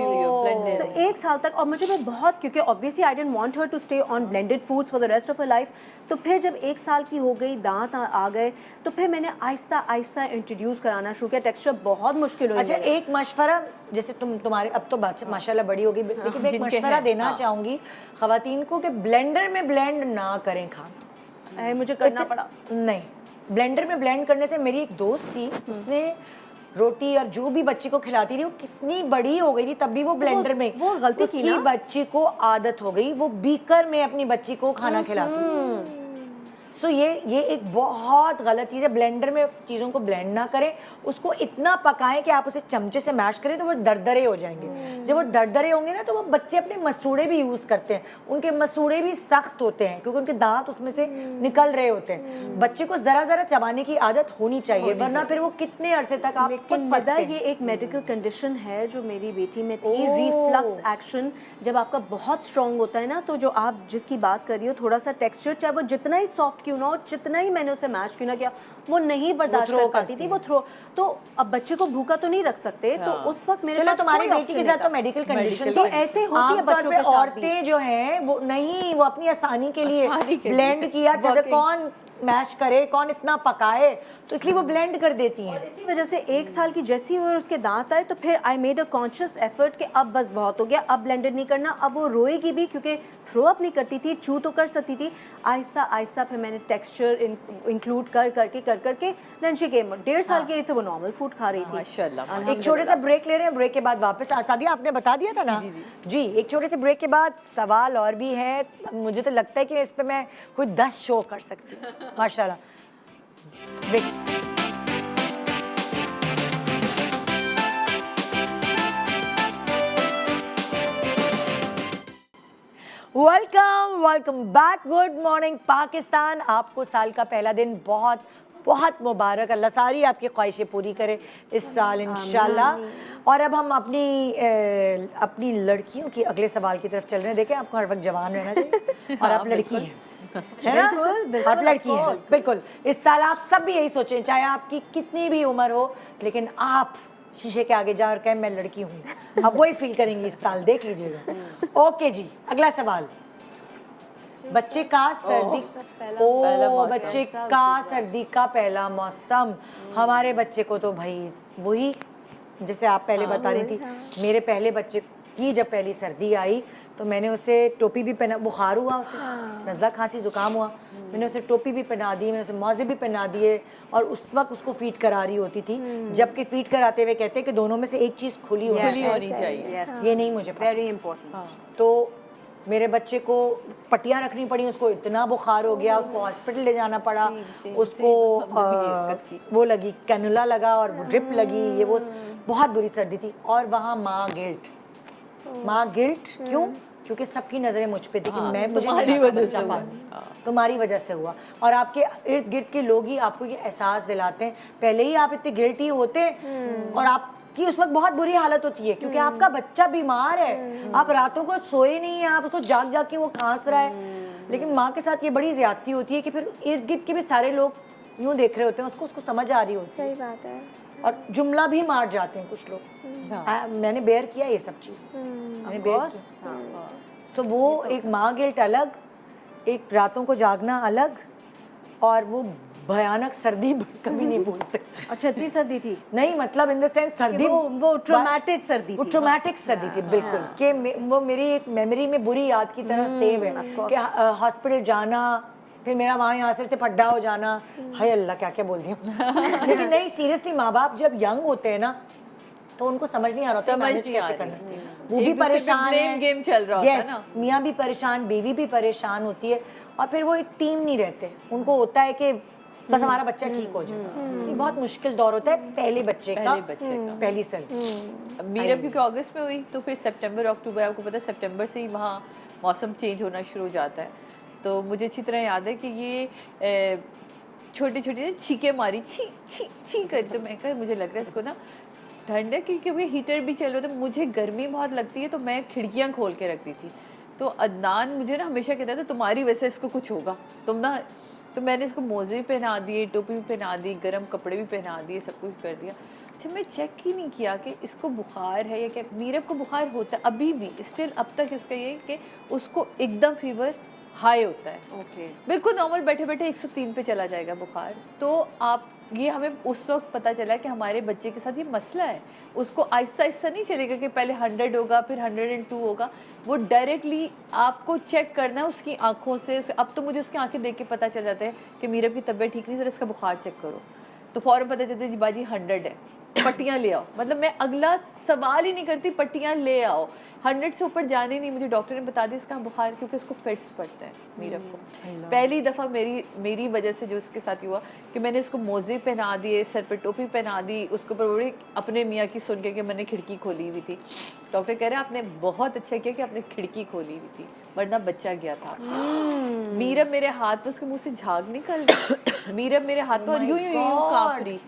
तो 1 साल तक, और मुझे मैं बहुत, क्योंकि obviously I didn't want her to stay on blended foods for the rest of her life. तो फिर जब 1 साल की हो गई, दांत आ गए, तो फिर मैंने आहिस्ता आहिस्ता इंट्रोड्यूस कराना शुरू किया. टेक्सचर बहुत मुश्किल हुई. अच्छा, एक मशवरा, जैसे तुम्हारे अब तो माशाल्लाह बड़ी होगी, लेकिन मैं एक मशवरा देना चाहूँगी ख़वातीन को कि ब्लेंडर में ब्लेंड ना करें खाना. मुझे करना पड़ा. नहीं, ब्लेंडर में ब्लेंड करने से, मेरी एक दोस्त थी, उसने रोटी और जो भी बच्ची को खिलाती रही, वो कितनी बड़ी हो गई थी तब भी वो ब्लेंडर में, वो गलती की ना, बच्ची को आदत हो गई, वो बीकर में अपनी बच्ची को खाना खिलाती थी. सो ये एक बहुत गलत चीज़ है. ब्लेंडर में चीज़ों को ब्लेंड ना करें, उसको इतना पकाएं कि आप उसे चमचे से मैश करें तो वो दरदरे हो जाएंगे. जब वो दरदरे होंगे ना, तो वो बच्चे अपने मसूड़े भी यूज़ करते हैं. उनके मसूड़े भी सख्त होते हैं क्योंकि उनके दांत उसमें से निकल रहे होते हैं. बच्चे को ज़रा चबाने की आदत होनी चाहिए, वरना फिर वो कितने अरसे तक आप लेकिन मज़ा, ये एक मेडिकल कंडीशन है जो मेरी बेटी में थी, रिफ्लक्स एक्शन. जब आपका बहुत स्ट्रॉन्ग होता है ना, तो जो आप जिसकी बात कर रही हो, थोड़ा सा टेक्सचर, चाहे वो जितना ही सॉफ्ट क्यों ना हो, जितना ही मैंने उसे मैश क्यों ना किया, वो नहीं बर्दाश्त कर पाती थी. वो थ्रो. तो अब बच्चे को भूखा तो नहीं रख सकते. तो उस वक्त मेरे पास तुम्हारी कोई बेटी के option साथ नहीं तो था. मेडिकल कंडीशन तो ऐसे होती है बच्चों के साथ भी. औरतें जो हैं वो नहीं, वो अपनी आसानी के लिए ब्लेंड किया, जैसे कौन मैश करे, कौन इतना पकाए, तो इसलिए वो ब्लेंड कर देती हैं. और इसी वजह से 1 साल की जैसी और उसके दांत आए, तो फिर I made a conscious effort कि अब बस बहुत हो गया, अब ब्लेंडेड नहीं करना. अब वो रोएगी भी, क्योंकि थ्रो अप नहीं करती थी, चू तो कर सकती थी. आहिस्ता आहिस्ता फिर मैंने टेक्सचर इंक्लूड करके देन शी केम 1.5 साल की एज से वो नॉर्मल फूड खा रही थी. माशाल्लाह. एक छोटे सा ब्रेक ले रहे हैं, ब्रेक के बाद वापस. सादिया, आपने बता दिया था ना जी. एक छोटे से ब्रेक के बाद सवाल और भी है. मुझे तो लगता है कि इस पे मैं कोई 10 शो कर सकती हूँ. माशाल्लाह. Break. Welcome back. Good morning Pakistan. आपको साल का पहला दिन बहुत बहुत मुबारक. अल्लाह सारी आपकी ख्वाहिशें पूरी करे इस साल इंशाल्लाह. और अब हम अपनी लड़कियों की अगले सवाल की तरफ चल रहे हैं. देखें, आपको हर वक्त जवान रहना चाहिए और आप लड़की हैं, है ना? आप लड़की हैं, बिल्कुल. इस साल आप सब भी यही सोचें, चाहे आपकी कितनी भी उम्र हो, लेकिन आप शीशे के आगे जा और कहें मैं लड़की हूँ. आप वही फील करेंगी इस साल, देख लीजिएगा. ओके जी, अगला सवाल. बच्चे का सर्दी बच्चे का सर्दी का पहला मौसम. हमारे बच्चे को तो भाई वही, जैसे आप पहले बता रही थी, मेरे पहले बच्चे की जब पहली सर्दी आई तो मैंने उसे टोपी भी पहना. बुखार हुआ उसे, नज़ला खांसी ज़ुकाम हुआ, मैंने उसे टोपी भी पहना दी, मैंने उसे मौजे भी पहना दिए, और उस वक्त उसको फीड करा रही होती थी. जबकि फीड कराते हुए कहते हैं कि दोनों में से एक चीज़ खुली होनी चाहिए. ये नहीं मुझे पता. Very important. तो मेरे बच्चे को पट्टियाँ रखनी पड़ी, उसको इतना बुखार हो गया, उसको हॉस्पिटल ले जाना पड़ा. उसको वो लगी, कैनुला लगा और वो ड्रिप लगी. ये वो बहुत बुरी सर्दी थी. और वहाँ माँ गिल्ट क्यों? क्योंकि सबकी नज़रें मुझ पे थी कि मैं, मुझे तुम्हारी वजह से हुआ. और आपके इर्द गिर्द के लोग ही आपको ये एहसास दिलाते हैं. पहले ही आप इतने गिल्टी होते और आपकी उस वक्त बहुत बुरी हालत होती है क्योंकि आपका बच्चा बीमार है, आप रातों को सोए नहीं है, आप उसको जाग के वो खांस रहा है. लेकिन माँ के साथ ये बड़ी ज़्यादती होती है कि फिर इर्द गिर्द के भी सारे लोग यूँ देख रहे होते हैं, उसको समझ आ रही होती है. सही बात है. और जुमला भी मार जाते हैं कुछ लोग. मैंने बेयर किया ये सब चीज़, मैंने बेयर किया. सो वो एक माँ गिल्ट अलग, एक रातों को जागना अलग, और वो भयानक सर्दी कभी नहीं भूल सकती. अच्छा, इतनी सर्दी थी? नहीं, मतलब इन द सेंस सर्दी, वो ट्रॉमेटिक सर्दी थी. वो ट्रॉमेटिक सर्दी थी बिल्कुल. कि वो मेरी एक मेमोरी में बुरी याद की तरह सेव है कि हॉस्पिटल जाना, फिर मेरा वहाँ यहाँ से फड्डा हो जाना. हाय अल्लाह, क्या क्या बोल दी हूँ. लेकिन नहीं, सीरियसली माँ बाप जब यंग होते हैं ना, तो उनको समझ नहीं आ रहा होता मैनेज कैसे करना. वो भी परेशान है, गेम चल रहा होता है ना. मियाँ भी परेशान, बीवी भी परेशान होती है, और फिर वो एक टीम नहीं रहते. उनको होता है कि बस हमारा बच्चा ठीक हो जाए। So, ये बहुत मुश्किल दौर होता है पहले बच्चे का, पहली सर्दी। मीरब क्योंकि अगस्त में हुई तो फिर सितंबर अक्टूबर, आपको पता है सितंबर से ही वहाँ मौसम चेंज होना शुरू हो जाता है। तो मुझे अच्छी तरह याद है कि ये छोटी छोटी छींके मारी, छी छी छी कर, तो मैं कहा मुझे लग रहा है इसको ना ठंड है, क्योंकि हीटर भी चल रहा था, मुझे गर्मी बहुत लगती है, तो मैं खिड़कियाँ खोल के रखती थी। तो अदनान मुझे ना हमेशा कहता था तुम्हारी वजह से इसको कुछ होगा, तुम ना, तो मैंने इसको मोजे भी पहना दिए, टोपी भी पहना दी, गर्म कपड़े भी पहना दिए, सब कुछ कर दिया। अच्छा, मैं चेक ही नहीं किया कि इसको बुखार है या क्या। मीरब को बुखार होता है अभी भी, स्टिल अब तक उसका ये कि उसको एकदम फीवर हाई होता है। ओके, बिल्कुल नॉर्मल बैठे बैठे 103 पे चला जाएगा बुखार। तो आप ये हमें उस वक्त पता चला कि हमारे बच्चे के साथ ये मसला है। उसको आहिस्ता आहिस्ता नहीं चलेगा कि पहले 100 होगा फिर 102 होगा, वो डायरेक्टली आपको चेक करना है उसकी आंखों से। अब तो मुझे उसकी आंखें देख के पता चल जाता है कि मीरब की तबीयत ठीक नहीं, जरा इसका बुखार चेक करो, तो फ़ौरन पता चलता है जी बाजी 100 है, पट्टियाँ ले आओ। मतलब मैं अगला सवाल ही नहीं करती, पट्टियाँ ले आओ। 100 से ऊपर जाने नहीं। मुझे डॉक्टर ने बता दिया इसका बुखार, क्योंकि उसको फिट्स पड़ता है मीरब को। पहली दफ़ा मेरी वजह से जो उसके साथ हुआ कि मैंने उसको मोजे पहना दिए, सर पे टोपी पहना दी, उसके ऊपर बड़ी अपने मियाँ की सुन के कि मैंने खिड़की खोली हुई थी। डॉक्टर कह रहे हैं आपने बहुत अच्छा किया कि आपने खिड़की खोली हुई थी, वरना बच्चा गया था। मीरब मेरे हाथ पे, उसके मुँह से झाग निकल रही, मीरब मेरे हाथ पर यूं यूं यूं काँप रही,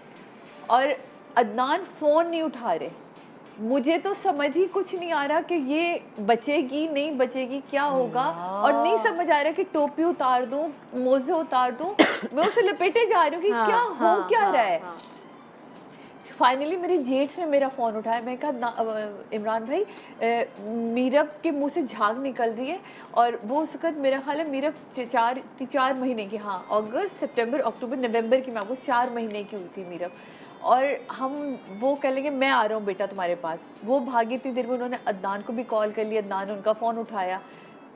और अदनान फ़ोन नहीं उठा रहे। मुझे तो समझ ही कुछ नहीं आ रहा कि ये बचेगी नहीं बचेगी, क्या होगा, और नहीं समझ आ रहा कि टोपी उतार दूं, मोजे उतार दूं। मैं उसे लपेटे जा रही हूँ कि क्या हो क्या रहा है। फाइनली मेरे जेठ ने मेरा फ़ोन उठाया। मैं कहा इमरान भाई, मीरब के मुंह से झाग निकल रही है, और वो उस वक्त मेरा ख्याल है मीरब 4 महीने की, हाँ अगस्त सितंबर अक्टूबर नवंबर की, मैं आपको 4 महीने की हुई थी मीरब। और हम वो कह लेंगे मैं आ रहा हूँ बेटा तुम्हारे पास। वो भागी इतनी देर में, उन्होंने अदनान को भी कॉल कर लिया, अदनान ने उनका फ़ोन उठाया।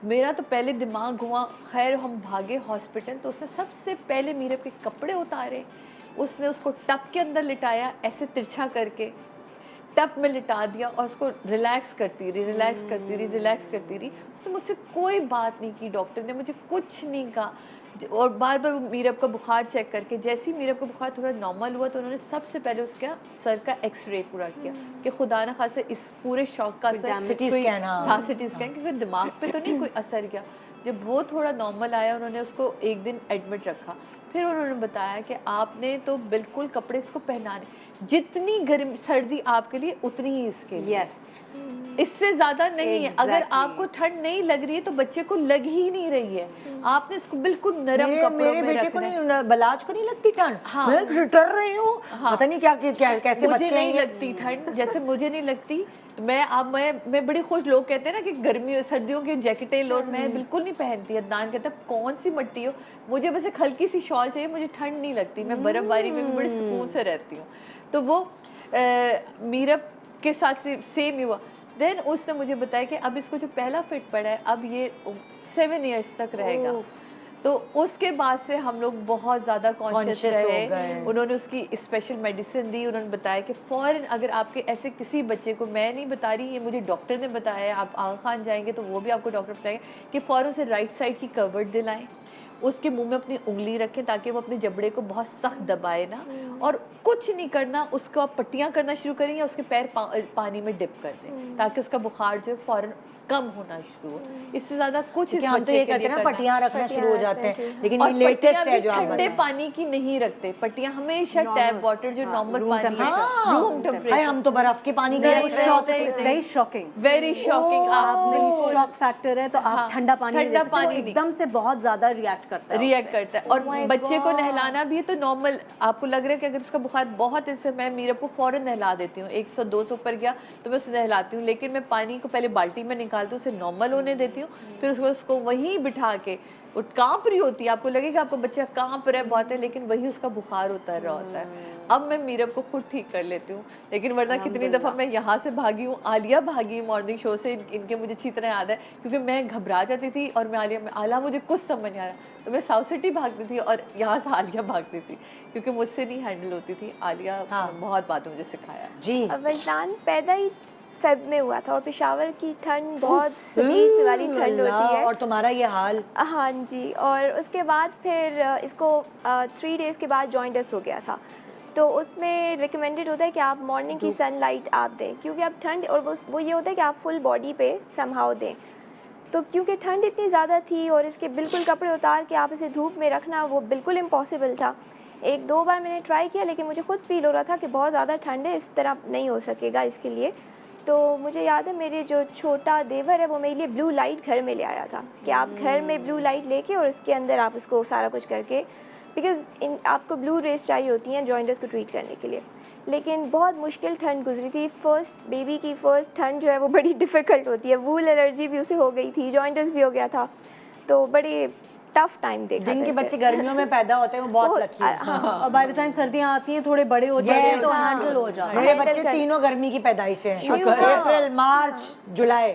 मेरा तो पहले दिमाग घुमा। खैर हम भागे हॉस्पिटल, तो उसने सबसे पहले मीरब के कपड़े उतारे, उसने उसको टब के अंदर लिटाया, ऐसे तिरछा करके टब में लिटा दिया, और उसको रिलैक्स करती रही, रिलैक्स करती रही, रिलैक्स करती रही। उसने मुझसे कोई बात नहीं की, डॉक्टर ने मुझे कुछ नहीं कहा, और बार बार मीरब का बुखार चेक करके, जैसे ही मीरब का बुखार थोड़ा नॉर्मल हुआ तो उन्होंने सबसे पहले उसका सर का एक्सरे पूरा किया कि खुदा न खासे इस पूरे शॉक का असर, सिटी स्कैन, हाँ सिटी स्कैन, क्योंकि दिमाग पे तो नहीं कोई असर किया। जब वो थोड़ा नॉर्मल आया, उन्होंने उसको एक दिन एडमिट रखा। फिर उन्होंने बताया कि आपने तो बिल्कुल कपड़े इसको पहनाने, जितनी गर्मी सर्दी आपके लिए उतनी ही इसके लिए, इससे ज़्यादा नहीं है। अगर आपको ठंड नहीं लग रही है तो बच्चे को लग ही नहीं रही है। आपने इसको बिल्कुल नरम कपड़ों मेरे में बेटे को रखना है। नहीं, बलाज को नहीं लगती ठंड। हाँ। मैं डर रही हूँ, पता नहीं क्या कैसे मुझे बच्चे नहीं हैं। लगती ठंड, जैसे मुझे नहीं लगती। मैं बड़ी खुश, लोग कहते हैं ना कि गर्मी सर्दियों की जैकेटें लो, मैं बिल्कुल नहीं पहनती। अदनान कहता है कौन सी मट्टी हो, मुझे बस एक हल्की सी शॉल चाहिए, मुझे ठंड नहीं लगती। मैं बर्फबारी में भी बड़े सुकून से रहती हूँ। तो वो मीरब के साथ सेम ही हुआ। देन उसने मुझे बताया कि अब इसको जो पहला फिट पड़ा है, अब ये 7 इयर्स तक रहेगा। तो उसके बाद से हम लोग बहुत ज़्यादा कॉन्शियस रहे। उन्होंने उसकी स्पेशल मेडिसिन दी। उन्होंने बताया कि फ़ौरन अगर आपके ऐसे किसी बच्चे को, मैं नहीं बता रही, ये मुझे डॉक्टर ने बताया, आप आगा खान जाएंगे तो वो भी आपको डॉक्टर बताएंगे कि फ़ौरन से राइट साइड की कवर्ड दिलाएं, उसके मुंह में अपनी उंगली रखें ताकि वो अपने जबड़े को बहुत सख्त दबाए ना, और कुछ नहीं करना, उसको आप पट्टियाँ करना शुरू करें या उसके पैर पानी में डिप कर दें ताकि उसका बुखार जो है फ़ौरन कम होना शुरू हो। इससे ज़्यादा कुछ इस हम तो ये करते हैं ना, पट्टियाँ रखना शुरू हो जाते हैं, लेकिन ये लेटेस्ट है जो आप ठंडे पानी की नहीं रखते। पट्टियाँ हमेशा टैप वाटर जो नॉर्मल पानी है, रूम टेम्परेचर। हम तो बर्फ के पानी के वेरी शॉकिंग, वेरी शॉकिंग। आप शॉक फैक्टर है, तो आप ठंडा पानी एकदम से बहुत ज्यादा रिएक्ट करता है। और बच्चे को नहलाना भी है तो नॉर्मल, आपको लग रहा है कि अगर उसका बुखार बहुत, इससे मैं मीरब को फौरन नहला देती हूँ। 100-200 ऊपर गया तो मैं उसे नहलाती हूँ, लेकिन मैं पानी को पहले बाल्टी में निकालती हूँ, उसे नॉर्मल होने देती हूँ, फिर उसको वहीं बिठा के, वो कांप रही होती है, आपको लगेगा आपको बच्चा कांप रहा है बहुत है, लेकिन वही उसका बुखार उतर रहा होता है। अब मैं मीरब को खुद ठीक कर लेती हूँ, लेकिन वरना कितनी दफ़ा मैं यहाँ से भागी हूँ, आलिया भागी मॉर्निंग शो से, इनके मुझे अच्छी तरह याद है, क्योंकि मैं घबरा जाती थी और मैं आला मुझे कुछ समझ नहीं आ रहा, तो मैं साउथ सिटी भागती थी और यहाँ से आलिया भागती थी, क्योंकि मुझसे नहीं हैंडल होती थी। आलिया बहुत बात मुझे सिखाया जी। अदनान पैदा ही फेब में हुआ था और पेशावर की ठंड बहुत शदीद वाली ठंड होती है। और तुम्हारा ये हाल। हाँ जी, और उसके बाद फिर इसको 3 डेज़ के बाद जॉइंटस हो गया था। तो उसमें रिकमेंडेड होता है कि आप मॉर्निंग की सनलाइट आप दें, क्योंकि आप ठंड, और वो ये होता है कि आप फुल बॉडी पे समहाउ दें। तो क्योंकि ठंड इतनी ज़्यादा थी और इसके बिल्कुल कपड़े उतार के आप इसे धूप में रखना वो बिल्कुल इम्पॉसिबल था। 1-2 बार मैंने ट्राई किया, लेकिन मुझे खुद फील हो रहा था कि बहुत ज़्यादा ठंड है, इस तरह नहीं हो सकेगा इसके लिए। तो मुझे याद है मेरे जो छोटा देवर है वो मेरे लिए ब्लू लाइट घर में ले आया था कि आप घर में ब्लू लाइट लेके और उसके अंदर आप उसको सारा कुछ करके, बिकॉज आपको ब्लू रेस चाहिए होती हैं जॉइंटस को ट्रीट करने के लिए। लेकिन बहुत मुश्किल ठंड गुजरी थी। फर्स्ट बेबी की फ़र्स्ट ठंड जो है वो बड़ी डिफ़िकल्ट होती है। वूल एलर्जी भी उसे हो गई थी, जॉइंटस भी हो गया था, तो बड़े टफ टाइम देखा। जिनके बच्चे गर्मियों में पैदा होते हैं वो बहुत लकी है। और बाय द टाइम सर्दियाँ आती हैं थोड़े बड़े हो जाते हैं तो हैंडल हो जाते हैं। मेरे बच्चे तीनों गर्मी की पैदाइश हैं, अप्रैल, मार्च, जुलाई।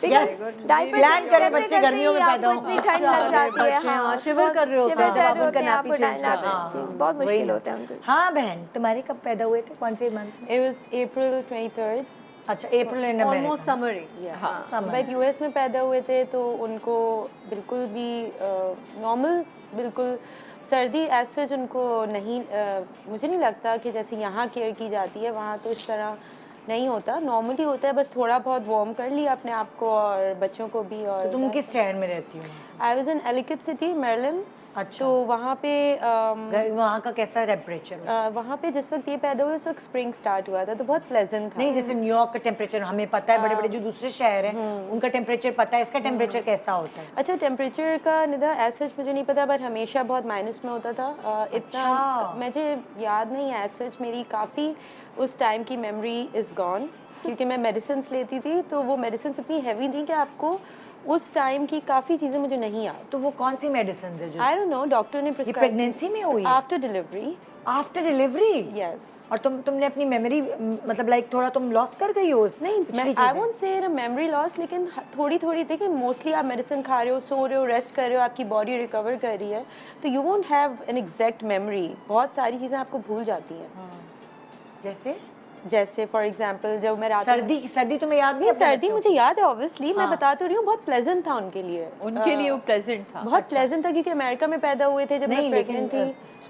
प्लान करें बच्चे गर्मियों में पैदा हों। इतनी ठंड लग जाती है, हाँ, शिवर कर रहे होते हैं जब आप उनका नापी चेंज करते हैं। बहुत मुश्किल होता है उनको। हाँ बहन, तुम्हारे कब पैदा हुए थे, कौन से month? It was April 23rd. अच्छा, April in almost summer but US में पैदा हुए थे तो उनको बिल्कुल भी नॉर्मल, बिल्कुल सर्दी एज सच उनको नहीं, मुझे नहीं लगता कि जैसे यहाँ केयर की जाती है वहाँ तो इस तरह नहीं होता। नॉर्मली होता है, बस थोड़ा बहुत वार्म कर लिया अपने आप को और बच्चों को भी। और तो तुम किस शहर में रहती हो? I was in Ellicott City, Maryland. अच्छा। तो वहाँ पे वहाँ का कैसा टेम्परेचर? वहाँ पे जिस वक्त ये पैदा हुए उस वक्त स्प्रिंग स्टार्ट हुआ था तो बहुत प्लेजेंट था। नहीं, जैसे न्यूयॉर्क का टेम्परेचर हमें पता है, बड़े बड़े जो दूसरे शहर हैं उनका टेम्परेचर पता है, इसका टेम्परेचर कैसा होता है? अच्छा, टेम्परेचर का निदा एज सच मुझे नहीं पता, बट हमेशा बहुत माइनस में होता था। इतना मुझे याद नहीं है एज सच। मेरी काफ़ी उस टाइम की मेमोरी इज़ गॉन, क्योंकि मैं मेडिसिन लेती थी तो वो मेडिसिन इतनी हैवी थी कि आपको उस टाइम की काफ़ी चीज़ें मुझे नहीं याद। तो वो कौन सी मेडिसिन है जो? आई डोंट नो, डॉक्टर ने ये प्रेगनेंसी में हुई? After delivery. After delivery? Yes. और तुमने अपनी मेमोरी मतलब लाइक थोड़ा तुम लॉस कर गई हो? नहीं, I won't say memory loss, लेकिन थोड़ी थोड़ी थी कि मोस्टली आप मेडिसिन खा रहे हो, सो रहे हो, रेस्ट कर रहे हो, आपकी बॉडी रिकवर कर रही है, तो you won't have an exact memory. बहुत सारी चीज़ें आपको भूल जाती हैं। जैसे फॉर एग्जांपल जब मैं रात सर्दी तुम्हें याद नहीं? सर्दी मुझे याद है ऑब्वियसली, मैं बता तो रही हूँ, बहुत प्लेजेंट था उनके लिए। वो प्लेजेंट था, बहुत प्लेजेंट था, क्योंकि अमेरिका में पैदा हुए थे जब मैं प्रेग्नेंट थी।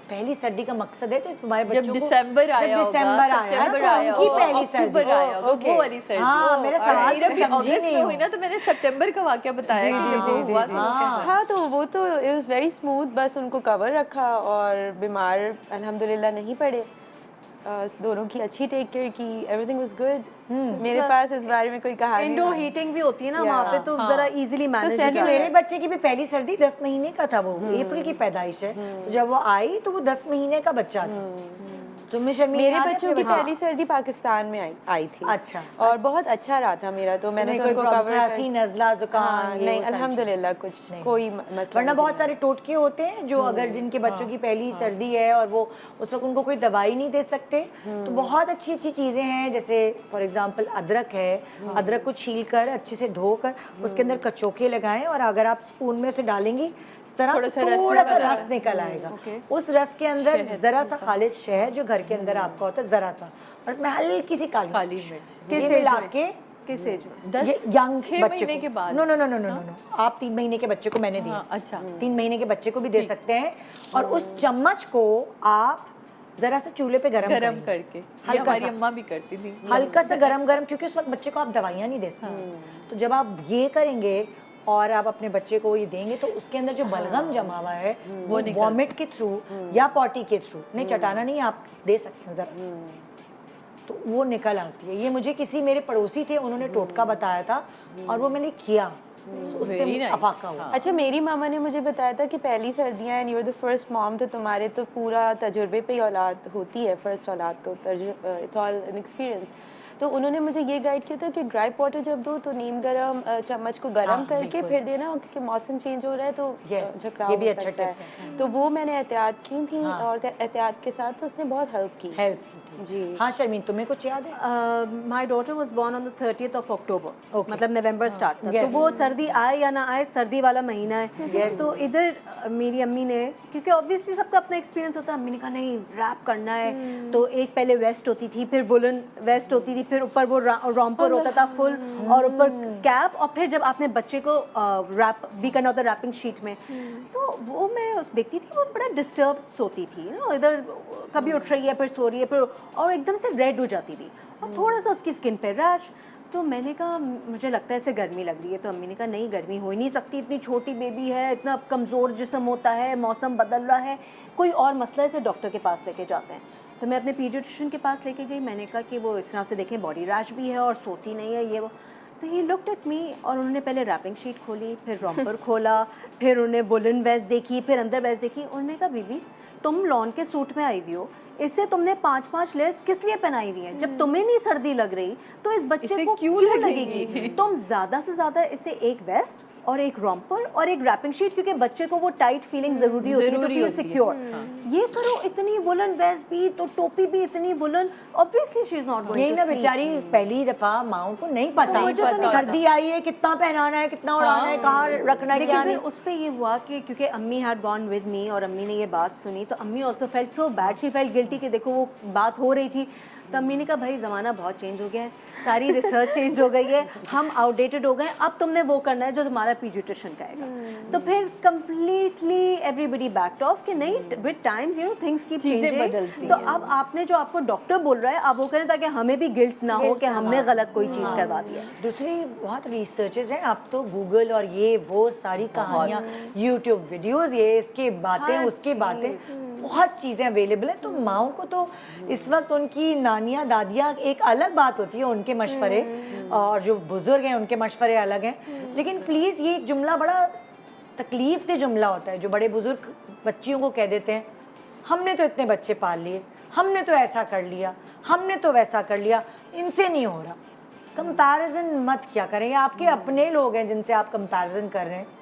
पहली सर्दी का मकसद है जो तुम्हारे बच्चों जब को दिसंबर आया होगा, सितंबर आया उनकी पहली सर्दी आया होगा, वो वाली सर्दी। हाँ, मेरा सवाल मेरा भी समझी अगस्त नहीं में हो। हुई ना, तो मैंने सितंबर का वाकया बताया कि जब वो हुआ था। हाँ, तो वो तो इट वाज वेरी स्मूथ, बस उनको कवर रखा और बीमार अल्हम्दुलिल्लाह नहीं पड़े। दोनों की अच्छी टेक केयर की, एवरीथिंग वाज गुड। मेरे पास इस बारे में कोई कहानी इंडोर हीटिंग भी होती है ना वहाँ पे, तो जरा इजीली मैनेज हो जाता है। मेरे बच्चे की भी पहली सर्दी 10 महीने का था, वो अप्रैल की पैदाइश है, तो जब वो आई तो वो 10 महीने का बच्चा था। तुम्हें शर्मी मेरे बच्चों की पहली सर्दी पाकिस्तान में आई थी। अच्छा। और बहुत अच्छा रहा था मेरा, तो मैंने तो उनको कवर खांसी, नज़ला, जुकाम? नहीं, अल्हम्दुलिल्लाह कुछ कोई मसला। वरना बहुत सारे टोटके होते हैं जो अगर जिनके बच्चों की पहली सर्दी है और वो उस वक्त उनको कोई दवाई नहीं दे सकते, तो बहुत अच्छी अच्छी चीज़ें हैं। जैसे फॉर एग्जांपल अदरक है, अदरक को छील कर अच्छे से धोकर उसके अंदर कचोखे लगाएं और अगर आप स्पून में उसे डालेंगी इस तरह थोड़ा सा रस निकल आएगा। उस रस के अंदर जरा सा खालिश शहद जो घर के अंदर आपका होता है, जरा सा, और उसमें हल्की सी काली मिर्च, ये मिला के किस एज में? 10 यंग 6 बच्चे महीने के बाद? No no no no no no, आप 3 महीने के बच्चे को मैंने दिया। अच्छा। 3 महीने के बच्चे को भी दे सकते हैं। और उस चम्मच को आप जरा सा चूल्हे पे गरम करके, हल्का हमारी सा, अम्मा भी करती थी, हल्का सा गरम क्योंकि उस वक्त बच्चे को आप दवाइयाँ नहीं दे सकते। तो जब आप ये करेंगे और आप अपने बच्चे को ये देंगे तो उसके अंदर जो बलगम जमा हुआ है वो वॉमिट के थ्रू या पॉटी के थ्रू, नहीं चटाना नहीं, आप दे सकते हैं जरा सा, तो वो निकल आती है। ये मुझे किसी मेरे पड़ोसी थे, उन्होंने टोटका बताया था और वो मैंने किया, उससे अफाका हुआ। अच्छा, मेरी मामा ने मुझे बताया था कि पहली सर्दियाँ and you are the first mom, तो तुम्हारे तो पूरा तजुर्बे पे ही औलाद होती है, फर्स्ट औलाद तो इट्स ऑल एन एक्सपीरियंस। तो उन्होंने मुझे ये गाइड किया था कि ड्राई वाटर जब दो तो नीम गरम चम्मच को गरम करके फिर देना, क्योंकि मौसम चेंज हो रहा है तो झकराव हो सकता है। तो वो मैंने एहतियात की थी और एहतियात के साथ तो उसने बहुत हेल्प की थी। जी हाँ शर्मीन, तुम्हें कुछ याद है? My daughter was born on the 30th of October, मतलब नवंबर स्टार्ट था। तो वो सर्दी आए या ना आए, सर्दी वाला महीना है। तो इधर मेरी अम्मी ने, क्योंकि ऑब्वियसली सबका अपना एक्सपीरियंस होता है, अम्मी ने कहा नहीं रैप करना है। तो एक पहले वेस्ट होती थी, फिर वुलन वेस्ट होती थी, फिर ऊपर वो रॉम्पर होता था फुल और ऊपर कैप, और फिर जब आपने बच्चे को रैप भी करना होता रैपिंग शीट में, तो वो मैं देखती थी वो बड़ा डिस्टर्ब सोती थी ना, इधर कभी उठ रही है फिर सो रही है फिर, और एकदम से रेड हो जाती थी और थोड़ा सा उसकी स्किन पे रैश। तो मैंने कहा मुझे लगता है इसे गर्मी लग रही है, तो अम्मी ने कहा नहीं गर्मी हो ही नहीं सकती, इतनी छोटी बेबी है, इतना कमज़ोर जिस्म होता है, मौसम बदल रहा है, कोई और मसला है, इसे डॉक्टर के पास लेके जाते हैं। तो मैं अपने पीडियाट्रिशियन के पास लेके गई, मैंने कहा कि वो इस तरह से देखें बॉडी रैश भी है और सोती नहीं है ये वो। तो ही लुक्ड एट मी और उन्होंने पहले रैपिंग शीट खोली, फिर रॉम्पर खोला, फिर उन्हें वुलन वेस्ट देखी, फिर अंदर वेस्ट देखी। उन्होंने कहा बीबी तुम लॉन के सूट में आई हुई हो, इससे तुमने 5-5 लेयर्स किस लिए पहनाई हुई हैं? जब तुम्हें नहीं सर्दी लग रही तो इस बच्चे को क्यों लगेगी? तुम ज़्यादा से ज़्यादा इसे एक वेस्ट और एक रॉम्पर और एक रैपिंग शीट, क्योंकि बच्चे को वो टाइट फीलिंग ज़रूरी होती है तो फील सिक्योर, ये करो। इतनी वुलन वेस्ट भी तो टोपी भी इतनी woollen, obviously she is not going यही टू ना बेचारी पहली दफ़ा माओ को नहीं पता, मुझे तो नहीं सर्दी आई है, कितना पहनाना है, कितना उड़ाना है, कहाँ रखना है, लेकिन क्या फिर नहीं। उस पे ये हुआ कि क्योंकि अम्मी हैड गॉन विद मी और अम्मी ने ये बात सुनी, तो अम्मी also felt so bad, she felt guilty कि देखो वो बात हो रही थी। तो अम्मी ने कहा भाई ज़माना बहुत चेंज हो गया है, सारी रिसर्च चेंज हो गई है, हम आउटडेटेड हो गए, अब तुमने वो करना है जो तुम्हारा पीडियाट्रिशियन कहेगा। तो फिर कम्प्लीटली एवरीबडी बैक्ड ऑफ कि नहीं, with times you know things keep changing. तो अब आपने जो आपको डॉक्टर बोल रहा है आप वो करें ताकि हमें भी गिल्ट ना हो कि हमने गलत कोई चीज़ करवा दी है। दूसरी बहुत रिसर्चेस हैं, अब तो गूगल और ये वो सारी कहानियाँ, यूट्यूब वीडियोस, ये इसके बातें उसके बातें, बहुत चीज़ें अवेलेबल हैं। तो माओ को तो इस वक्त उनकी नानियाँ दादियाँ एक अलग बात होती है, उनके मशवरे, और जो बुज़ुर्ग हैं उनके मशवरे अलग हैं। लेकिन प्लीज़ ये एक जुमला बड़ा तकलीफ दे जुमला होता है जो बड़े बुज़ुर्ग बच्चियों को कह देते हैं, हमने तो इतने बच्चे पाल लिए, हमने तो ऐसा कर लिया, हमने तो वैसा कर लिया, इनसे नहीं हो रहा। कंपैरिजन मत क्या करें, आपके अपने लोग हैं जिनसे आप कंपैरिजन कर रहे हैं।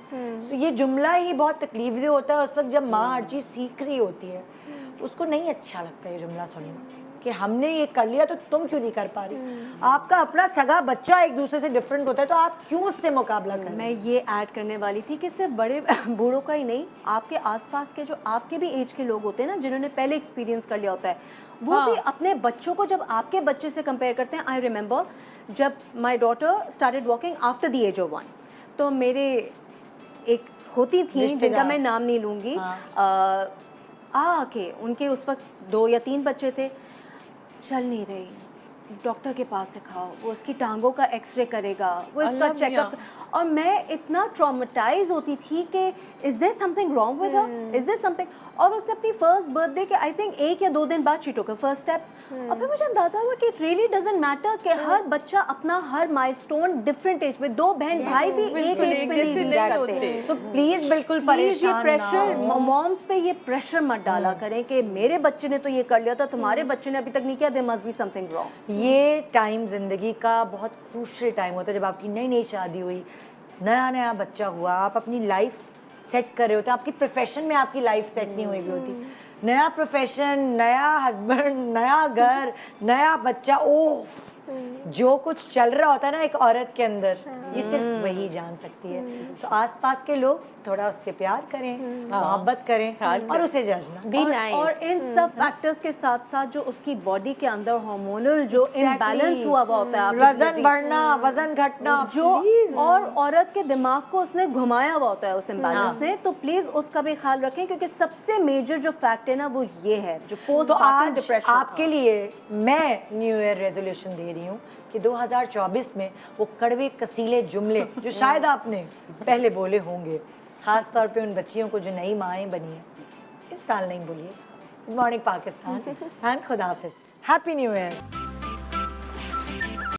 तो ये जुमला ही बहुत तकलीफदेह होता है उस वक्त जब माँ हर चीज़ सीख रही होती है, उसको नहीं अच्छा लगता ये जुमला सुनना कि हमने ये कर लिया तो तुम क्यों नहीं कर पा रही। आपका अपना सगा बच्चा एक दूसरे से डिफरेंट होता है, तो आप क्यों उससे मुकाबला कर रहे हैं? मैं ये ऐड करने वाली थी कि सिर्फ बड़े बूढ़ों का ही नहीं, आपके आसपास के जो आपके भी एज के लोग होते हैं ना, जिन्होंने पहले एक्सपीरियंस कर लिया होता है, वो भी अपने बच्चों को जब आपके बच्चे से कंपेयर करते हैं। आई रिमेंबर जब my daughter started walking after the age of 1, तो मेरे एक होती थी जिनका मैं नाम नहीं लूँगी, के उनके उस वक्त 2 या 3 बच्चे थे, चल नहीं रही, डॉक्टर के पास दिखाओ, वो उसकी टांगों का एक्सरे करेगा, वो इसका चेकअप। और मैं इतना ट्रॉमेटाइज होती थी कि is there something wrong with her, is there something. और उससे अपनी फर्स्ट बर्थडे के आई थिंक 1 या 2 दिन बाद शी टुक फर्स्ट स्टेप्स। और फिर मुझे अंदाजा हुआ कि इट रियली डजंट मैटर कि हर बच्चा अपना हर माइलस्टोन डिफरेंट एज में, 2 बहन भाई भी एक एज पे नहीं करते हैं। सो प्लीज बिल्कुल ये परेशान प्रेशर मॉम्स पे ये प्रेशर मत डाला करें कि मेरे बच्चे ने तो ये कर लिया था, तुम्हारे बच्चे ने अभी तक नहीं किया, there must be something wrong. ये टाइम ज़िंदगी का बहुत क्रूशियल टाइम होता है जब आपकी नई नई शादी हुई, नया नया बच्चा हुआ, आप अपनी लाइफ सेट कर रहे होते हैं, आपकी प्रोफेशन में आपकी लाइफ सेट नहीं हुई होती, नया प्रोफेशन, नया हस्बैंड, नया घर, नया बच्चा, ओह जो कुछ चल रहा होता है ना एक औरत के अंदर, ये सिर्फ वही जान सकती है। सो आसपास के लोग थोड़ा उससे प्यार करें, मोहब्बत करें और उसे जज ना। और इन सब फैक्टर्स के साथ साथ जो उसकी बॉडी के अंदर हार्मोनल जो इम्बैलेंस हुआ होता है, वजन बढ़ना, वजन घटना, जो और औरत के दिमाग को उसने घुमाया हुआ होता है उस इम्बैलेंस से, तो प्लीज उसका भी ख्याल रखें, क्योंकि सबसे मेजर जो फैक्ट है ना वो ये है जो पोस्ट आज डिप्रेशन। आपके लिए मैं न्यू ईयर रेजोल्यूशन दे रही हूँ कि 2024 में वो कड़वे कसीले जुमले जो शायद आपने पहले बोले होंगे, खास तौर पे उन बच्चियों को जो नई माएँ बनी हैं, इस साल नहीं बोलिए। गुड मॉर्निंग पाकिस्तान एंड खुदा हाफिज़, हैप्पी न्यू ईयर।